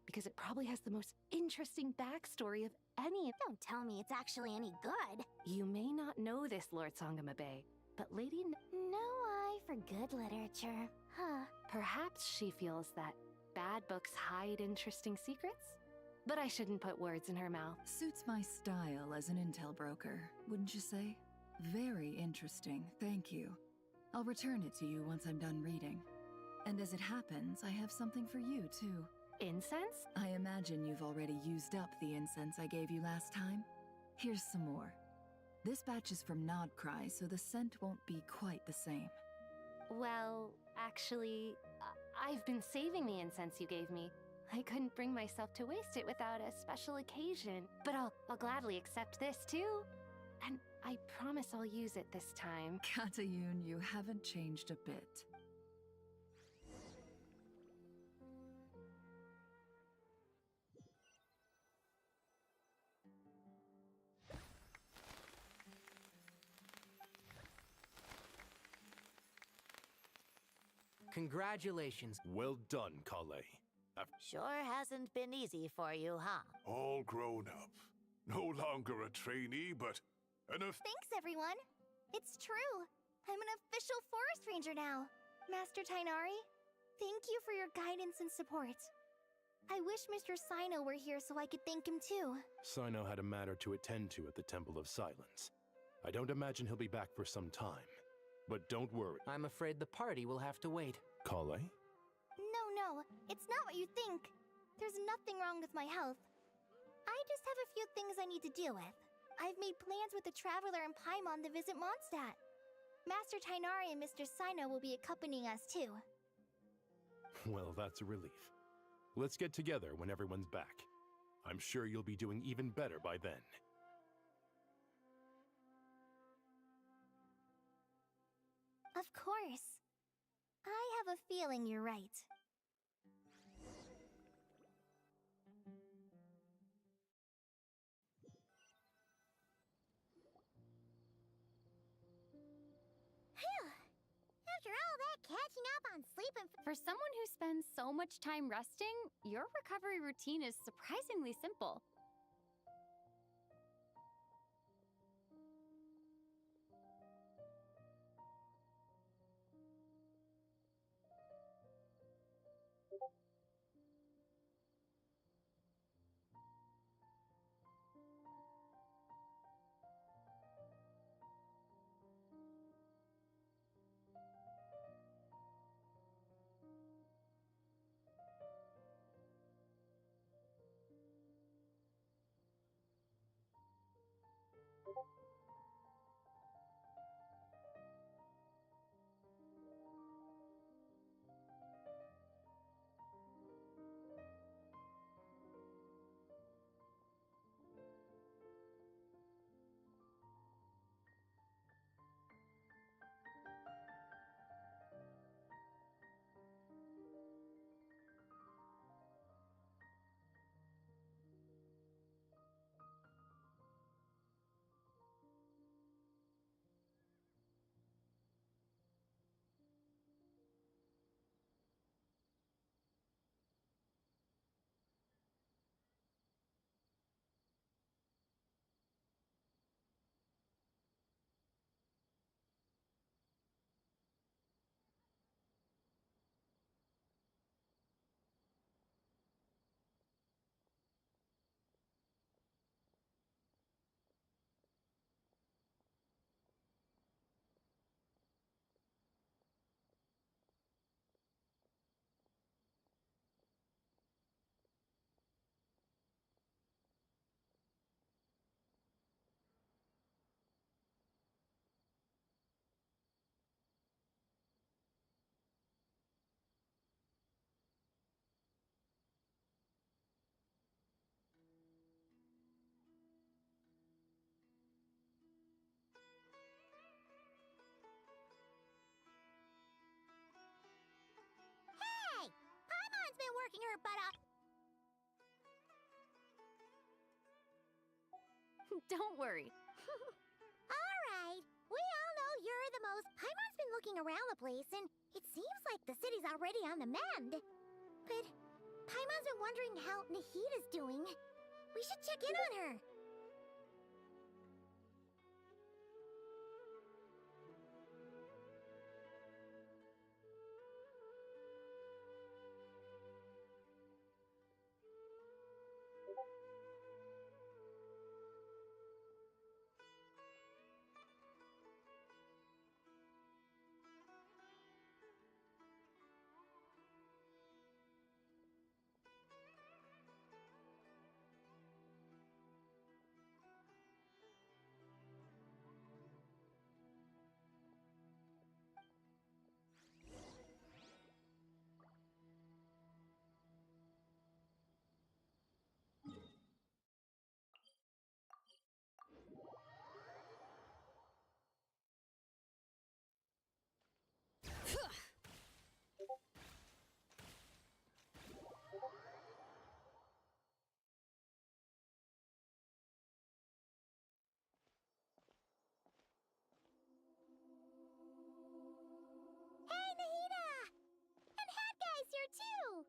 because it probably has the most interesting backstory of any... Don't tell me it's actually any good. You may not know this, Lord Sangamabe, but Lady... No eye for good literature, huh? Perhaps she feels that bad books hide interesting secrets? But I shouldn't put words in her mouth. Suits my style as an intel broker, wouldn't you say? Very interesting, thank you. I'll return it to you once I'm done reading. And as it happens, I have something for you, too. Incense? I imagine you've already used up the incense I gave you last time. Here's some more. This batch is from Nodcry, so the scent won't be quite the same. Well, actually, I've been saving the incense you gave me. I couldn't bring myself to waste it without a special occasion. But I'll gladly accept this, too. And I promise I'll use it this time. Katayun, you haven't changed a bit. Congratulations. Well done, Kale. Sure hasn't been easy for you, huh? All grown up. No longer a trainee, but Thanks, everyone. It's true. I'm an official forest ranger now. Master Tainari, thank you for your guidance and support. I wish Mr. Sino were here so I could thank him too. Sino had a matter to attend to at the Temple of Silence. I don't imagine he'll be back for some time. But don't worry. I'm afraid the party will have to wait. Kale? No, it's not what you think. There's nothing wrong with my health. I just have a few things I need to deal with. I've made plans with the Traveler and Paimon to visit Mondstadt. Master Tainari and Mr. Sino will be accompanying us too. Well, that's a relief. Let's get together when everyone's back. I'm sure you'll be doing even better by then. Of course. I have a feeling you're right. After all that catching up on sleep and... For someone who spends so much time resting, your recovery routine is surprisingly simple. her, but Don't worry. Alright, we all know you're the most. Paimon's been looking around the place, and it seems like the city's already on the mend. But Paimon's been wondering how Nahida's doing. We should check in on her. Hey, Nahida! And Hat Guy's here too!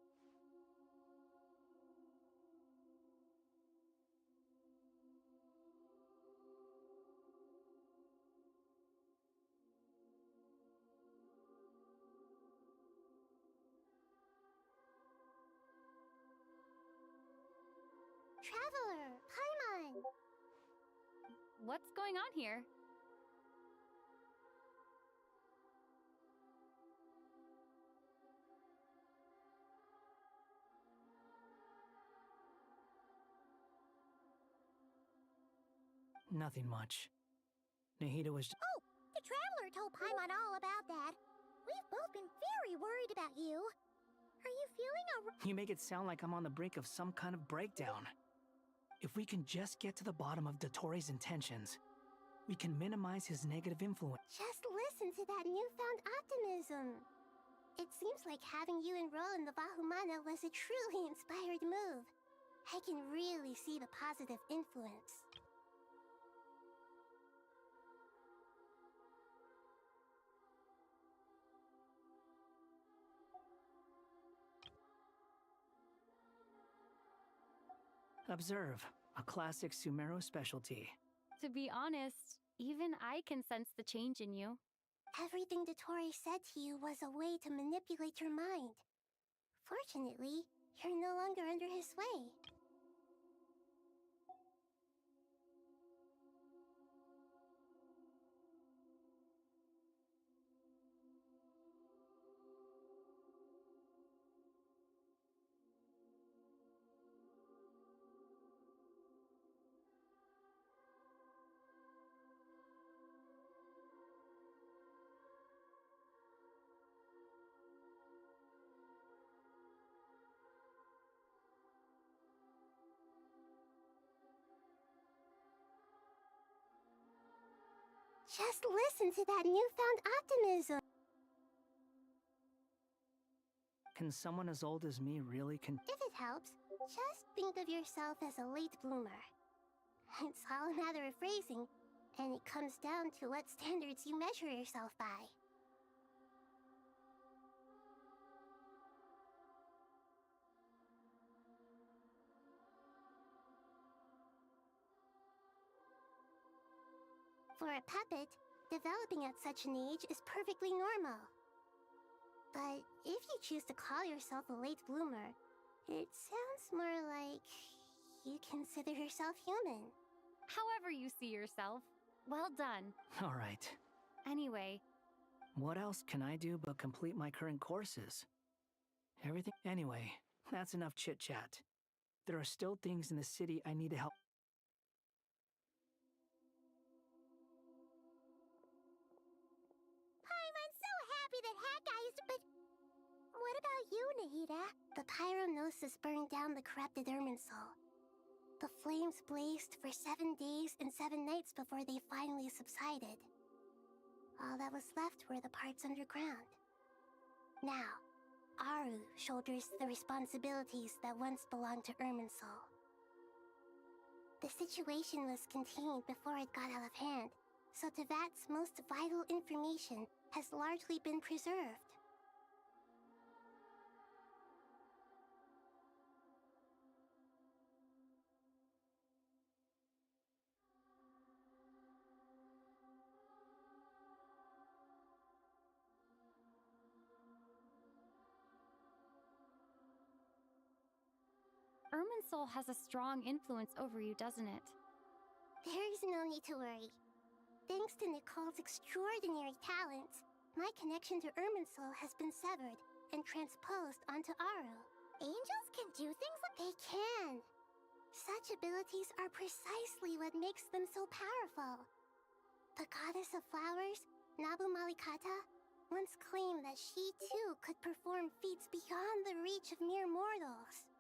Traveler, Paimon! What's going on here? Nothing much. Nahida was. Oh, the Traveler told Paimon all about that. We've both been very worried about you. Are you feeling alright? You make it sound like I'm on the brink of some kind of breakdown. If we can just get to the bottom of Dottoro's intentions, we can minimize his negative influence. Just listen to that newfound optimism. It seems like having you enroll in the Vahumana was a truly inspired move. I can really see the positive influence. Observe, a classic sumeru specialty. To be honest, even I can sense the change in you. Everything Dottori said to you was a way to manipulate your mind. Fortunately, you're no longer under his sway. Just listen to that newfound optimism. Can someone as old as me really If it helps, just think of yourself as a late bloomer. It's all a matter of phrasing, and it comes down to what standards you measure yourself by. For a puppet, developing at such an age is perfectly normal. But if you choose to call yourself a late bloomer, it sounds more like you consider yourself human. However you see yourself. Well done. All right. Anyway. What else can I do but complete my current courses? Everything. Anyway, that's enough chit-chat. There are still things in the city I need to help. I'm so happy that Hat Guy is. But what about you, Nahida? The Pyrognosis burned down the corrupted Irminsul. The flames blazed for 7 days and 7 nights before they finally subsided. All that was left were the parts underground. Now, Aru shoulders the responsibilities that once belonged to Irminsul. The situation was contained before it got out of hand, so Tevat's most vital information has largely been preserved. Irminsul has a strong influence over you, doesn't it? There's no need to worry. Thanks to Nicole's extraordinary talents, my connection to Irminsul has been severed and transposed onto Aru. Angels can do things like they can. Such abilities are precisely what makes them so powerful. The goddess of flowers, Nabu Malikata, once claimed that she too could perform feats beyond the reach of mere mortals.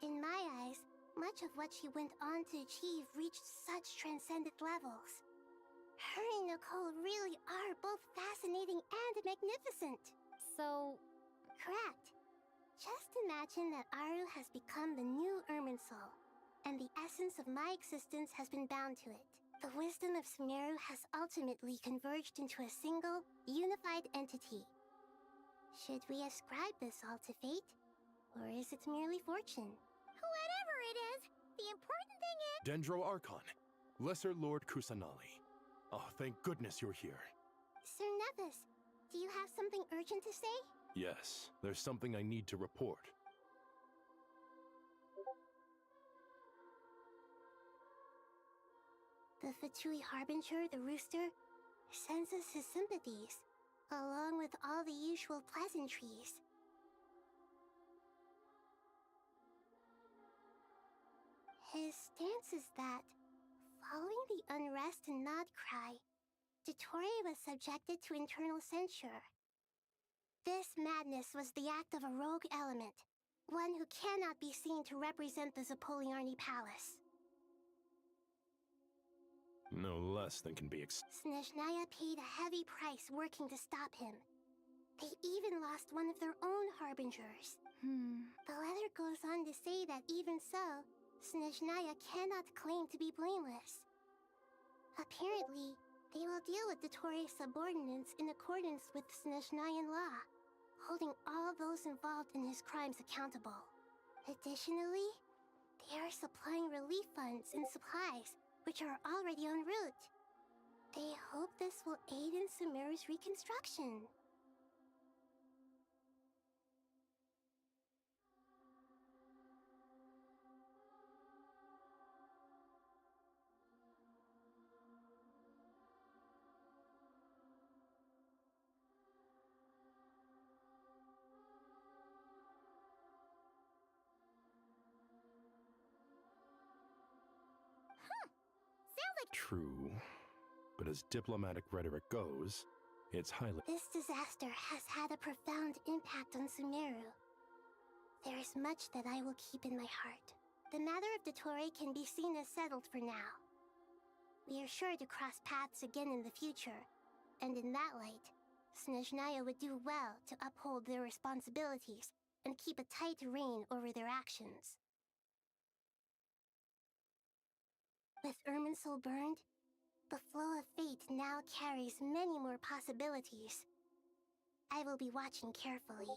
In my eyes, much of what she went on to achieve reached such transcendent levels. Her and Nicole really are both fascinating and magnificent. So... Correct. Just imagine that Aru has become the new Irminsul, and the essence of my existence has been bound to it. The wisdom of Sumeru has ultimately converged into a single, unified entity. Should we ascribe this all to fate? Or is it merely fortune? Whatever it is, the important thing is... Dendro Archon, Lesser Lord Kusanali. Oh, thank goodness you're here. Sir Nevis, do you have something urgent to say? Yes, there's something I need to report. The Fatui Harbinger, the Rooster, sends us his sympathies, along with all the usual pleasantries. His stance is that, following the unrest and Nod cry, Dottore was subjected to internal censure. This madness was the act of a rogue element, one who cannot be seen to represent the Zapoliarni Palace. No less than can be Snezhnaya paid a heavy price working to stop him. They even lost one of their own harbingers. The letter goes on to say that even so, Snezhnaya cannot claim to be blameless. Apparently, they will deal with Dottore's subordinates in accordance with Snezhnayan law, holding all those involved in his crimes accountable. Additionally, they are supplying relief funds and supplies, which are already en route. They hope this will aid in Sumeru's reconstruction. true, but as diplomatic rhetoric goes, it's highly... This disaster has had a profound impact on Sumeru. There is much that I will keep in my heart. The matter of Dottore can be seen as settled for now. We are sure to cross paths again in the future, and in that light, Snezhnaya would do well to uphold their responsibilities and keep a tight rein over their actions. With Irminsul burned, the flow of fate now carries many more possibilities. I will be watching carefully.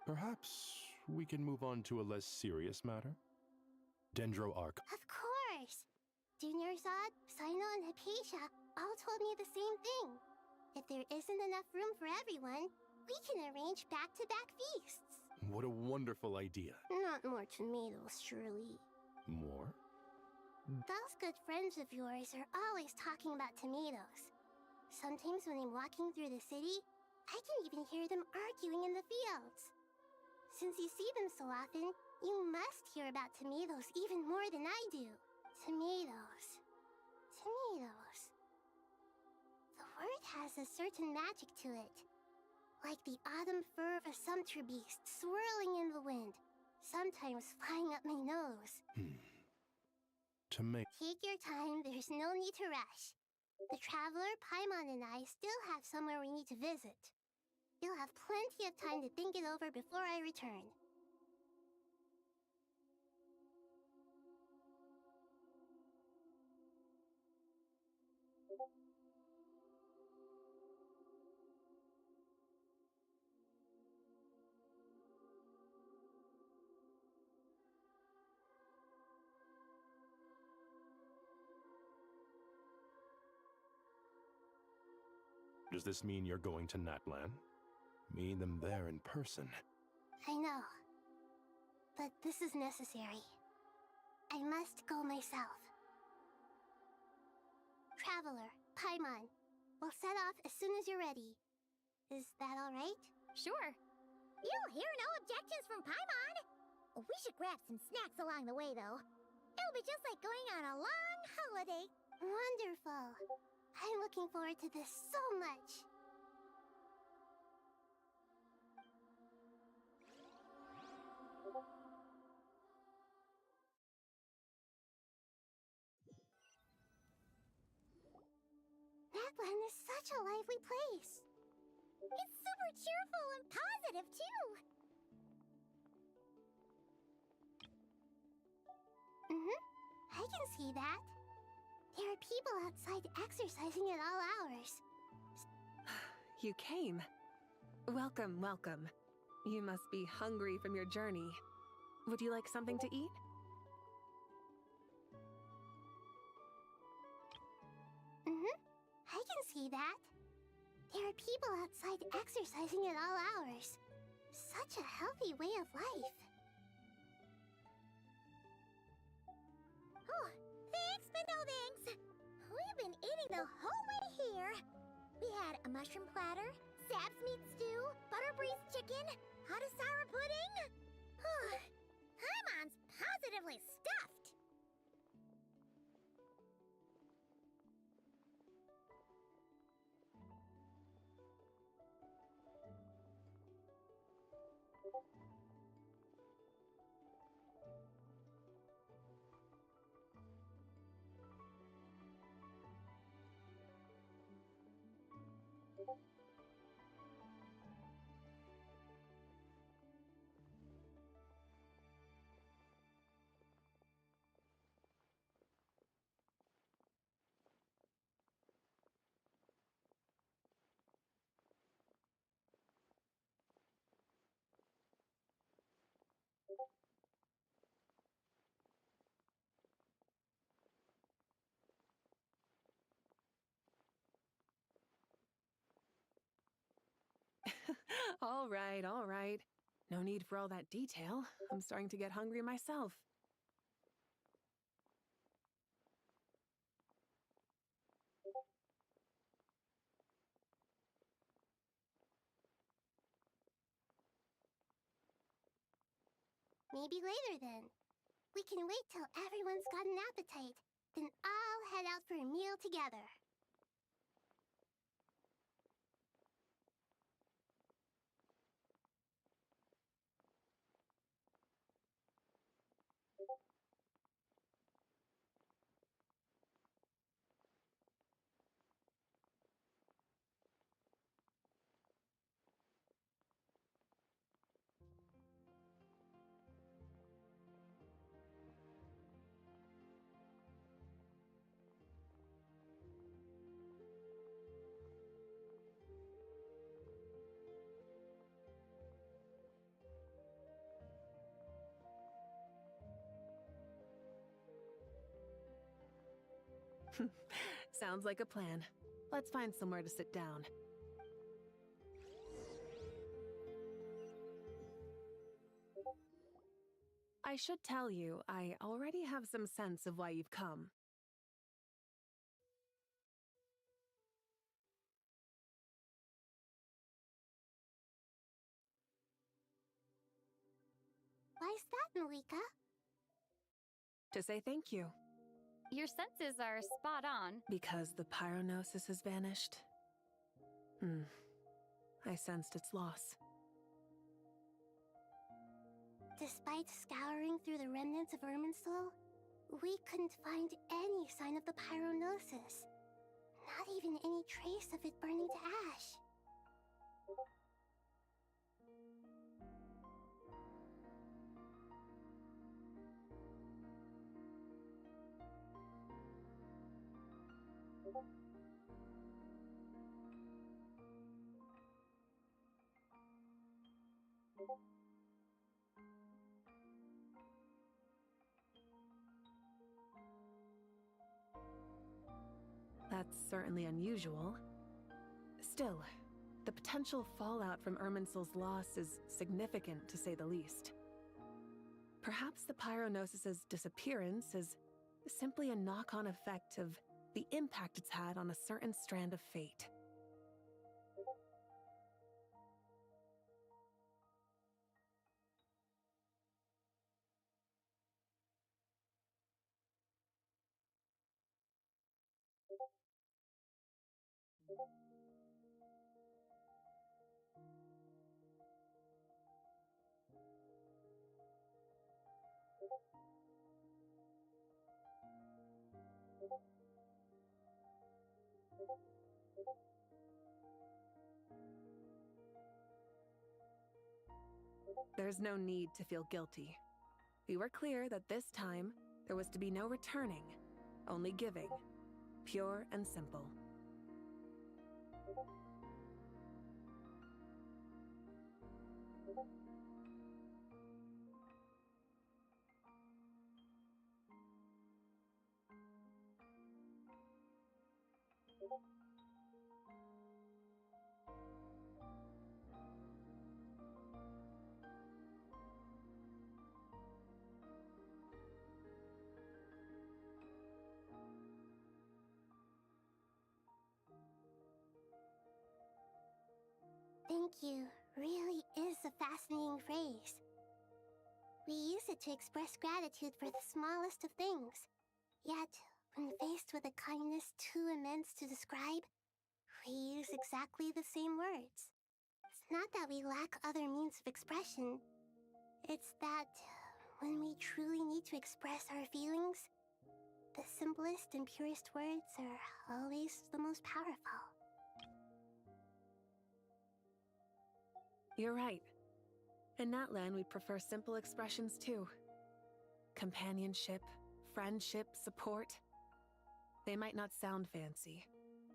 Perhaps we can move on to a less serious matter? Dendro Arc. Of course! Junior Zod, Sino, and Hypatia all told me the same thing. If there isn't enough room for everyone, we can arrange back-to-back feasts. What a wonderful idea. Not more tomatoes, surely. More? Those good friends of yours are always talking about tomatoes. Sometimes when I'm walking through the city, I can even hear them arguing in the fields. Since you see them so often, you must hear about tomatoes even more than I do. Tomatoes. Tomatoes. The word has a certain magic to it. Like the autumn fur of a sumpter beast swirling in the wind, sometimes flying up my nose. Take your time, there's no need to rush. The traveler, Paimon, and I still have somewhere we need to visit. You'll have plenty of time to think it over before I return. Does this mean you're going to Natlan? Meet them there in person. I know. but this is necessary. I must go myself. Traveler, Paimon, we'll set off as soon as you're ready. Is that alright? Sure. You'll hear no objections from Paimon. We should grab some snacks along the way, though. It'll be just like going on a long holiday. Wonderful. I'm looking forward to this so much. That land is such a lively place. It's super cheerful and positive, too. I can see that. There are people outside exercising at all hours. You came. Welcome, welcome. You must be hungry from your journey. Would you like something to eat? I can see that. There are people outside exercising at all hours. Such a healthy way of life. Oh, thanks, but no thanks. We've been eating the whole way here. We had a mushroom platter, Sab's meat stew, butter braised chicken, hot asara pudding. Paimon's positively stuffed. All right, all right. No need for all that detail. I'm starting to get hungry myself. Maybe later then. We can wait till everyone's got an appetite. Then I'll head out for a meal together. Sounds like a plan. Let's find somewhere to sit down. I should tell you, I already have some sense of why you've come. Why's that, Malika? To say thank you. Your senses are spot on. Because the pyronosis has vanished? I sensed its loss. Despite scouring through the remnants of Irminsul, we couldn't find any sign of the pyronosis. Not even any trace of it burning to ash. That's certainly unusual. Still, the potential fallout from Irminsul's loss is significant, to say the least. Perhaps the Pyronosis's disappearance is simply a knock-on effect of the impact it's had on a certain strand of fate. There's no need to feel guilty. We were clear that this time, there was to be no returning, only giving. Pure and simple. Thank you really is a fascinating phrase. We use it to express gratitude for the smallest of things. Yet, when faced with a kindness too immense to describe, we use exactly the same words. It's not that we lack other means of expression. It's that when we truly need to express our feelings, the simplest and purest words are always the most powerful. You're right. In that land, we prefer simple expressions too. Companionship, friendship, support. They might not sound fancy,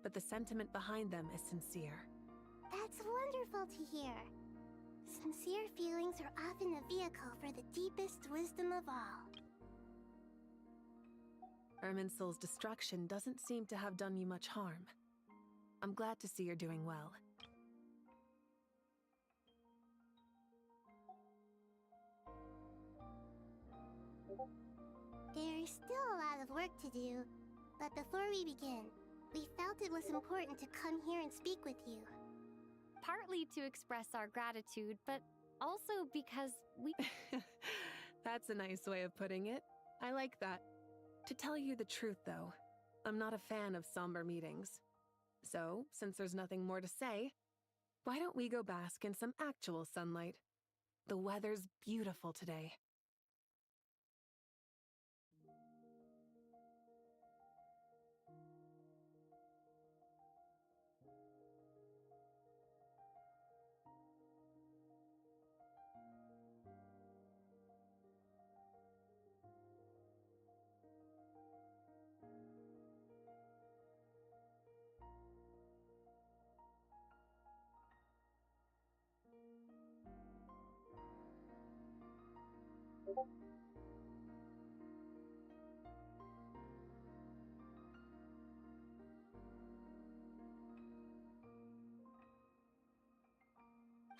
but the sentiment behind them is sincere. That's wonderful to hear. Sincere feelings are often a vehicle for the deepest wisdom of all. Irminsul's destruction doesn't seem to have done you much harm. I'm glad to see you're doing well. There's still a lot of work to do, but before we begin, we felt it was important to come here and speak with you. Partly to express our gratitude, but also because we... That's a nice way of putting it. I like that. To tell you the truth, though, I'm not a fan of somber meetings. So, since there's nothing more to say, why don't we go bask in some actual sunlight? The weather's beautiful today.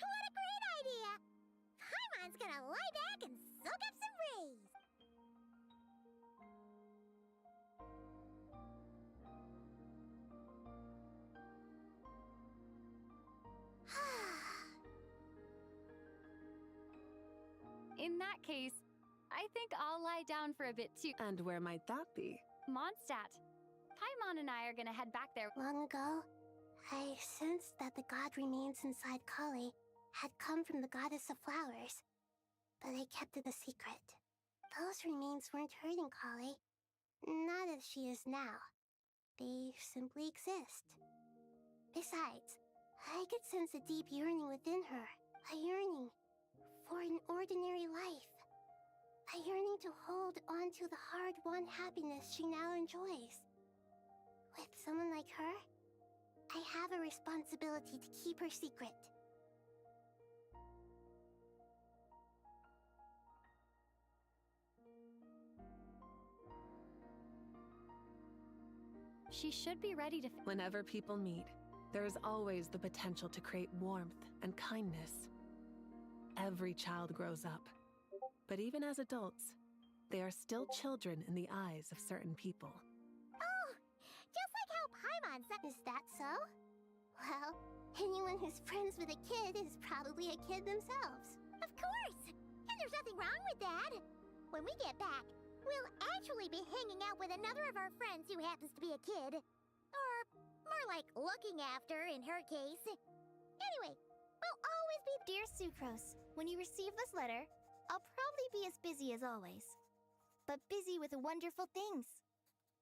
What a great idea! Paimon's gonna lie back and soak up some rays. In that case, I think I'll lie down for a bit too. And where might that be? Mondstadt. Paimon and I are gonna head back there. Long ago, I sensed that the god remains inside Kali had come from the goddess of flowers, but I kept it a secret. Those remains weren't hurting Kali, not as she is now. They simply exist. Besides, I could sense a deep yearning within her, a yearning for an ordinary life. A yearning to hold on to the hard-won happiness she now enjoys. With someone like her, I have a responsibility to keep her secret. She should be ready to... Whenever people meet, there is always the potential to create warmth and kindness. Every child grows up, But even as adults, they are still children in the eyes of certain people. Oh, just like how Paimon said. Is that so? Well, anyone who's friends with a kid is probably a kid themselves. Of course! And there's nothing wrong with that. When we get back, we'll actually be hanging out with another of our friends who happens to be a kid. Or more like looking after, in her case. Anyway, we'll always be... Dear Sucrose, when you receive this letter, I'll probably be as busy as always. But busy with wonderful things.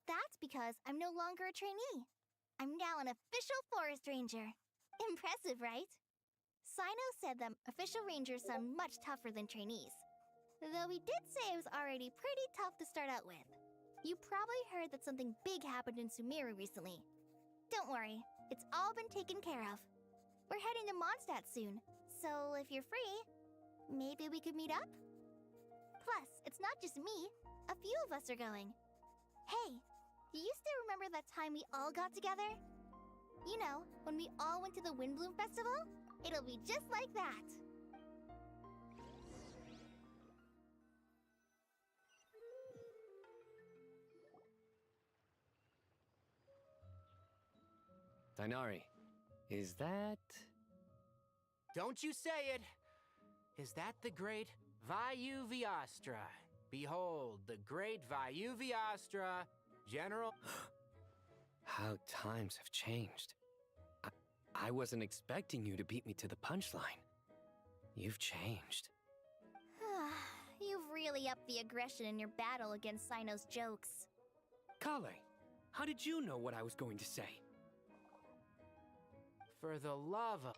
That's because I'm no longer a trainee. I'm now an official forest ranger. Impressive, right? Sino said that official rangers sound much tougher than trainees. Though he did say it was already pretty tough to start out with. You probably heard that something big happened in Sumeru recently. Don't worry, it's all been taken care of. We're heading to Mondstadt soon, so if you're free, maybe we could meet up? Plus, it's not just me. A few of us are going. Hey, do you still remember that time we all got together? You know, when we all went to the Windbloom Festival? It'll be just like that. Dainari, is that... Don't you say it! Is that the great Vayu-Viastra? Behold, the great Vayu-Viastra, General... How times have changed. I wasn't expecting you to beat me to the punchline. You've changed. You've really upped the aggression in your battle against Sino's jokes. Kale, how did you know what I was going to say? For the love of...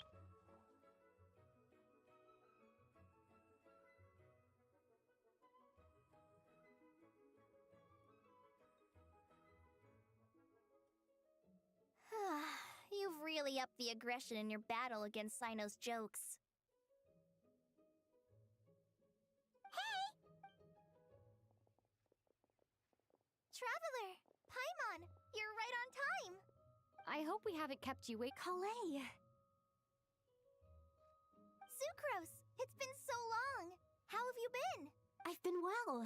You've really upped the aggression in your battle against Sino's jokes. Hey! Traveler! Paimon! You're right on time! I hope we haven't kept you wait. Calais! Sucrose! It's been so long! How have you been? I've been well.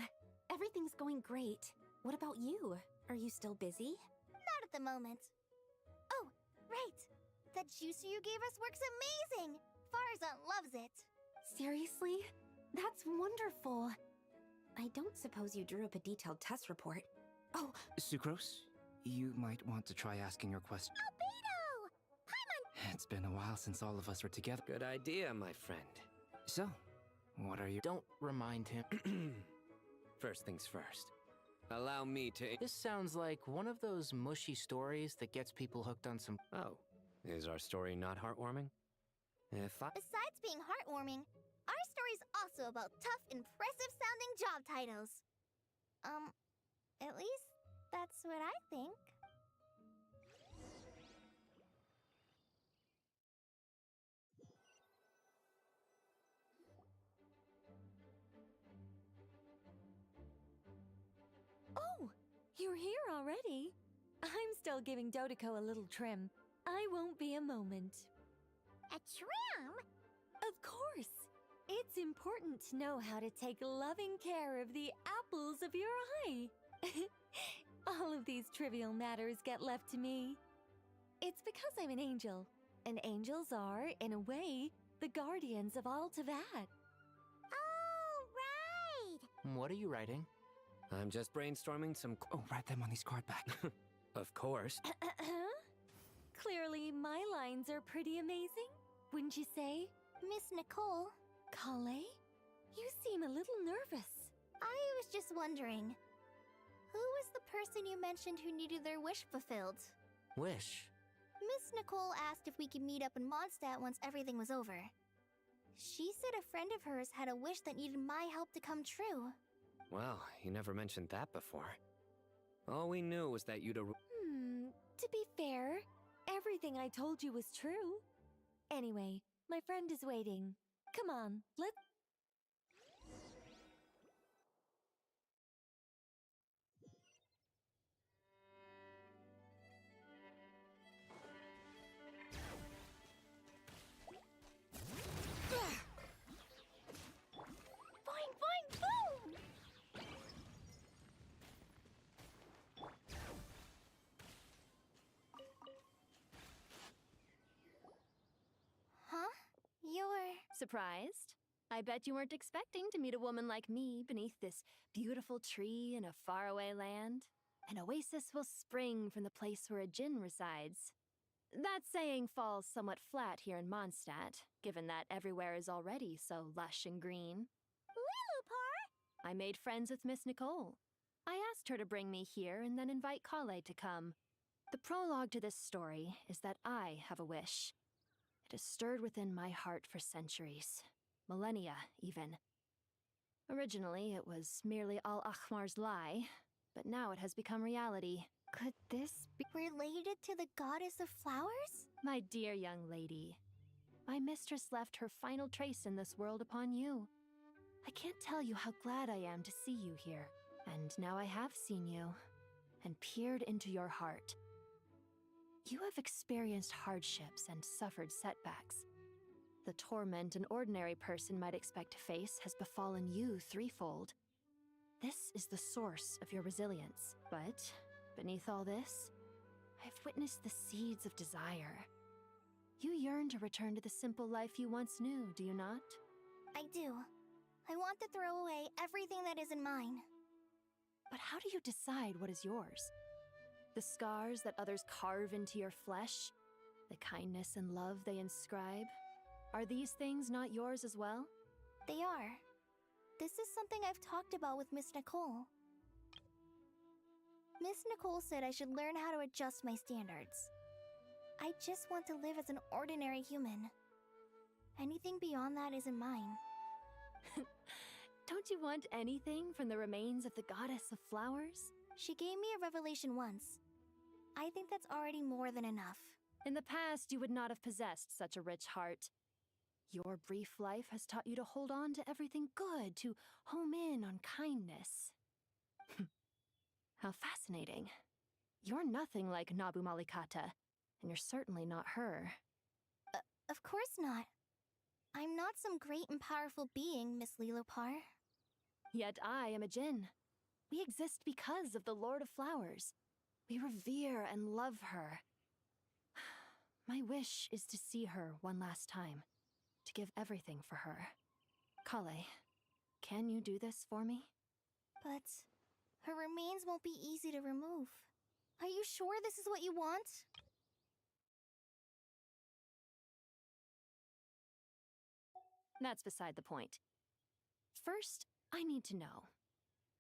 Everything's going great. What about you? Are you still busy? Not at the moment. Oh, right! That juicer you gave us works amazing! Farzan loves it! Seriously? That's wonderful. I don't suppose you drew up a detailed test report. Oh, Sucrose, you might want to try asking your question. Albedo! Paimon! It's been a while since all of us were together. Good idea, my friend. So, what are you... Don't remind him. First things first. Allow me to... This sounds like one of those mushy stories that gets people hooked on some... Oh, is our story not heartwarming? Besides being heartwarming, our story's also about tough, impressive-sounding job titles. At least that's what I think. oh, you're here already. I'm still giving Dodoco a little trim. I won't be a moment. A trim? Of course. It's important to know how to take loving care of the apples of your eye. All of these trivial matters get left to me. It's because I'm an angel, and angels are, in a way, the guardians of all Teyvat. Oh, right! What are you writing? I'm just brainstorming some... Oh, write them on these card back. Of course. Clearly, my lines are pretty amazing, wouldn't you say? Miss Nicole? Calais? You seem a little nervous. I was just wondering, who was the person you mentioned who needed their wish fulfilled? Wish? Miss Nicole asked if we could meet up in Mondstadt once everything was over. She said a friend of hers had a wish that needed my help to come true. Well, you never mentioned that before. All we knew was that you'd... To be fair, everything I told you was true. Anyway, my friend is waiting. Come on, let's... Boing, boing, boom! Surprised? I bet you weren't expecting to meet a woman like me beneath this beautiful tree in a faraway land. An oasis will spring from the place where a djinn resides. That saying falls somewhat flat here in Mondstadt, given that everywhere is already so lush and green. Lilupar! I made friends with Miss Nicole. I asked her to bring me here and then invite Kale to come. The prologue to this story is that I have a wish. It has stirred within my heart for centuries. Millennia, even. Originally, it was merely Al-Ahmar's lie, but now it has become reality. Could this be related to the goddess of flowers? My dear young lady, my mistress left her final trace in this world upon you. I can't tell you how glad I am to see you here. And now I have seen you, and peered into your heart. You have experienced hardships and suffered setbacks. The torment an ordinary person might expect to face has befallen you threefold. This is the source of your resilience. But beneath all this, I've witnessed the seeds of desire. You yearn to return to the simple life you once knew, do you not? I do. I want to throw away everything that isn't mine. But how do you decide what is yours? The scars that others carve into your flesh? The kindness and love they inscribe? Are these things not yours as well? They are. This is something I've talked about with Miss Nicole. Miss Nicole said I should learn how to adjust my standards. I just want to live as an ordinary human. Anything beyond that isn't mine. Don't you want anything from the remains of the goddess of flowers? She gave me a revelation once. I think that's already more than enough. In the past, you would not have possessed such a rich heart. Your brief life has taught you to hold on to everything good, to home in on kindness. How fascinating. You're nothing like Nabu Malikata, and you're certainly not her. Of course not. I'm not some great and powerful being, Miss Lilopar. Yet I am a djinn. We exist because of the Lord of Flowers. We revere and love her. My wish is to see her one last time, to give everything for her. Kale, can you do this for me? But her remains won't be easy to remove. Are you sure this is what you want? That's beside the point. First, I need to know.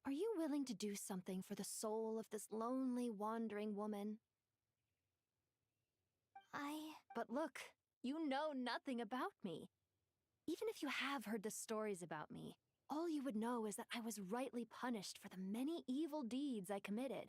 Are you willing to do something for the soul of this lonely, wandering woman? But look, you know nothing about me. Even if you have heard the stories about me, all you would know is that I was rightly punished for the many evil deeds I committed.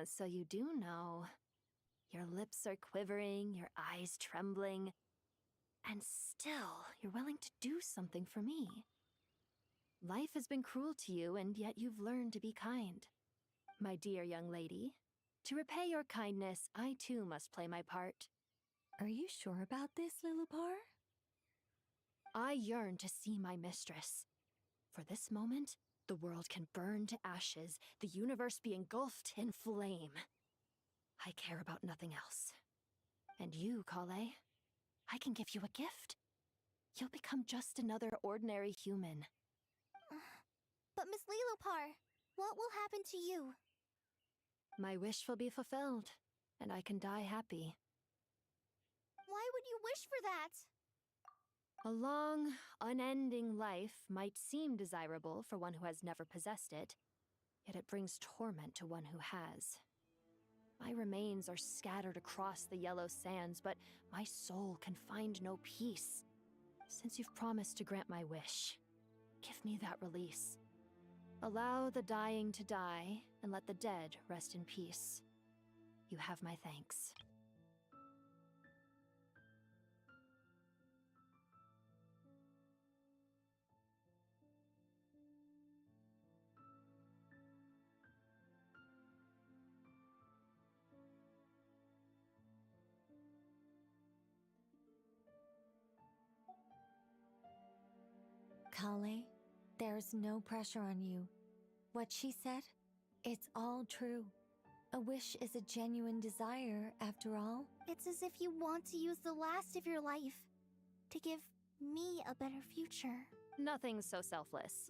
So you do know. Your lips are quivering, your eyes trembling, and still you're willing to do something for me. Life has been cruel to you, and yet you've learned to be kind. My dear young lady, to repay your kindness, I too must play my part. Are you sure about this, Lilipar? I yearn to see my mistress. For this moment, the world can burn to ashes, the universe be engulfed in flame. I care about nothing else. And you, Kale, I can give you a gift. You'll become just another ordinary human. But Miss Lilopar, what will happen to you? My wish will be fulfilled, and I can die happy. Why would you wish for that? A long, unending life might seem desirable for one who has never possessed it, yet it brings torment to one who has. My remains are scattered across the yellow sands, but my soul can find no peace. Since you've promised to grant my wish, give me that release. Allow the dying to die, and let the dead rest in peace. You have my thanks. Kale, there's no pressure on you. What she said, it's all true. A wish is a genuine desire, after all. It's as if you want to use the last of your life to give me a better future. Nothing so selfless.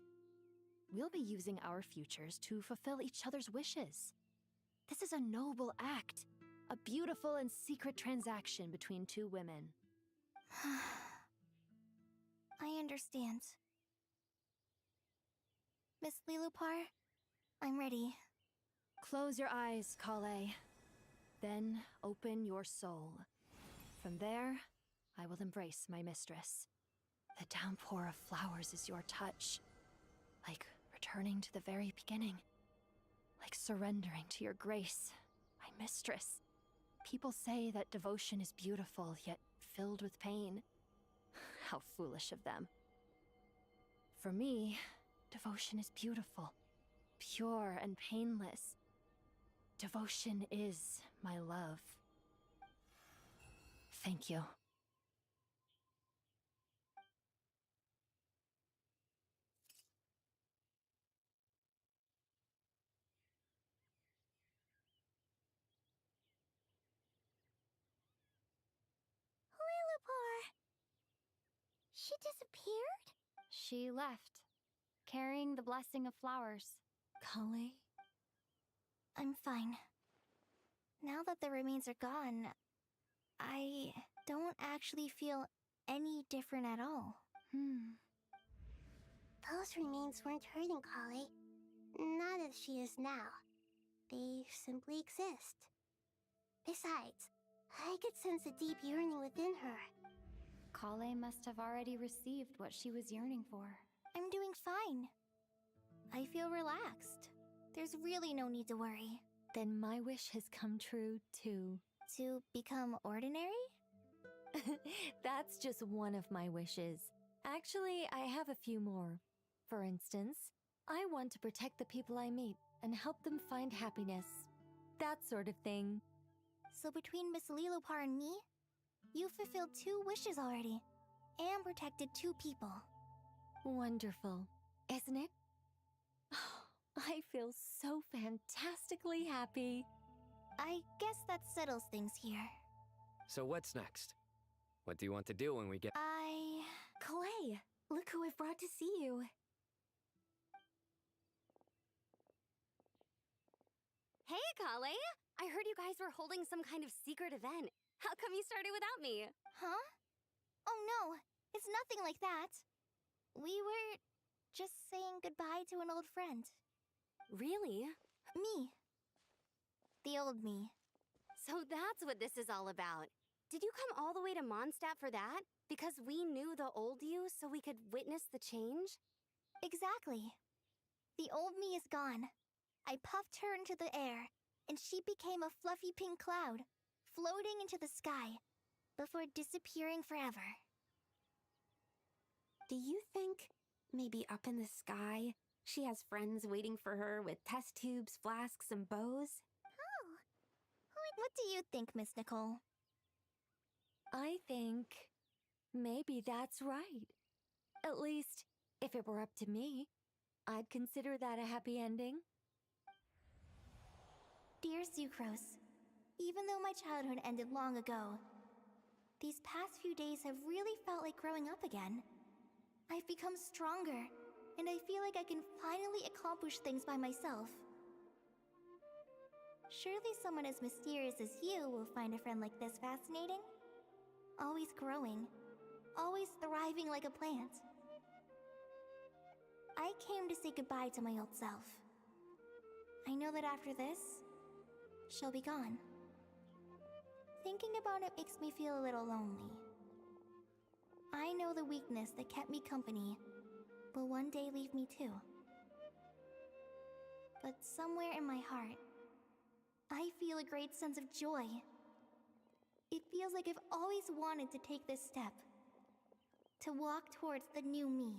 We'll be using our futures to fulfill each other's wishes. This is a noble act, a beautiful and secret transaction between two women. I understand. Miss Lilopar, I'm ready. Close your eyes, Kale. Then open your soul. From there, I will embrace my mistress. The downpour of flowers is your touch. Like returning to the very beginning. Like surrendering to your grace, my mistress. People say that devotion is beautiful, yet filled with pain. How foolish of them. For me, devotion is beautiful, pure and painless. Devotion is my love. Thank you. Lilipar! She disappeared? She left, carrying the blessing of flowers. Kale? I'm fine. Now that the remains are gone, I don't actually feel any different at all. Those remains weren't hurting Kale. Not as she is now. They simply exist. Besides, I could sense a deep yearning within her. Kale must have already received what she was yearning for. I'm doing fine. I feel relaxed. There's really no need to worry. Then my wish has come true, too. To become ordinary? That's just one of my wishes. Actually, I have a few more. For instance, I want to protect the people I meet and help them find happiness. That sort of thing. So between Miss Lilopar and me, you've fulfilled 2 wishes already, and protected 2 people. Wonderful, isn't it? I feel so fantastically happy. I guess that settles things here. So what's next? What do you want to do when we get— Kale, look who I've brought to see you. Hey, Kale! I heard you guys were holding some kind of secret event. How come you started without me? Huh? Oh no, it's nothing like that. We were just saying goodbye to an old friend. Really? Me. The old me. So that's what this is all about. Did you come all the way to Mondstadt for that? Because we knew the old you so we could witness the change? Exactly. The old me is gone. I puffed her into the air, and she became a fluffy pink cloud, floating into the sky, before disappearing forever. Do you think maybe up in the sky she has friends waiting for her with test tubes, flasks, and bows? Oh. What do you think, Miss Nicole? I think maybe that's right. At least, if it were up to me, I'd consider that a happy ending. Dear Sucrose, even though my childhood ended long ago, these past few days have really felt like growing up again. I've become stronger, and I feel like I can finally accomplish things by myself. Surely someone as mysterious as you will find a friend like this fascinating? Always growing, always thriving like a plant. I came to say goodbye to my old self. I know that after this, she'll be gone. Thinking about it makes me feel a little lonely. I know the weakness that kept me company will one day leave me too. But somewhere in my heart, I feel a great sense of joy. It feels like I've always wanted to take this step, to walk towards the new me.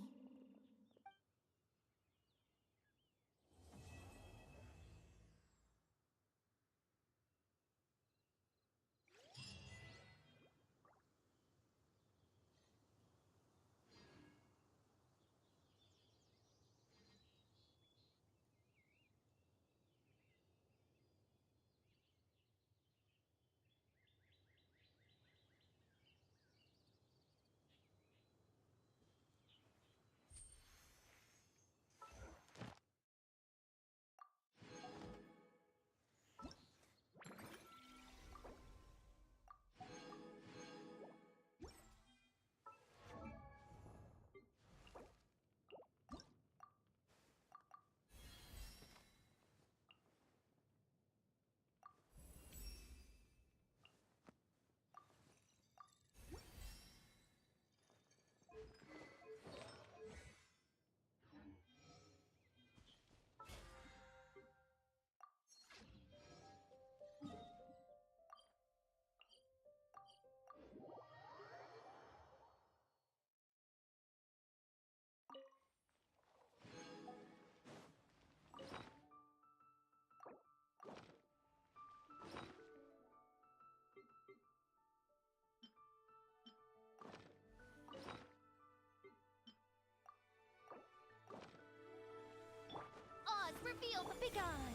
Reveal the big eye!